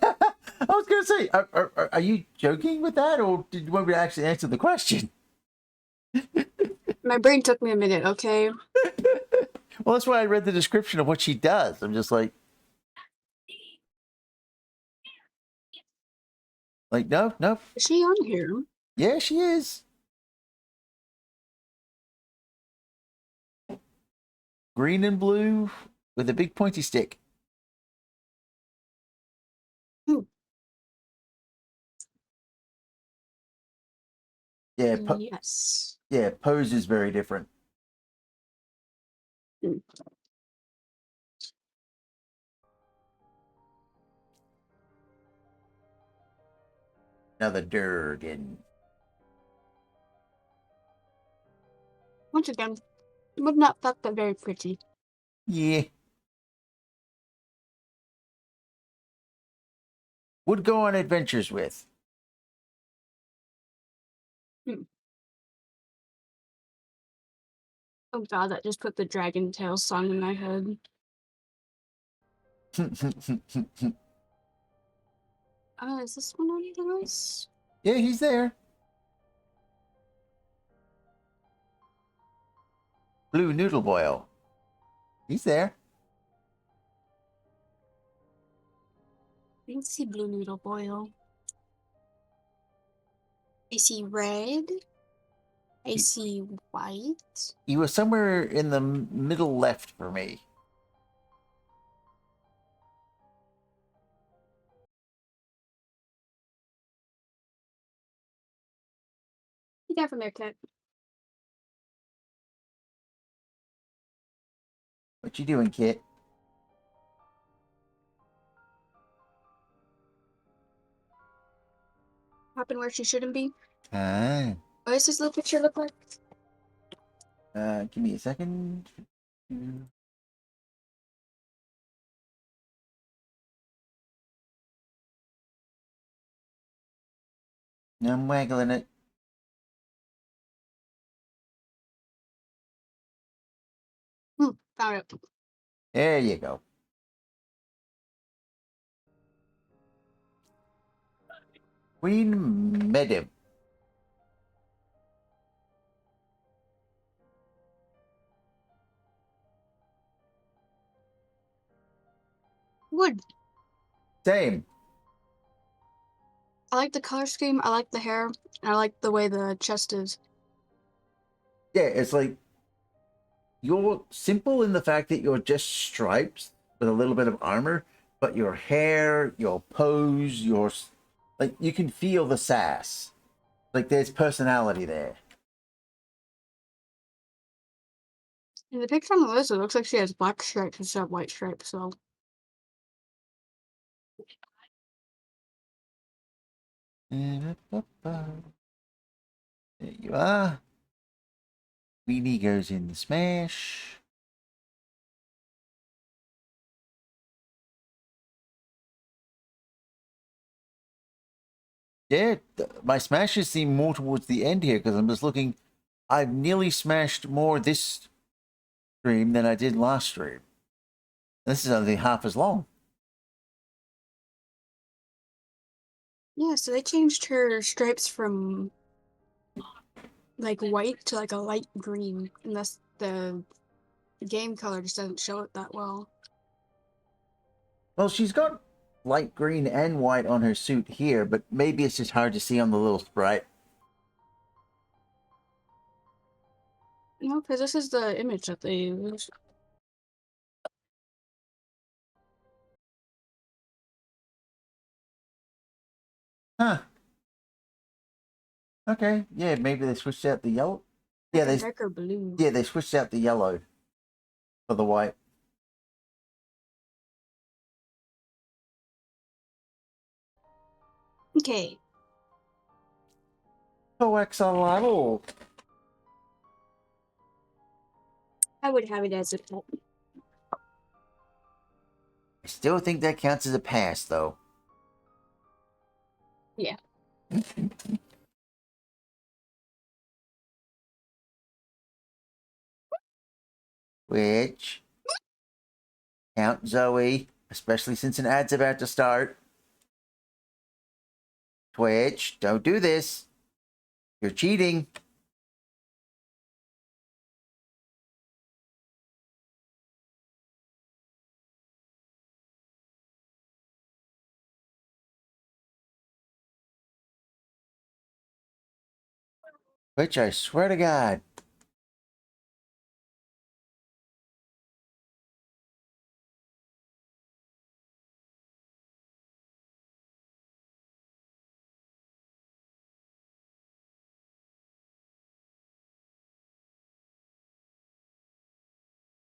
I was going to say, are you joking with that, or did you want me to actually answer the question? My brain took me a minute, okay? Well, that's why I read the description of what she does. I'm just like, no, no. Is she on here? Yeah, she is. Green and blue with a big pointy stick. Hmm. Yeah, Yes. yeah, pose is very different. Hmm. Another Durgan. Once again, would not fuck, but very pretty. Yeah. Would go on adventures with. Hmm. Oh god, that just put the Dragon Tales song in my head. Is this one on the list? Yeah, he's there. Blue Noodle Boil. He's there. I didn't see Blue Noodle Boil. I see red. I see white. He was somewhere in the middle left for me. He got from Aircut. What you doing, Kit? Hopping where she shouldn't be. Ah. What does this little picture look like? Give me a second. I'm waggling it. Found it. There you go. Queen Medivh. Wood. Same. I like the color scheme. I like the hair. And I like the way the chest is. Yeah, it's like you're simple in the fact that you're just stripes with a little bit of armor, but your hair, your pose, like you can feel the sass. Like there's personality there. In the picture on the list, it looks like she has black stripes instead of white stripes, so. There you are. Weenie goes in the smash. Yeah, my smashes seem more towards the end here because I'm just looking. I've nearly smashed more this stream than I did last stream. This is only half as long. Yeah, so they changed her stripes from like white to like a light green, and that's the game color just doesn't show it that well. Well, she's got light green and white on her suit here, but maybe it's just hard to see on the little sprite. No, because this is the image that they used. Huh. Okay. Yeah, maybe they switched out the yellow. Yeah, Like a darker blue. Yeah, they switched out the yellow for the white. Okay. Coaxial. I would have it as a pet. I still think that counts as a pass, though. Yeah. Which count Zoe, especially since an ad's about to start. Twitch, don't do this. You're cheating. Twitch, I swear to God.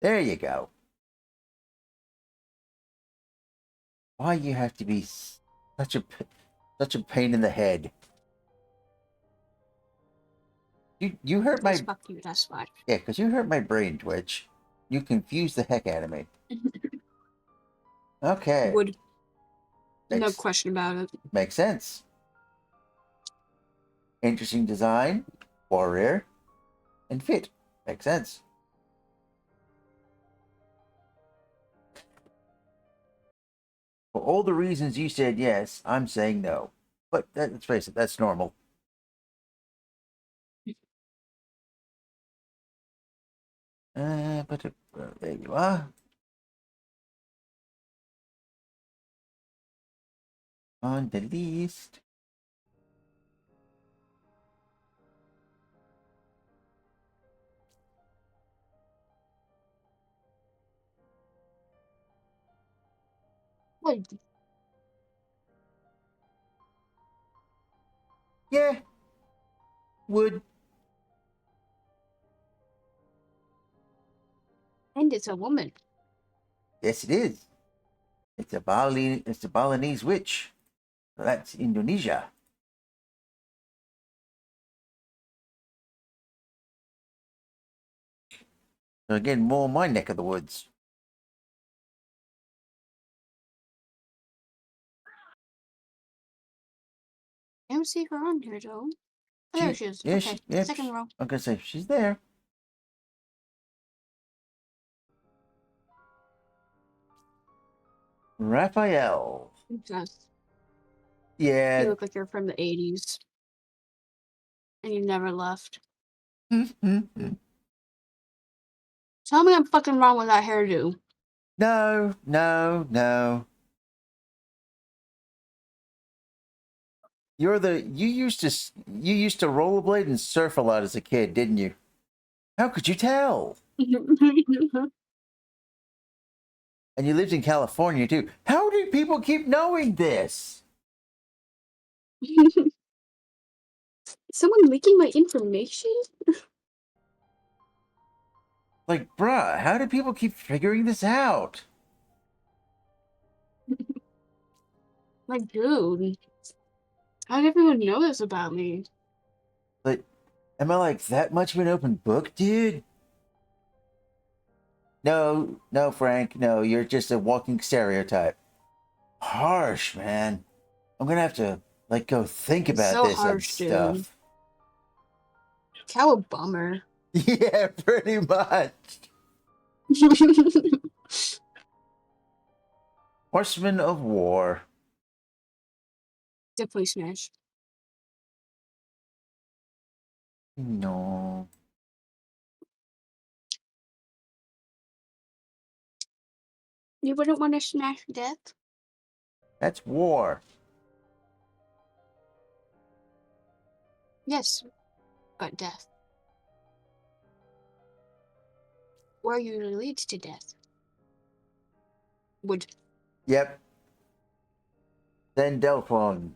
There you go. Why you have to be such a pain in the head? You hurt my Fuck you, that's why. yeah, because you hurt my brain, Twitch. You confused the heck out of me. Okay. Would. No Makes, question about it. makes sense. Interesting design, warrior, and fit. Makes sense. For all the reasons you said yes, I'm saying no. But let's face it, that's normal. But there you are. On the list. Would. Yeah. Would. And it's a woman. Yes, it is. It's a Balinese witch. That's Indonesia. So again, more my neck of the woods. I don't see her on here, though. Oh, there she is. Yeah, Okay, second row. I'm gonna say she's there. Raphael. Yes. Yeah. You look like you're from the 80s. And you never left. Tell me I'm fucking wrong with that hairdo. No, no, no. You used to rollerblade and surf a lot as a kid, didn't you? How could you tell? And you lived in California too. How do people keep knowing this? Someone leaking my information? Like, bruh, how do people keep figuring this out? Like, dude, how did everyone know this about me? Like, am I like that much of an open book, dude? No, no, Frank, no, you're just a walking stereotype. Harsh, man. I'm gonna have to, like, go think It's about so this and harsh, dude. stuff. How a bummer. Yeah, pretty much. Horsemen of War. Definitely smash. No. You wouldn't want to smash death? That's war. Yes, but death. War usually leads to death. Would. Yep. Then Delphon.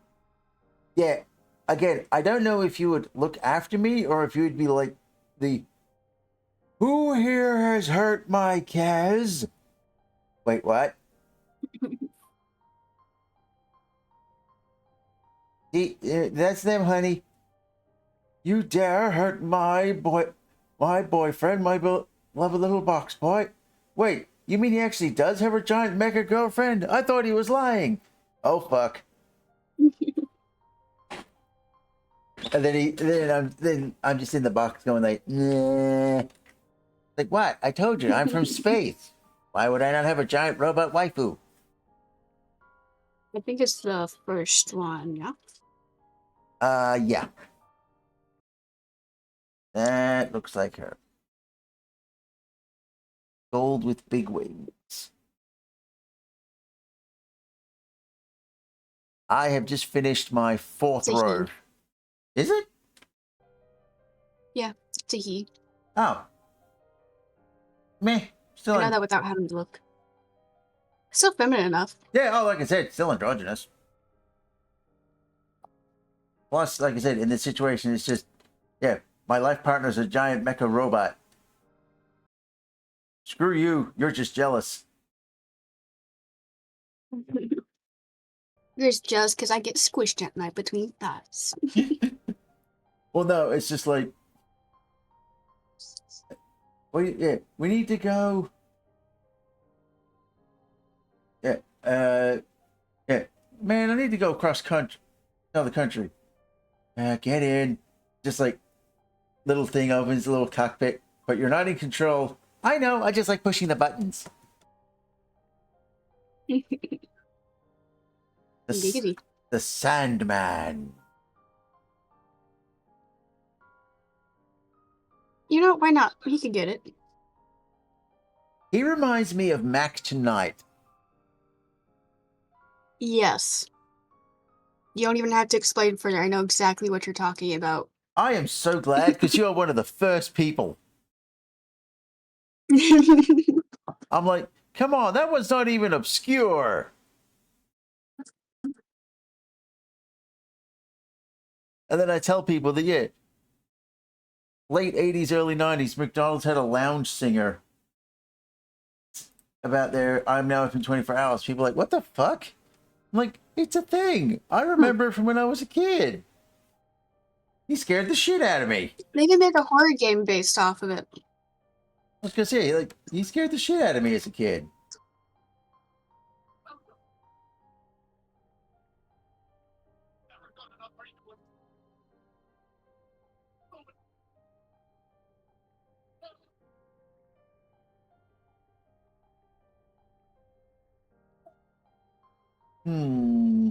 Yeah. Again, I don't know if you would look after me or if you would be like the who here has hurt my Kaz? Wait, what? That's them, honey. You dare hurt my boyfriend, my beloved little box boy. Wait, you mean he actually does have a giant mecha girlfriend? I thought he was lying. Oh fuck. And then I'm just in the box going like, nah. Like what? I told you, I'm from space. Why would I not have a giant robot waifu? I think it's the first one, yeah? Yeah. That looks like her. Gold with big wings. I have just finished my fourth It's a row. Is it? Yeah, it's a he. Oh. Meh. Still I know in. that without having to look. Still feminine enough. Yeah, oh, like I said, still androgynous. Plus, like I said, in this situation, it's just, yeah, my life partner's a giant mecha robot. Screw you. You're just jealous. There's just because I get squished at night between thighs. Well, no, it's just like, yeah, we need to go. Yeah, yeah, man, I need to go across country, another country. Get in. Just like little thing opens, a little cockpit, but you're not in control. I know. I just like pushing the buttons. Giggity. The Sandman. You know, why not? He could get it. He reminds me of Mac Tonight. Yes. You don't even have to explain further. I know exactly what you're talking about. I am so glad because you are one of the first people. I'm like, come on, that one's not even obscure. And then I tell people that, yeah, late 80s, early 90s, McDonald's had a lounge singer about their I'm now open 24 hours. People are like, what the fuck? I'm like, it's a thing. I remember it from when I was a kid. He scared the shit out of me. They can make a horror game based off of it. I was gonna say, like, he scared the shit out of me as a kid. Hmm.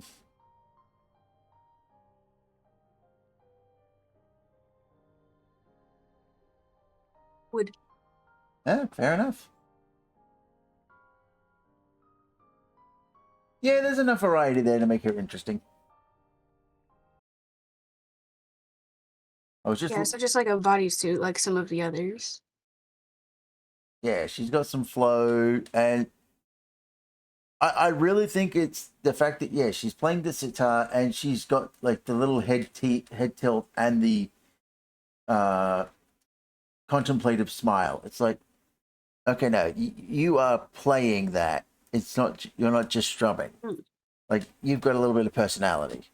Would. Yeah, fair enough. Yeah, there's enough variety there to make her interesting. I was just Yeah, so just like a bodysuit, like some of the others. yeah, she's got some flow, and I really think it's the fact that yeah, she's playing the sitar and she's got like the little head tilt and the uh contemplative smile. It's like okay, no, you are playing that. It's not you're not just strumming. Mm. Like you've got a little bit of personality.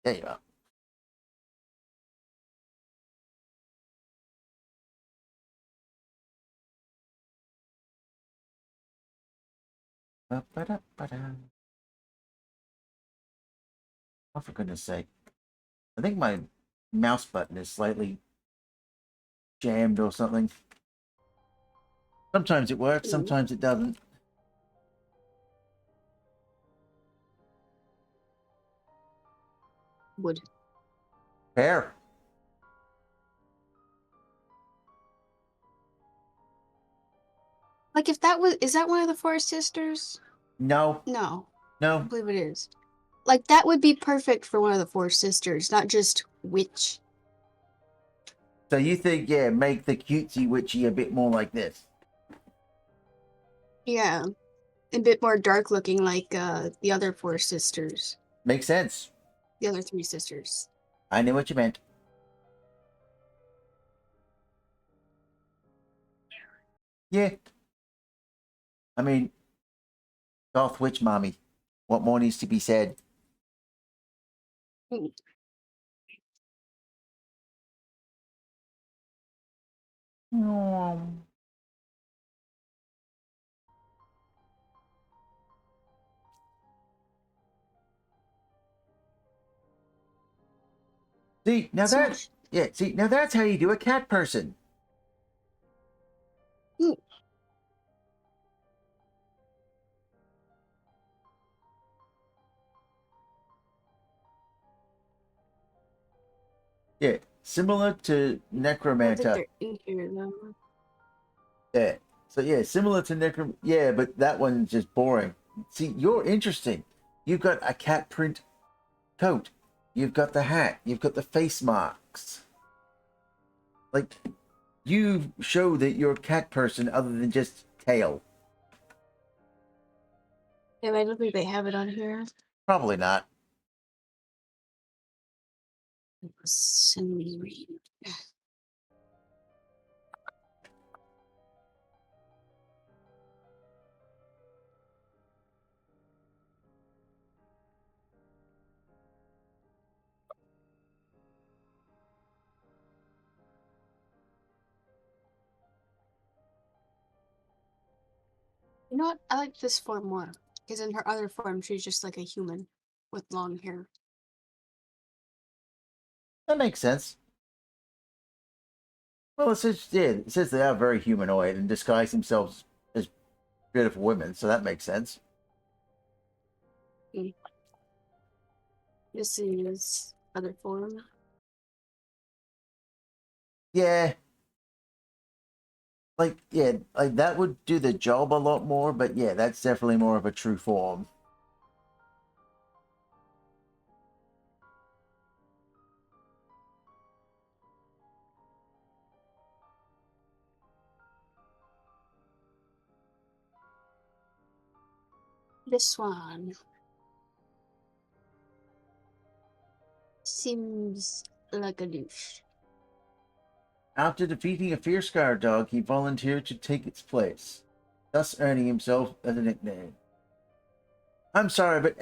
There you are. Oh, for goodness sake. I think my mouse button is slightly jammed or something. Sometimes it works, Mm. sometimes it doesn't. Wood. Fair. Like if that was, is that one of the Four Sisters? No, No, I no. believe it is. Like that would be perfect for one of the Four Sisters, not just witch. So you think, yeah, make the cutesy witchy a bit more like this. Yeah, a bit more dark looking, like the other Four Sisters, Makes sense. the other three sisters. I knew what you meant. Yeah. I mean, Goth Witch Mommy. What more needs to be said? Mm. See, now that, Smash. yeah, see, now that's how you do a cat person. Mm. Yeah, similar to I don't think Necromanta. they're in here though. Yeah. So yeah, similar to Necrom. Yeah, but that one's just boring. See, you're interesting. You've got a cat print coat. You've got the hat. You've got the face marks. Like, you show that you're a cat person other than just tail. Yeah, I don't think they have it on here. Probably not. Send me read. You know what? I like this form more. Because in her other form, she's just like a human with long hair. That makes sense. Well, it says they are very humanoid and disguise themselves as beautiful women, so that makes sense. This is other form. Yeah, like that would do the job a lot more, but yeah, that's definitely more of a true form. This one seems like a douche. After defeating a fierce guard dog, he volunteered to take its place, thus earning himself as a nickname. I'm sorry, but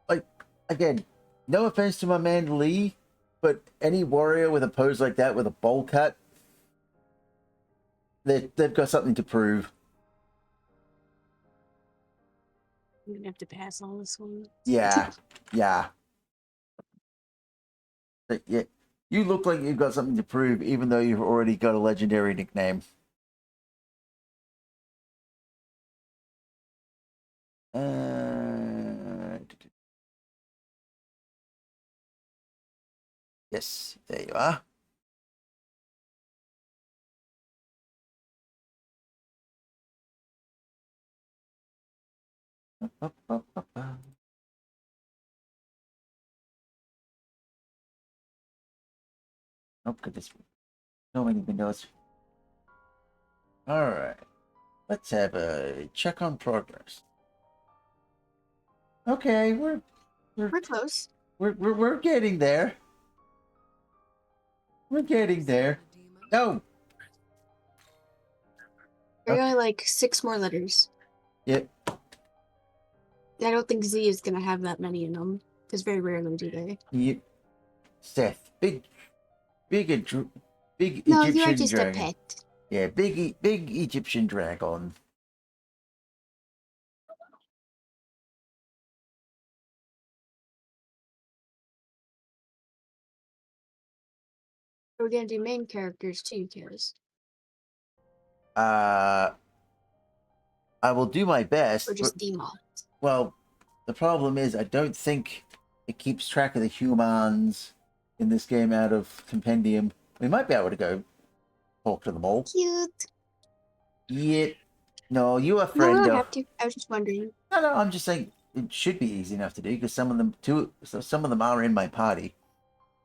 like, again, no offense to my man Lee, but any warrior with a pose like that with a bowl cut, they've got something to prove. I'm gonna have to pass on this one. Yeah, yeah. But yeah, you look like you've got something to prove, even though you've already got a legendary nickname. Yes, there you are. Oh goodness. So many windows. Alright. Let's have a check on progress. Okay, we're We're close. we're getting there. We're getting there. No. There are Okay. only like 6 more letters. Yep. I don't think Z is gonna have that many in them, because very rarely do they. Yep. Seth, big No, you are Egyptian just a dragon. pet. Yeah, big Egyptian dragon. We're gonna do main characters too, Kaz. I will do my best. Or just demon. Well, the problem is I don't think it keeps track of the humans in this game out of compendium. We might be able to go talk to them all. Cute. Yeah. No, you are No, we friend. don't have to. I was just wondering. No, I'm just saying it should be easy enough to do because some of them are in my party.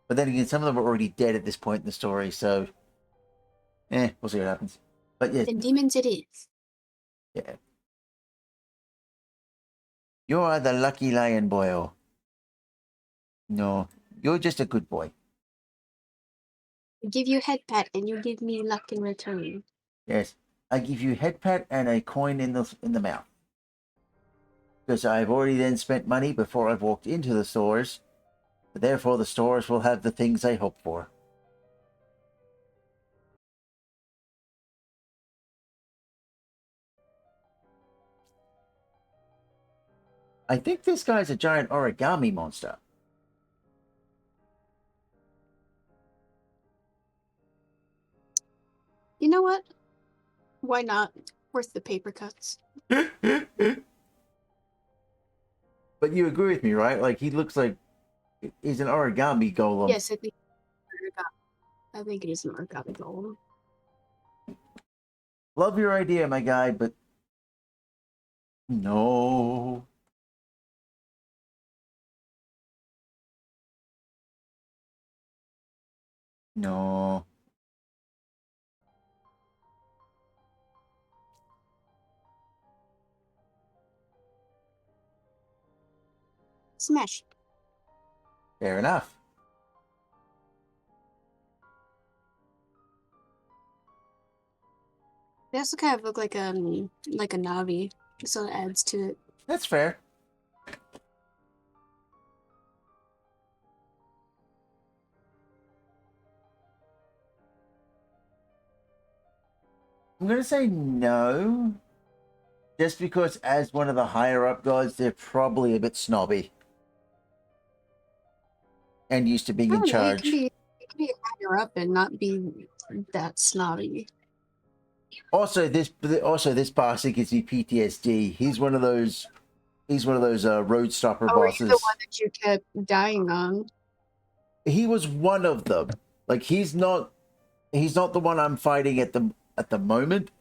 But then again, some of them are already dead at this point in the story, so we'll see what happens. But yeah, Then demons it is. yeah. You are the lucky lion boy. No, you're just a good boy. I give you a head pat and you give me luck in return. Yes, I give you a head pat and a coin in the mouth. Because I've already then spent money before I've walked into the stores. Therefore, the stores will have the things I hope for. I think this guy's a giant origami monster. You know what? Why not? Worth the paper cuts. But you agree with me, right? Like, he looks like he's an origami golem. Yes, I think it is an origami golem. Love your idea, my guy, but no. No. Smash. Fair enough. They also kind of look like a Navi, so it adds to it. That's fair. I'm going to say no. Just because as one of the higher up gods, they're probably a bit snobby. And used to being I in don't know, charge. you can be higher up and not be that snobby. Also, this boss gives me PTSD. He's one of those road stopper Oh, were you bosses. the one that you kept dying on? He was one of them. Like he's not the one I'm fighting at the moment,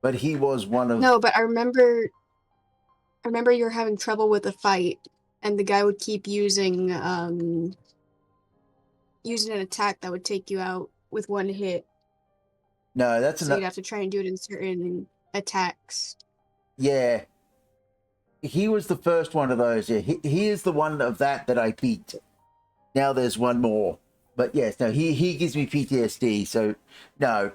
but he was one of. No, but I remember you were having trouble with a fight, and the guy would keep using an attack that would take you out with one hit. No, that's So you'd have to try and do it in certain attacks. Yeah. He was the first one of those. Yeah, he is the one of that I beat. Now there's one more. But yes, no, he gives me PTSD, so no.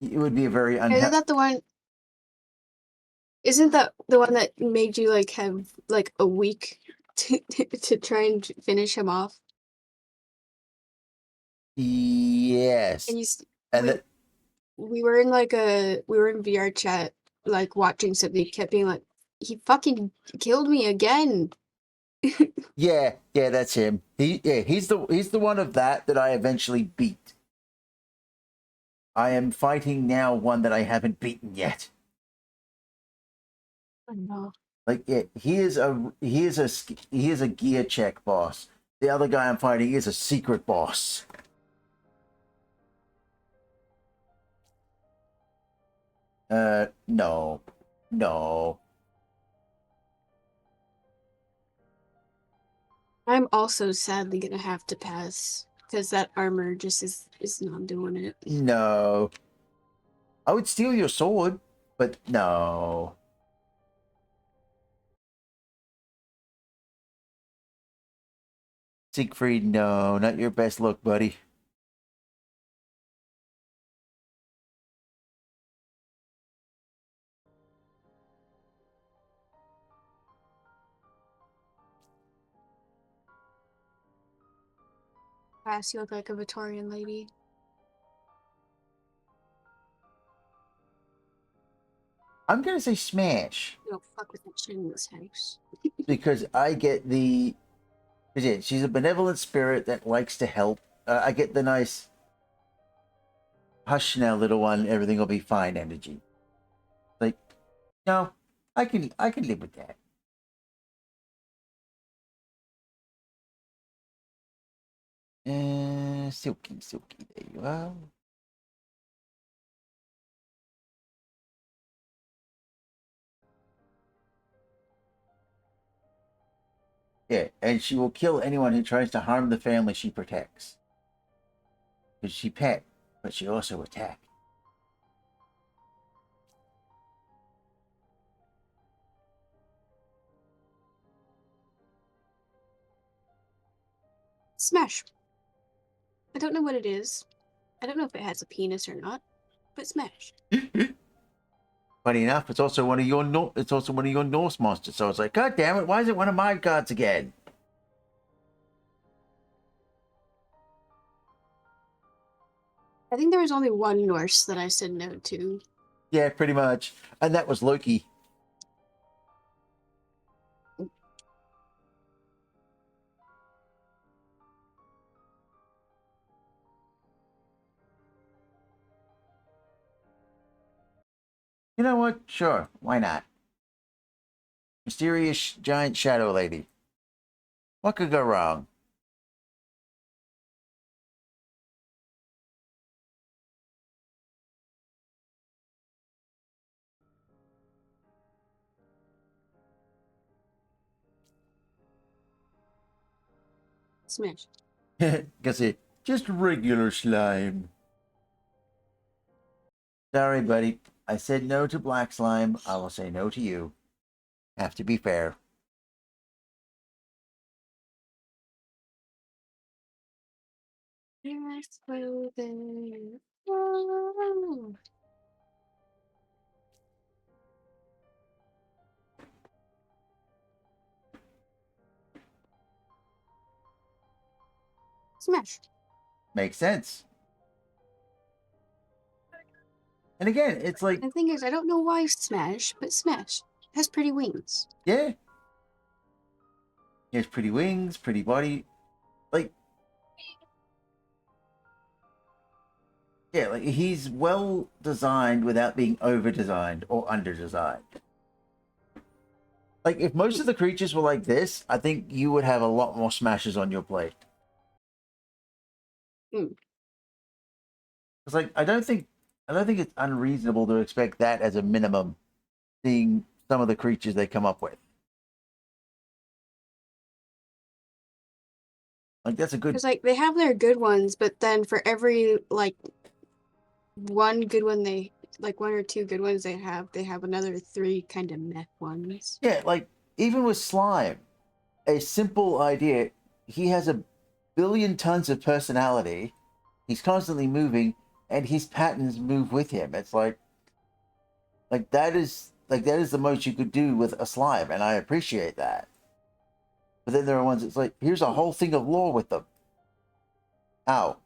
It would be a very Isn't that the one? Isn't that the one that made you like have like a week to try and finish him off? Yes. And And we were in VR chat like watching something. He kept being like, he fucking killed me again. yeah, that's him. He's the one of that I eventually beat. I am fighting now one that I haven't beaten yet. Oh no. Like he is a gear check boss. The other guy I'm fighting is a secret boss. No. I'm also sadly gonna have to pass because that armor just is not doing it. No. I would steal your sword, but no. Siegfried, no, not your best look, buddy. Pass, you look like a Victorian lady. I'm gonna say smash You don't fuck with that shit in this house. because I get the. She's a benevolent spirit that likes to help. I get the nice hush now, little one. Everything will be fine. Energy. Like, no, I can live with that. Silky, silky. There you are. Yeah, and she will kill anyone who tries to harm the family she protects. Because she pet, but she also attack. Smash. I don't know what it is. I don't know if it has a penis or not, but smash. Funny enough, it's also one of your Norse monsters. So I was like, God damn it! Why is it one of my gods again? I think there was only one Norse that I said no to. Yeah, pretty much, and that was Loki. You know what? Sure, why not? Mysterious giant shadow lady. What could go wrong? Smash. Guess it just regular slime. Sorry, buddy. I said no to black slime. I will say no to you. Have to be fair. Yes, clothing. Oh. Smash. Makes sense. And again, it's like, The thing is, I don't know why smash, but smash. It has pretty wings. yeah. He has pretty wings, pretty body. Like, yeah, like he's well designed without being over designed or under designed. Like, if most of the creatures were like this, I think you would have a lot more smashes on your plate. Mm. It's like I don't think it's unreasonable to expect that as a minimum, seeing some of the creatures they come up with. Like that's a good. Because like they have their good ones, but then for every like one good one they like one or two good ones they have another three kind of meh ones. Yeah, like even with slime, a simple idea. He has a billion tons of personality. He's constantly moving, and his patterns move with him. It's like that is the most you could do with a slime, and I appreciate that. But then there are ones that's like, here's a whole thing of lore with them. How?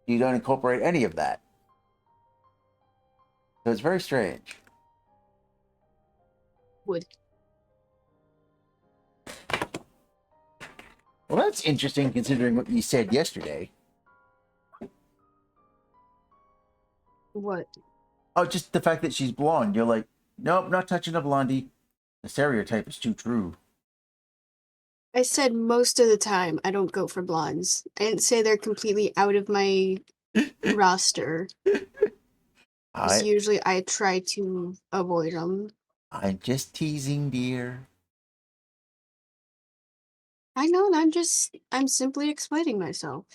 You don't incorporate any of that. So it's very strange. Wood. Well, that's interesting considering what you said yesterday. What? Oh, just the fact that she's blonde. You're like, nope, not touching a blondie. The stereotype is too true. I said most of the time I don't go for blondes. I didn't say they're completely out of my roster. Because usually I try to avoid them. I'm just teasing, dear. I know, and I'm simply explaining myself.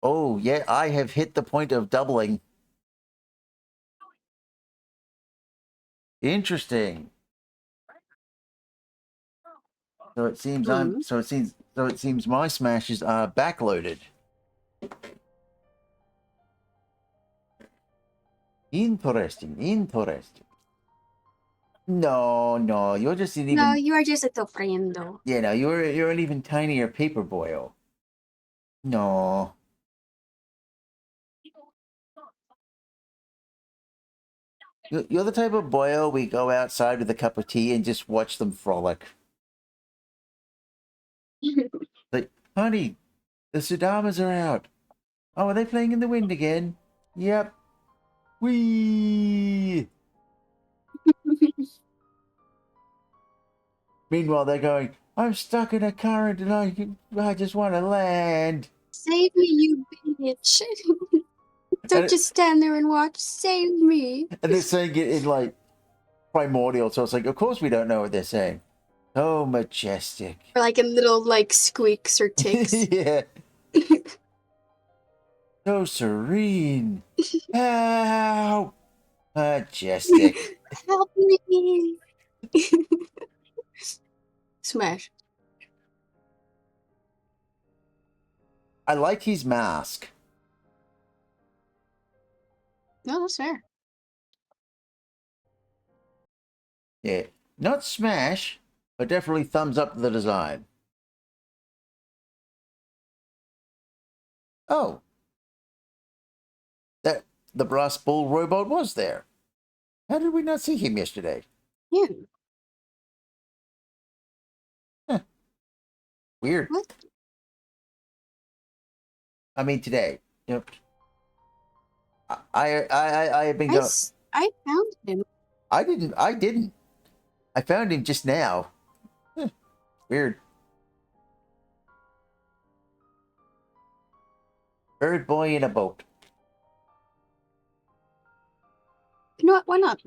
Oh, yeah, I have hit the point of doubling. Interesting. So it seems my smashes are backloaded. Interesting. No, you're just an No, even you are just a friendo. yeah, no, you're an even tinier paper boil. No. You're the type of boil we go outside with a cup of tea and just watch them frolic. Like, honey, the Sudamas are out. Oh, are they playing in the wind again? Yep. Whee! Meanwhile, they're going, I'm stuck in a current and I just want to land. Save me, you bitch. Don't And, just stand there and watch. Save me. and they're saying it in like primordial, so it's like, of course we don't know what they're saying. So majestic. Or like in little like squeaks or ticks. Yeah. So serene. Help! Majestic. Help me. Smash. I like his mask. No, that's fair. Yeah. Not smash, but definitely thumbs up the design. Oh. That the brass bull robot was there. How did we not see him yesterday? Yeah. Weird. What? I mean today. Yep. I have been going. I found him. I didn't. I found him just now. Weird. Bird boy in a boat. You know what? Why not?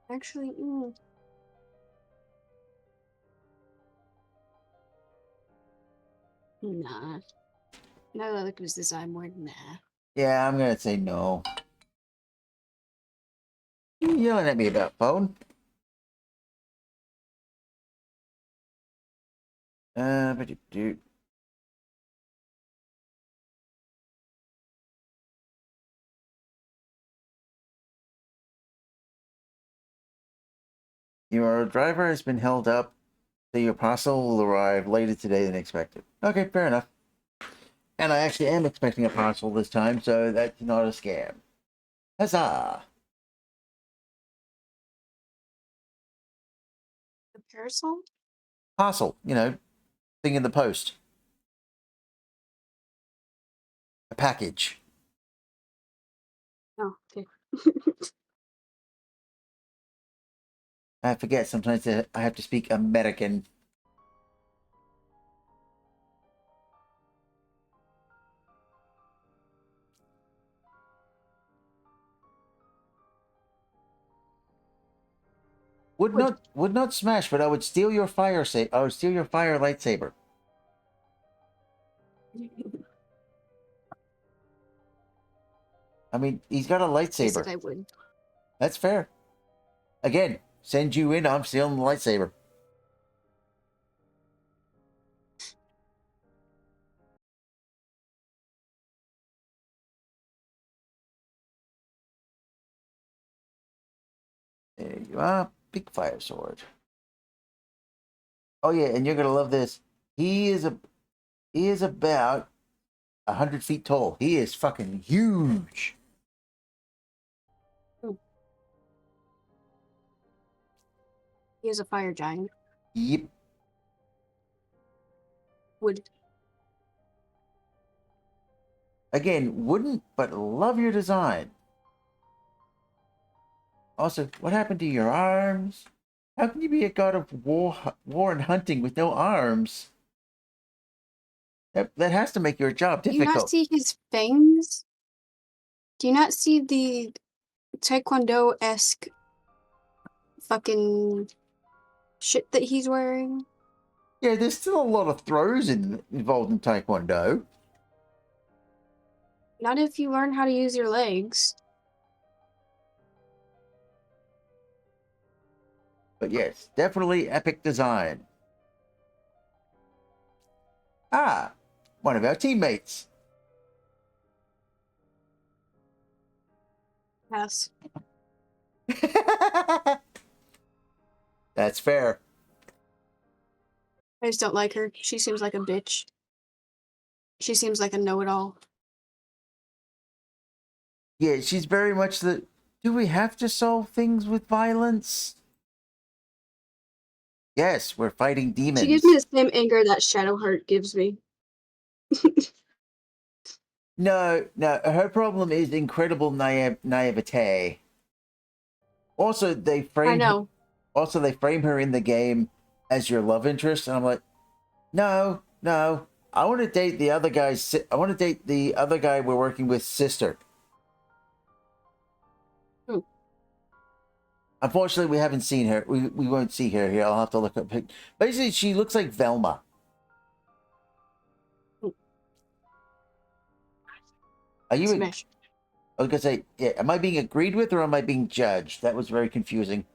Actually, nah. Now that I look at his design more, nah. Yeah, I'm gonna say no. You yelling at me about phone? But do. Your driver has been held up, so your parcel will arrive later today than expected. Okay, fair enough. And I actually am expecting a parcel this time, so that's not a scam. Huzzah! The parasol? Parcel, thing in the post. A package. Oh, okay. I forget sometimes that I have to speak American. Would not smash, but I would steal your fire I would steal your fire lightsaber. I mean, he's got a I said lightsaber. I would. That's fair. Again, send you in, I'm stealing the lightsaber. There you are. Big fire sword. Oh yeah, and you're gonna love this. He is about 100 feet tall. He is fucking huge. He is a fire giant. Yep. Would. Again, wouldn't, but love your design. Also, what happened to your arms? How can you be a god of war and hunting with no arms? That has to make your job Do you not difficult. see his fangs? Do you not see the taekwondo-esque fucking shit that he's wearing. Yeah, there's still a lot of throws involved in Taekwondo. Not if you learn how to use your legs. But yes, definitely epic design. Ah, one of our teammates. Yes. That's fair. I just don't like her. She seems like a bitch. She seems like a know-it-all. Yeah, she's very much the. Do we have to solve things with violence? Yes, we're fighting demons. She gives me the same anger that Shadowheart gives me. No, her problem is incredible naivete. Also, they I frame know. also they frame her in the game as your love interest, and I'm like, no. I want to date the other guy's. I want to date the other guy we're working with sister. Hmm. Unfortunately, we haven't seen her. We won't see her here. I'll have to look up. Basically, she looks like Velma. Are you? Smash. I was gonna say, yeah. Am I being agreed with or am I being judged? That was very confusing.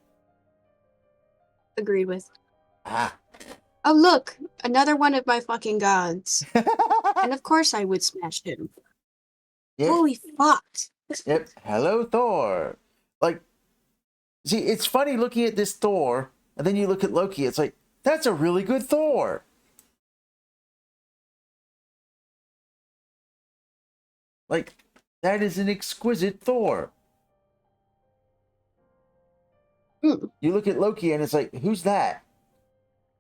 Agreed with. Ah. Oh, look! Another one of my fucking gods. And of course I would smash him. Yep. Holy fuck! Yep. Hello, Thor. Like, see, it's funny looking at this Thor, and then you look at Loki. It's like, that's a really good Thor. Like, that is an exquisite Thor. Mm. You look at Loki, and it's like, who's that?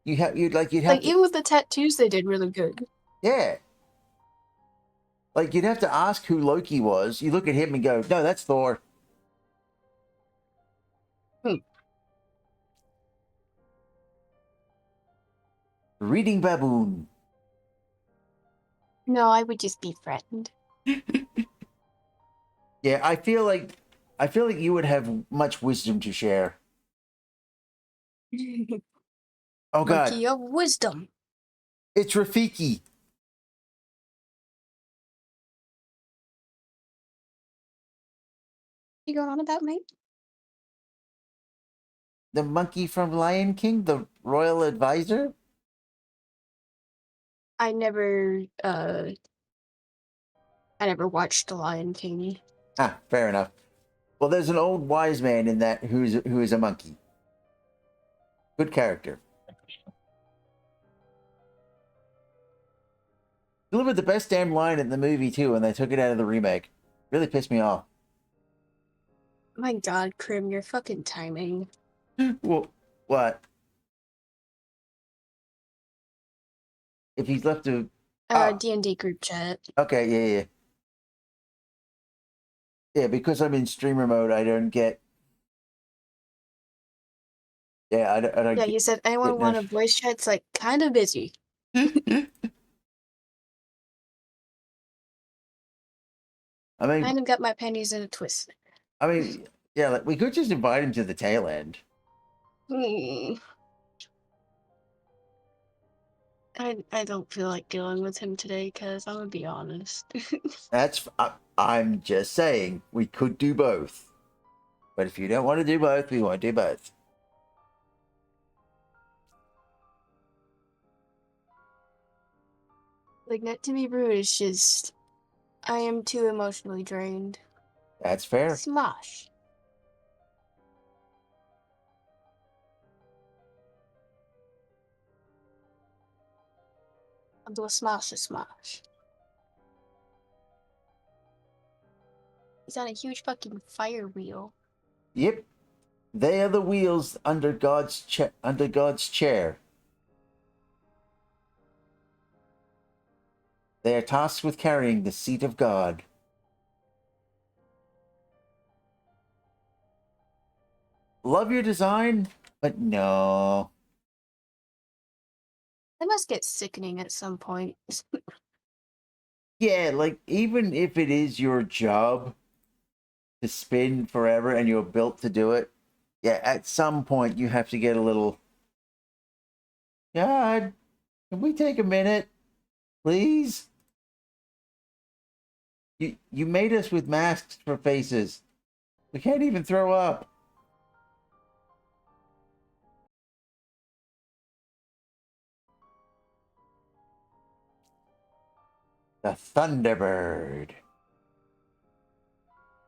You'd have Like, to, even with the tattoos, they did really good. yeah. Like, you'd have to ask who Loki was. You look at him and go, no, that's Thor. Hmm. Reading baboon. No, I would just be threatened. Yeah, I feel like you would have much wisdom to share. Oh God, Monkey of wisdom. it's Rafiki. You going on about me? The monkey from Lion King, the royal advisor. I never watched The Lion King. Ah, fair enough. Well, there's an old wise man in that who is a monkey. Good character. Delivered the best damn line in the movie too, and they took it out of the remake. Really pissed me off. My God, Krim, your fucking timing. Well, what? If he's left to D&D group chat. okay, yeah. Yeah, because I'm in streamer mode, I don't get. Yeah, I don't Yeah, get, he said, anyone want a voice chat? It's like, kind of busy. I mean, Kind of got my pennies in a twist. yeah, like we could just invite him to the tail end. Hmm. I don't feel like dealing with him today, because I'm gonna be honest. I'm just saying we could do both, but if you don't want to do both, we won't do both. Like, not to be rude, it's just, I am too emotionally drained. That's fair. Smosh. I'll do a smosh. He's on a huge fucking fire wheel. Yep, they are the wheels under God's chair. They are tasked with carrying the seat of God. Love your design, but no. That must get sickening at some point. Yeah, like even if it is your job, to spin forever and you're built to do it, yeah, at some point you have to get a little. God, can we take a minute, please? You made us with masks for faces. We can't even throw up. The Thunderbird.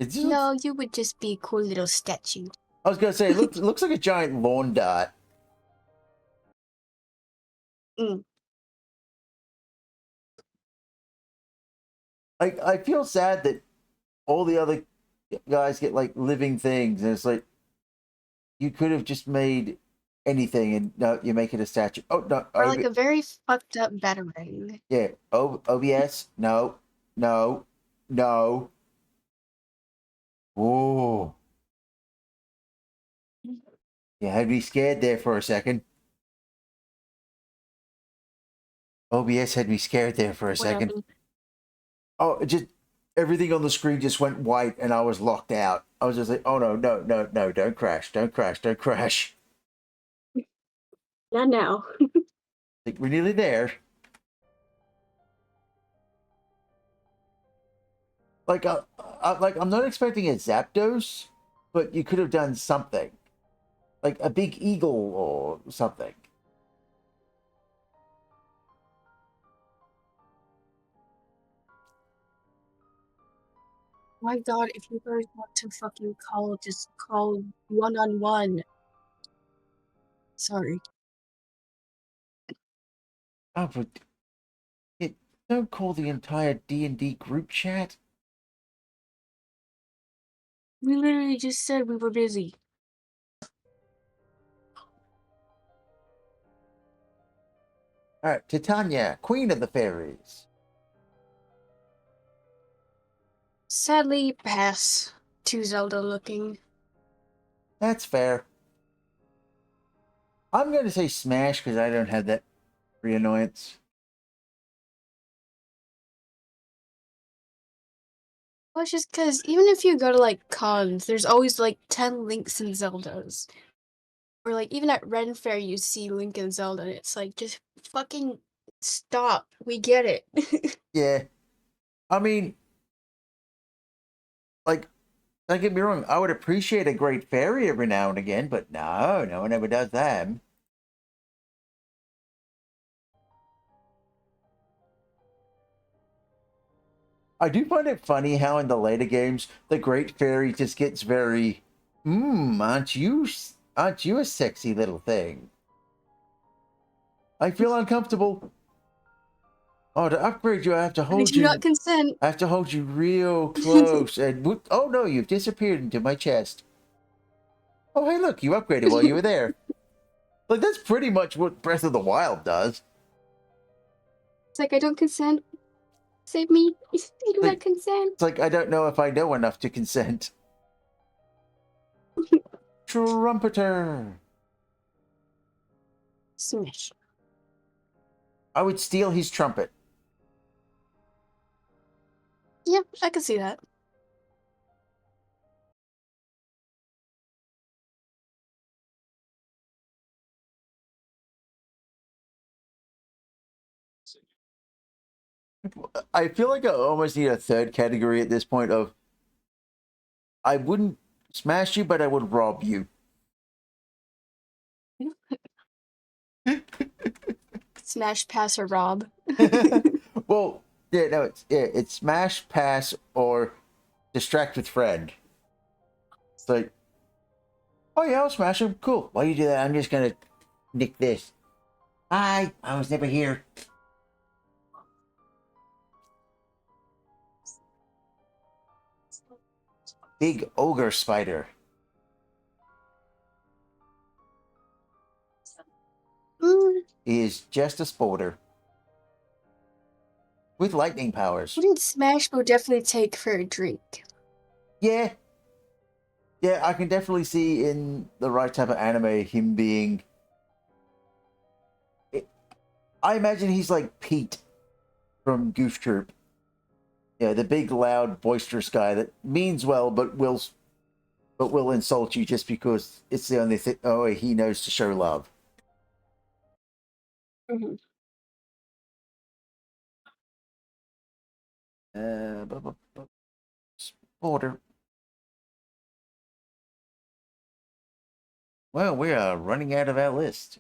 It just looks, No, you would just be a cool little statue. I was gonna say, it looks like a giant lawn dart. Mm. I feel sad that all the other guys get like living things, and it's like you could have just made anything, and no, you make it a statue. Oh no, Or like a very fucked up batarang. yeah, OBS, no, no, no. Oh, you had me scared there for a second. OBS had me scared there for a What second. happened? Oh, it just everything on the screen just went white, and I was locked out. I was just like, oh no, no, no, no, don't crash, don't crash, don't crash. Not now. Like we're nearly there. Like, I'm not expecting a Zapdos, but you could have done something, like a big eagle or something. My god, if you guys want to fucking call, just call 1-on-1. Sorry. Oh, but don't call the entire D&D group chat. We literally just said we were busy. All right, Titania, Queen of the Fairies. Sadly, pass. Too Zelda looking. That's fair. I'm going to say Smash because I don't have that annoyance. Well, it's just because even if you go to like cons, there's always like 10 Links and Zeldas. Or like even at Ren Fair, you see Link and Zelda, and it's like just fucking stop. We get it. Yeah. I mean, like, don't get me wrong, I would appreciate a great fairy every now and again, but no one ever does that. I do find it funny how in the later games the Great Fairy just gets very, aren't you a sexy little thing? I feel uncomfortable. Oh, to upgrade you, I have to Did hold you you. not consent? I have to hold you real close, and oh no, you've disappeared into my chest. Oh hey, look, you upgraded while you were there. Like that's pretty much what Breath of the Wild does. It's like, I don't consent. Save me. You do Like- not consent. It's like I don't know if I know enough to consent. Trumpeter. Smash. I would steal his trumpet. Yep, I can see that. I feel like I almost need a third category at this point of I wouldn't smash you, but I would rob you. Smash, pass, or rob. Well, yeah, no, it's smash, pass, or distract with friend. It's like, oh yeah, I'll smash him. Cool. While you do that, I'm just gonna nick this. Hi, I was never here. Big ogre spider. He is just a sporter. With lightning powers. Wouldn't Smash Bro definitely take for a drink? Yeah. Yeah, I can definitely see in the right type of anime him being... I imagine he's like Pete from Goof Troop. Yeah, the big, loud, boisterous guy that means well, but will insult you just because it's the only thing. Oh, he knows to show love. Mhm. Order. Well, we are running out of our list.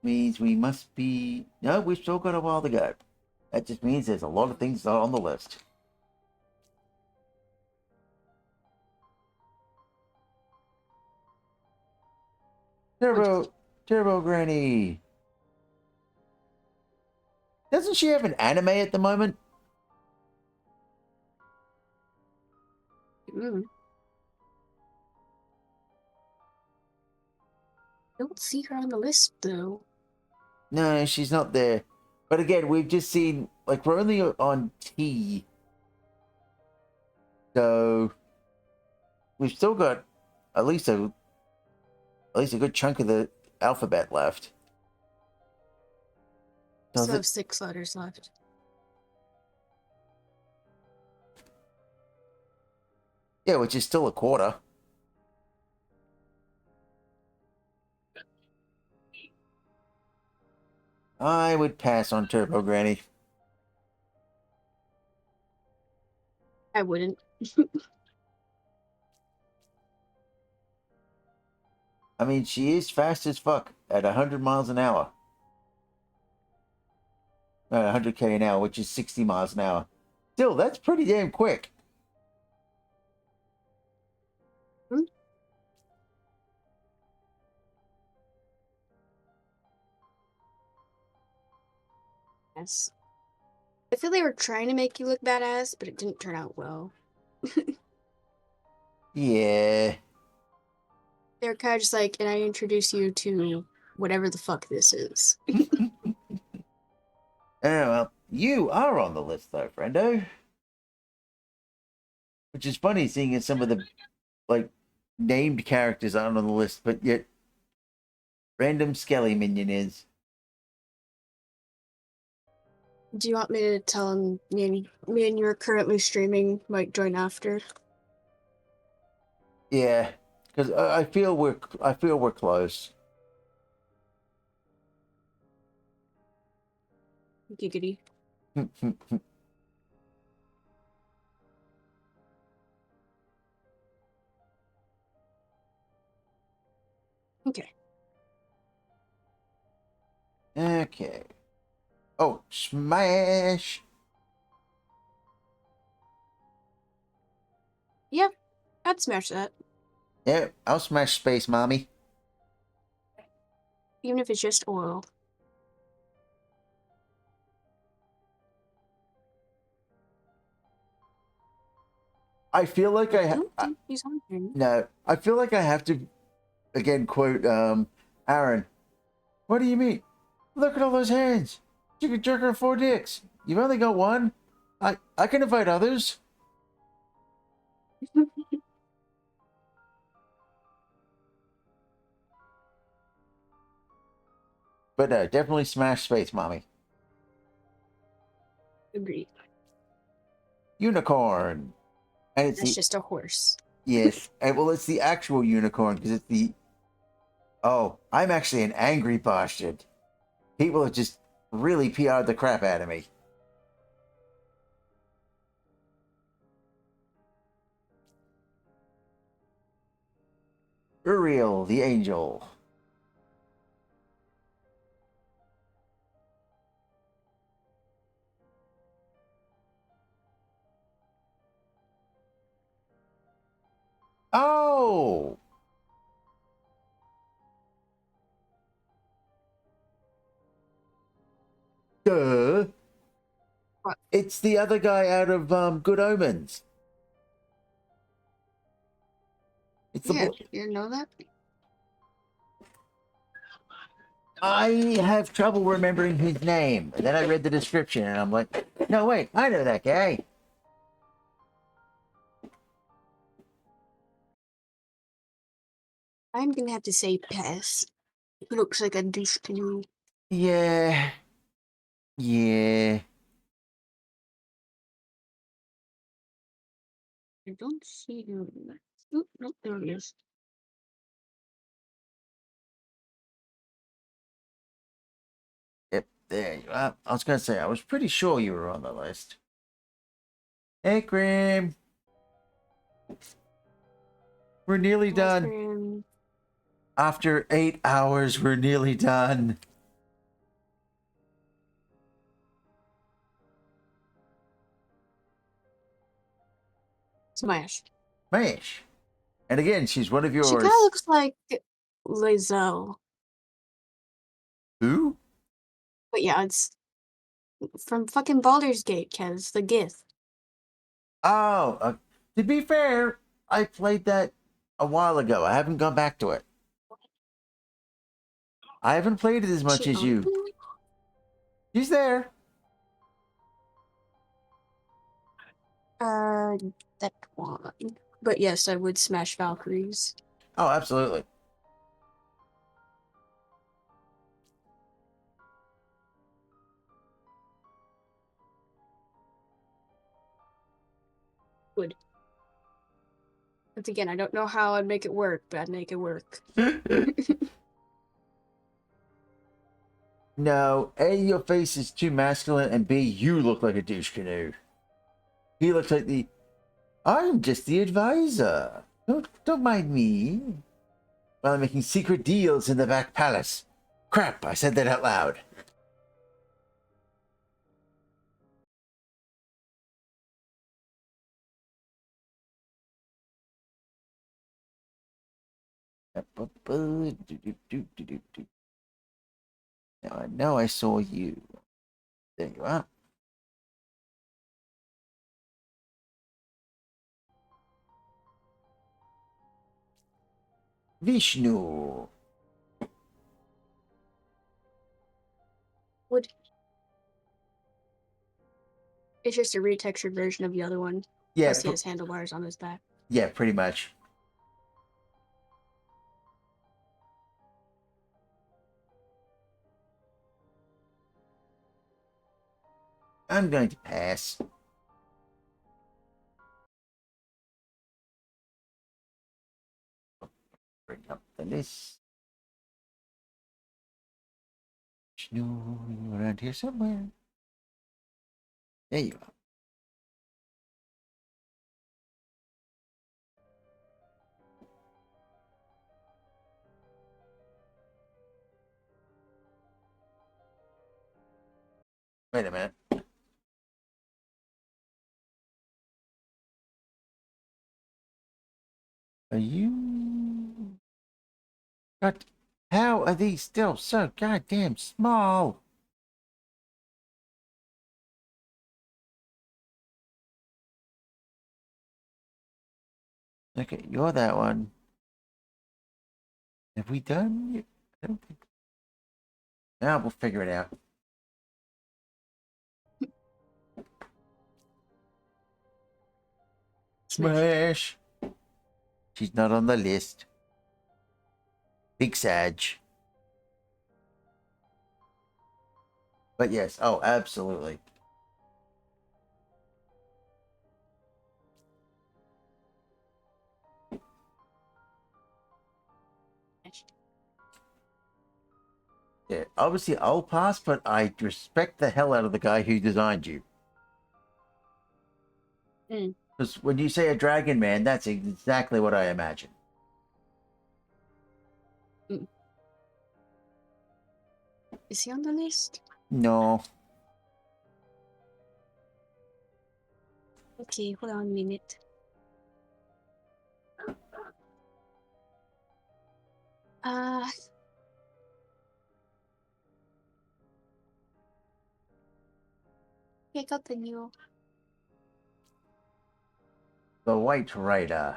Means we must be. No, we've still got a while to go. That just means there's a lot of things not on the list. Turbo Granny. Doesn't she have an anime at the moment? Mm. I don't see her on the list though. No, she's not there. But again, we've just seen like we're only on T, so we've still got at least a good chunk of the alphabet left. Does Still have it? 6 letters left. Yeah, which is still a quarter. I would pass on Turbo Granny. I wouldn't. I mean, she is fast as fuck at 100 miles an hour. 100k an hour, which is 60 miles an hour. Still, that's pretty damn quick. Hmm? Yes. I feel they were trying to make you look badass, but it didn't turn out well. Yeah. They're kind of just like, and I introduce you to whatever the fuck this is. Oh, well, you are on the list though, friendo. Which is funny seeing as some of the like named characters aren't on the list, but yet random Skelly minion is. Do you want me to tell him me and you are currently streaming might join after? Yeah, because I feel we're close. Giggity. Okay. Okay. Oh, smash! Yeah, I'd smash that. Yeah, I'll smash Space Mommy. Even if it's just oil. I feel like I don't think he's on here. no. I feel like I have to again quote Aaron. What do you mean? Look at all those hands. You can jerk her 4 dicks. You've only got one. I can invite others. But no, definitely smash Space Mommy. Agreed. Unicorn. And it's That's the just a horse. yes. And well, it's the actual unicorn because it's the oh, I'm actually an angry bastard. People have just really PR'd the crap out of me. Uriel, the angel. Oh! Duh. What? It's the other guy out of Good Omens. It's the Yeah, you didn't know that? I have trouble remembering his name. And then I read the description and I'm like, no, wait, I know that guy. I'm gonna have to say pass. He looks like a douche canoe. Yeah. Yeah. I don't see him. Oop, nope, there he is. Yep, there you are. I was gonna say I was pretty sure you were on the list. Hey, Grim. We're nearly done. Grim. After 8 hours, we're nearly done. Smash. Mash. And again, she's one of She kind yours. of looks like Lizelle. Who? But yeah, it's from fucking Baldur's Gate, Kez, the Gith. Oh, to be fair, I played that a while ago. I haven't gone back to it. I haven't played it as much She as you. open? She's there. That one. But yes, I would smash Valkyries. Oh, absolutely. Would. Once again, I don't know how I'd make it work, but I'd make it work. No, A, your face is too masculine, and B, you look like a douche canoe. He looks like the... I'm just the advisor. Don't mind me. While I'm making secret deals in the back palace. Crap, I said that out loud. Now I know I saw you. There you are. Vishnu. Would. It's just a retextured version of the other one. Yeah, Plus he has handlebars on his back. yeah, pretty much. I'm going to pass. Bring up the list. Vishnu around here somewhere. There you are. Wait a minute. Are you... But how are these still so goddamn small? Okay, you're that one. Have we done? I don't think. Now we'll figure it out. Smash. She's not on the list. Big Sag. But yes, oh, absolutely. Yeah, obviously I'll pass, but I respect the hell out of the guy who designed you. Because when you say a dragon man, that's exactly what I imagine. Is he on the list? No. Okay, hold on a minute. Okay, continue. The White Rider.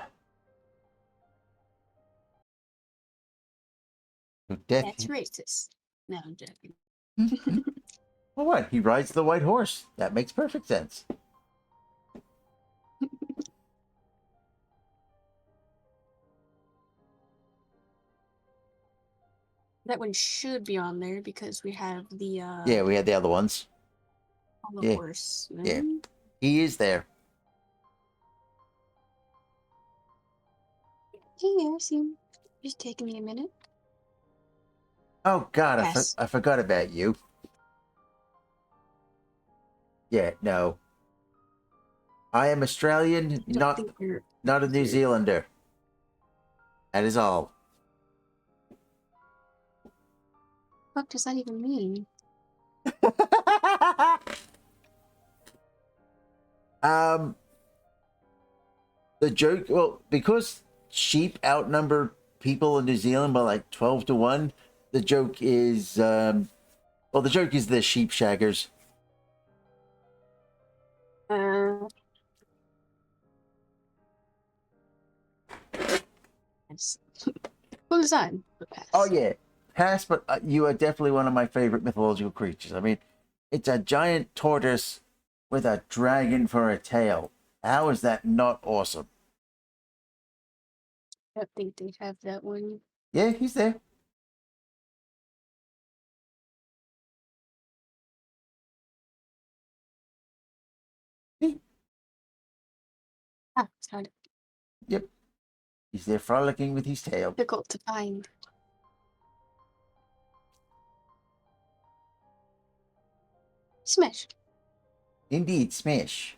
That's racist. No, I'm joking. Well, what? He rides the white horse. That makes perfect sense. That one should be on there because we have the Yeah, we had the other ones. on the Yeah. horse. Yeah. He is there. Hey, I see him. Just taking me a minute. Oh God, Yes. I forgot about you. Yeah, no. I am Australian, I don't think you're. not a New Zealander. That is all. What does that even mean? um, the joke. Well, because sheep outnumber people in New Zealand by like 12 to 1. The joke is, well, the joke is the sheep shaggers. Yes. Full design, but pass. Oh yeah, pass. But you are definitely one of my favorite mythological creatures. I mean, it's a giant tortoise with a dragon for a tail. How is that not awesome? I don't think they have that one. Yeah, he's there. Ah, it's hard. Yep, he's there frolicking with his tail. Difficult to find. Smash. Indeed, smash.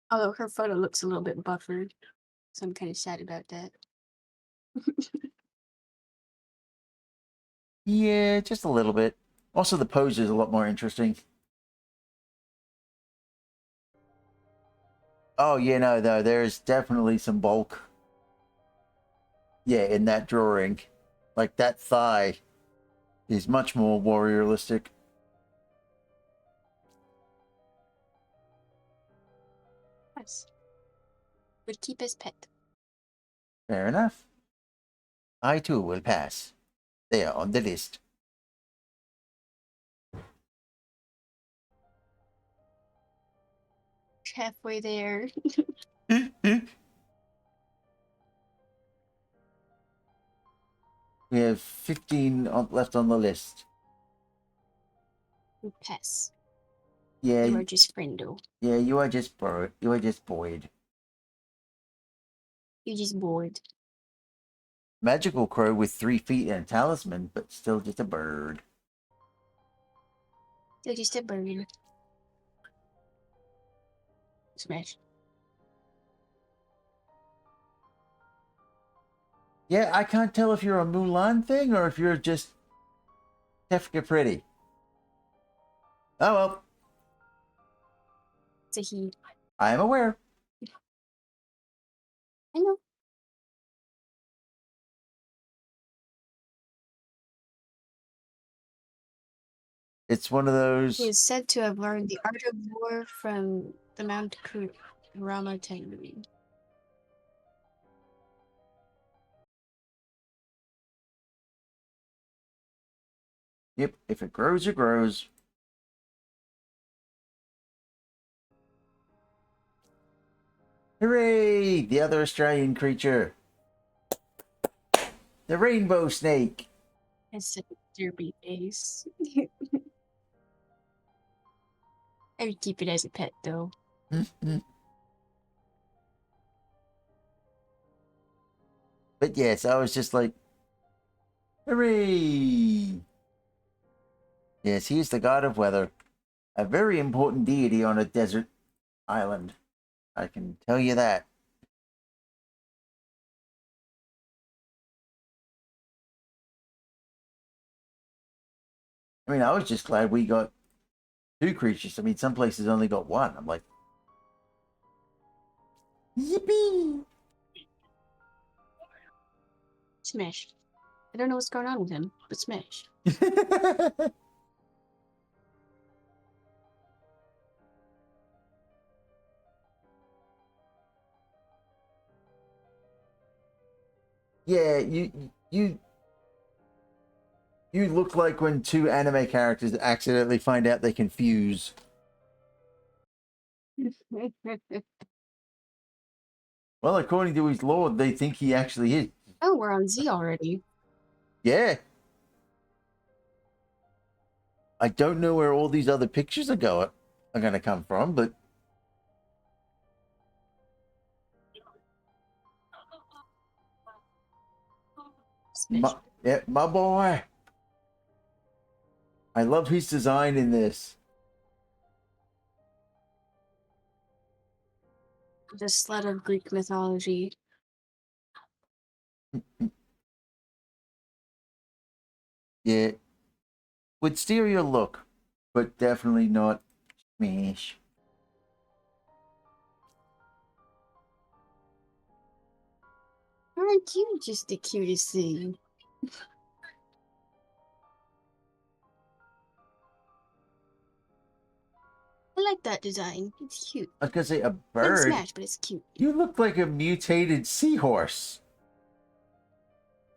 Although her photo looks a little bit buffered, so I'm kind of sad about that. Yeah, just a little bit. Also, the pose is a lot more interesting. Oh, yeah, no, there's definitely some bulk. Yeah, in that drawing. Like, that thigh is much more warriorlistic. Yes. Would keep as pet. Fair enough. I too will pass. They are on the list. Halfway there. We have 15 left on the list. Pass. Yeah, You are just friendo. yeah, you are just bored. You are just bored. You just bored. Magical crow with 3 feet and a talisman, but still just a bird. You're just a bird. Smash. Yeah, I can't tell if you're a Mulan thing or if you're just Tefka pretty. Oh well, It's a he. I am aware. I know. It's one of those. He is said to have learned the art of war from the Mount Kurama Tenri. Yep, if it grows, it grows. Hooray! The other Australian creature. The rainbow snake. It's a derpy face. I would keep it as a pet, though. But yes, I was just like, hooray! Yes, he is the god of weather. A very important deity on a desert island. I can tell you that. I mean, I was just glad we got 2 creatures. I mean, some places only got 1. I'm like, yippee! Smash. I don't know what's going on with him, but smash. Yeah, you look like when 2 anime characters accidentally find out they can fuse. Well, according to his lord, they think he actually is. Oh, we're on Z already. Yeah. I don't know where all these other pictures are going to come from, but my boy. I love his design in this. The slut of Greek mythology. Yeah. Would steer your look, but definitely not smash. Aren't you just the cutest thing? I like that design. It's cute. I was gonna say a It's bird. Smash, but it's cute. You look like a mutated seahorse.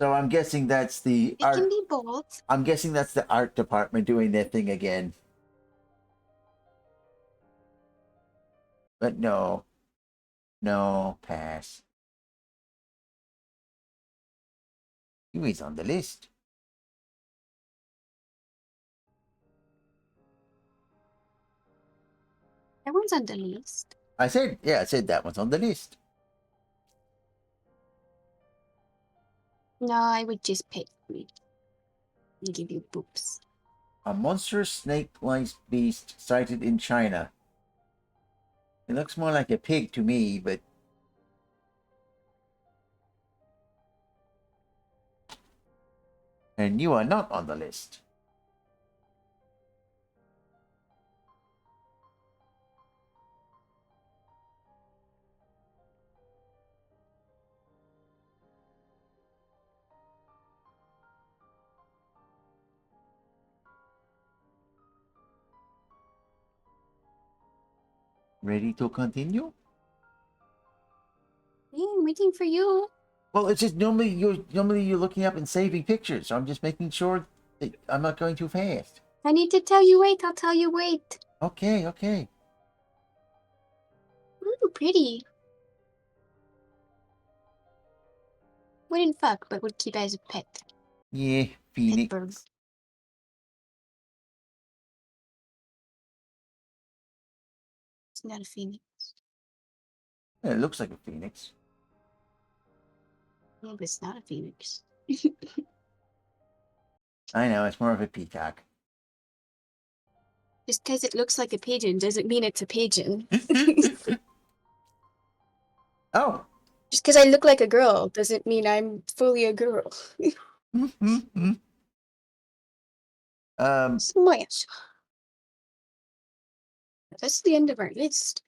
So I'm guessing that's the It art. can be both. I'm guessing that's the art department doing their thing again. But no. No, pass. He's on the list. That one's on the list. I said that one's on the list. No, I would just pay for it and give you boobs. A monstrous snake-like beast sighted in China. It looks more like a pig to me, but... And you are not on the list. Ready to continue? Yeah, I'm waiting for you. Well, it's just normally you're looking up and saving pictures, so I'm just making sure that I'm not going too fast. I need to tell you wait. I'll tell you wait. Okay, okay. Ooh, pretty. Wouldn't fuck, but would keep as a pet. Yeah, Pet Phoenix. bird. It's not a phoenix. Yeah, it looks like a phoenix. No, but it's not a phoenix. I know, it's more of a peacock. Just because it looks like a pigeon doesn't mean it's a pigeon. Oh. Just because I look like a girl doesn't mean I'm fully a girl. Smash. That's the end of our list.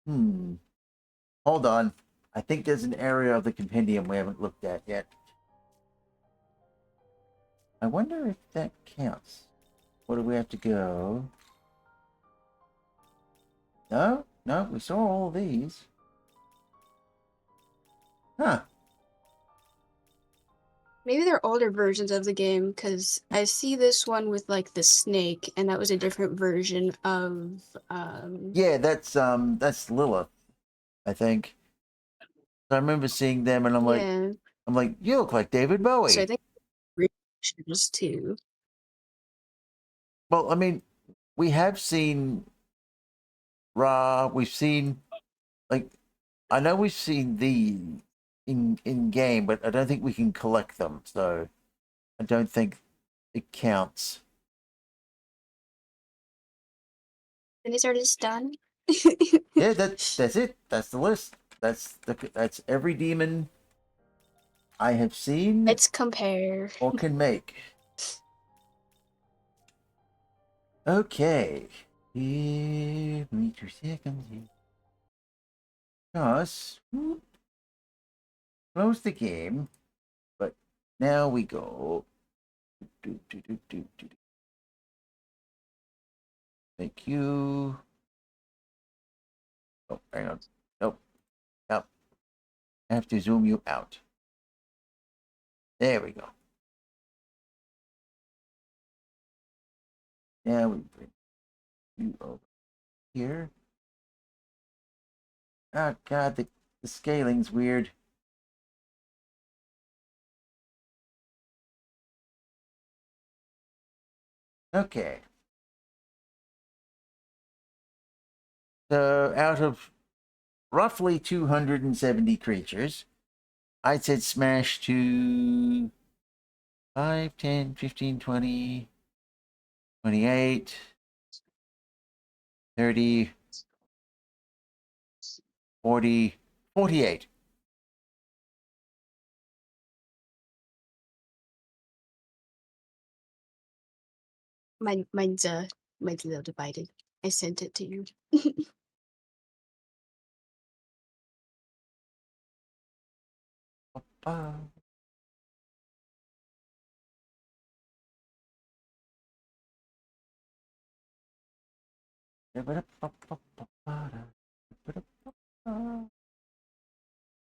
Hold on. I think there's an area of the compendium we haven't looked at yet. I wonder if that counts. Where do we have to go? No, no, we saw all these. Huh. Maybe they're older versions of the game, because I see this one with like the snake, and that was a different version of Yeah, that's Lilith, I think. I remember seeing them and I'm yeah. like, you look like David Bowie. So I think versions too. Well, I mean, we have seen Ra, we've seen like I know we've seen the in game, but I don't think we can collect them, so I don't think it counts. And is our list done? Yeah, that's it. That's the list. That's every demon I have seen Let's compare. or can make. Okay. Give me 2 seconds here. Because close the game, but now we go. Thank you. Oh, hang on. Nope. Nope. I have to zoom you out. There we go. Now we bring you over here. Oh god, the scaling's weird. Okay. So out of roughly 270 creatures, I said smash to 5, 10, 15, 20, 28, 30, 40, 48. Mine's a little divided. I sent it to you.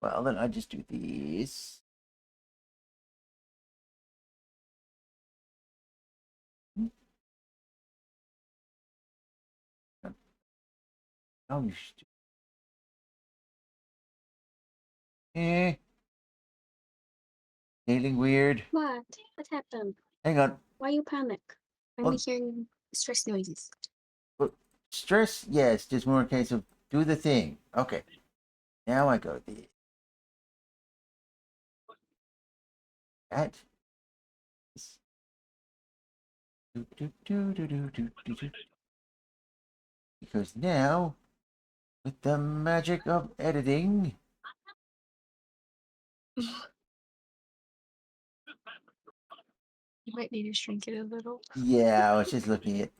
Well, then I just do these. Oh, you stupid. Feeling weird. What? What happened? Hang on. Why you panic? I'm Well- hearing stress noises. But stress, yes, just more a case of do the thing. Okay. Now I go the that. Because now, with the magic of editing, You might need to shrink it a little. yeah, I was just looking at.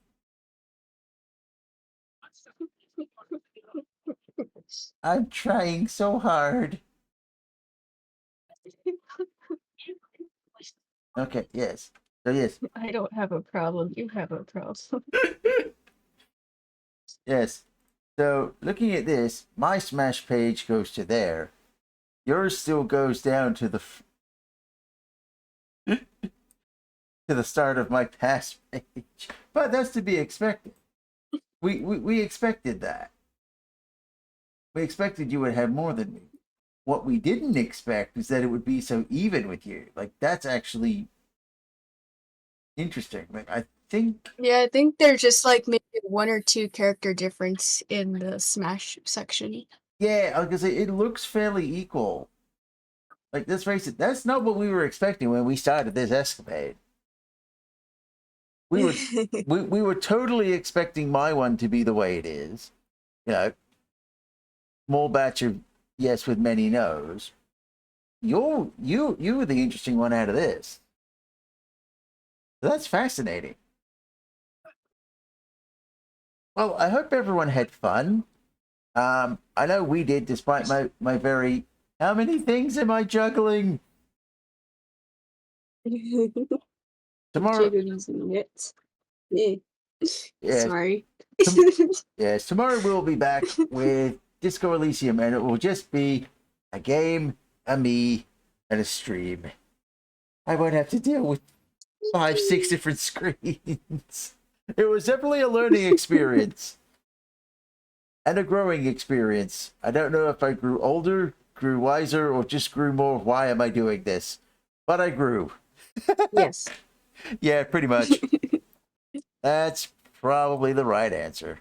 I'm trying so hard. Okay, yes. So yes, I don't have a problem. You have a problem. yes. So looking at this, my Smash page goes to there. Yours still goes down to the to the start of my pass page, but that's to be expected. We expected that. We expected you would have more than me. What we didn't expect is that it would be so even with you. Like that's actually interesting. Like I think, Yeah, I think there's just like maybe 1 or 2 character difference in the Smash section. yeah, because it looks fairly equal. Like let's face it, that's not what we were expecting when we started this escapade. We were we were totally expecting my one to be the way it is. You know, small batch of yes with many no's. You were the interesting one out of this. So that's fascinating. Well, I hope everyone had fun. I know we did, despite my very. How many things am I juggling? Tomorrow, Yeah. yes, Sorry. yes. Tomorrow we'll be back with Disco Elysium, and it will just be a game, a me, and a stream. I won't have to deal with 5, 6 different screens. It was definitely a learning experience and a growing experience. I don't know if I grew older, grew wiser, or just grew more. Why am I doing this? But I grew. Yes. Yeah, pretty much. That's probably the right answer.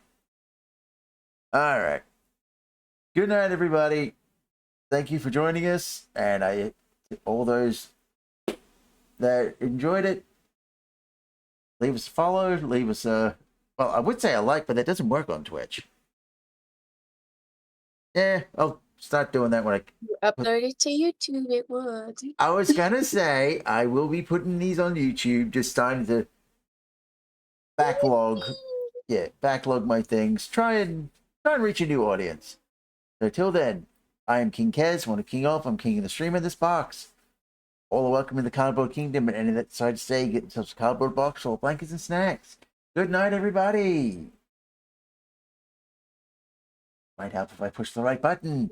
All right. Good night, everybody. Thank you for joining us, and all those that enjoyed it, leave us a follow, leave us a. Well, I would say a like, but that doesn't work on Twitch. Yeah, I'll start doing that when Upload it to YouTube, it would. I was gonna say I will be putting these on YouTube, just starting to backlog. Yeah, backlog my things. Try and reach a new audience. So till then, I am King Kez, one of King Elf. I'm king of the stream in this box. All are welcome in the cardboard kingdom, and any that decide to stay, get themselves a cardboard box or blankets and snacks. Good night, everybody. Might help if I push the right button.